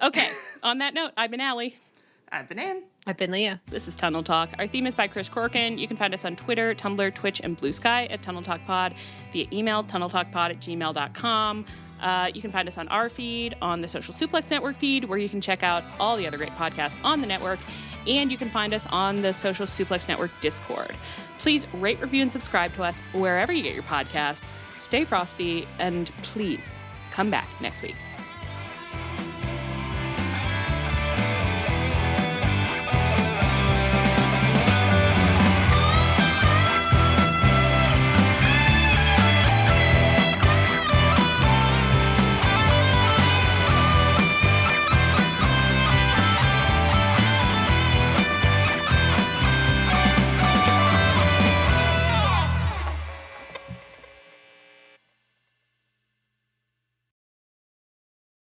Okay, on that note, I've been Allie. I've been in. I've been Leah. This is Tunnel Talk. Our theme is by Chris Corkin. You can find us on Twitter, Tumblr, Twitch, and Blue Sky at Tunnel Talk Pod, via email, tunneltalkpod@gmail.com. You can find us on our feed, on the Social Suplex Network feed, where you can check out all the other great podcasts on the network, and you can find us on the Social Suplex Network Discord. Please rate, review, and subscribe to us wherever you get your podcasts. Stay frosty, and please come back next week.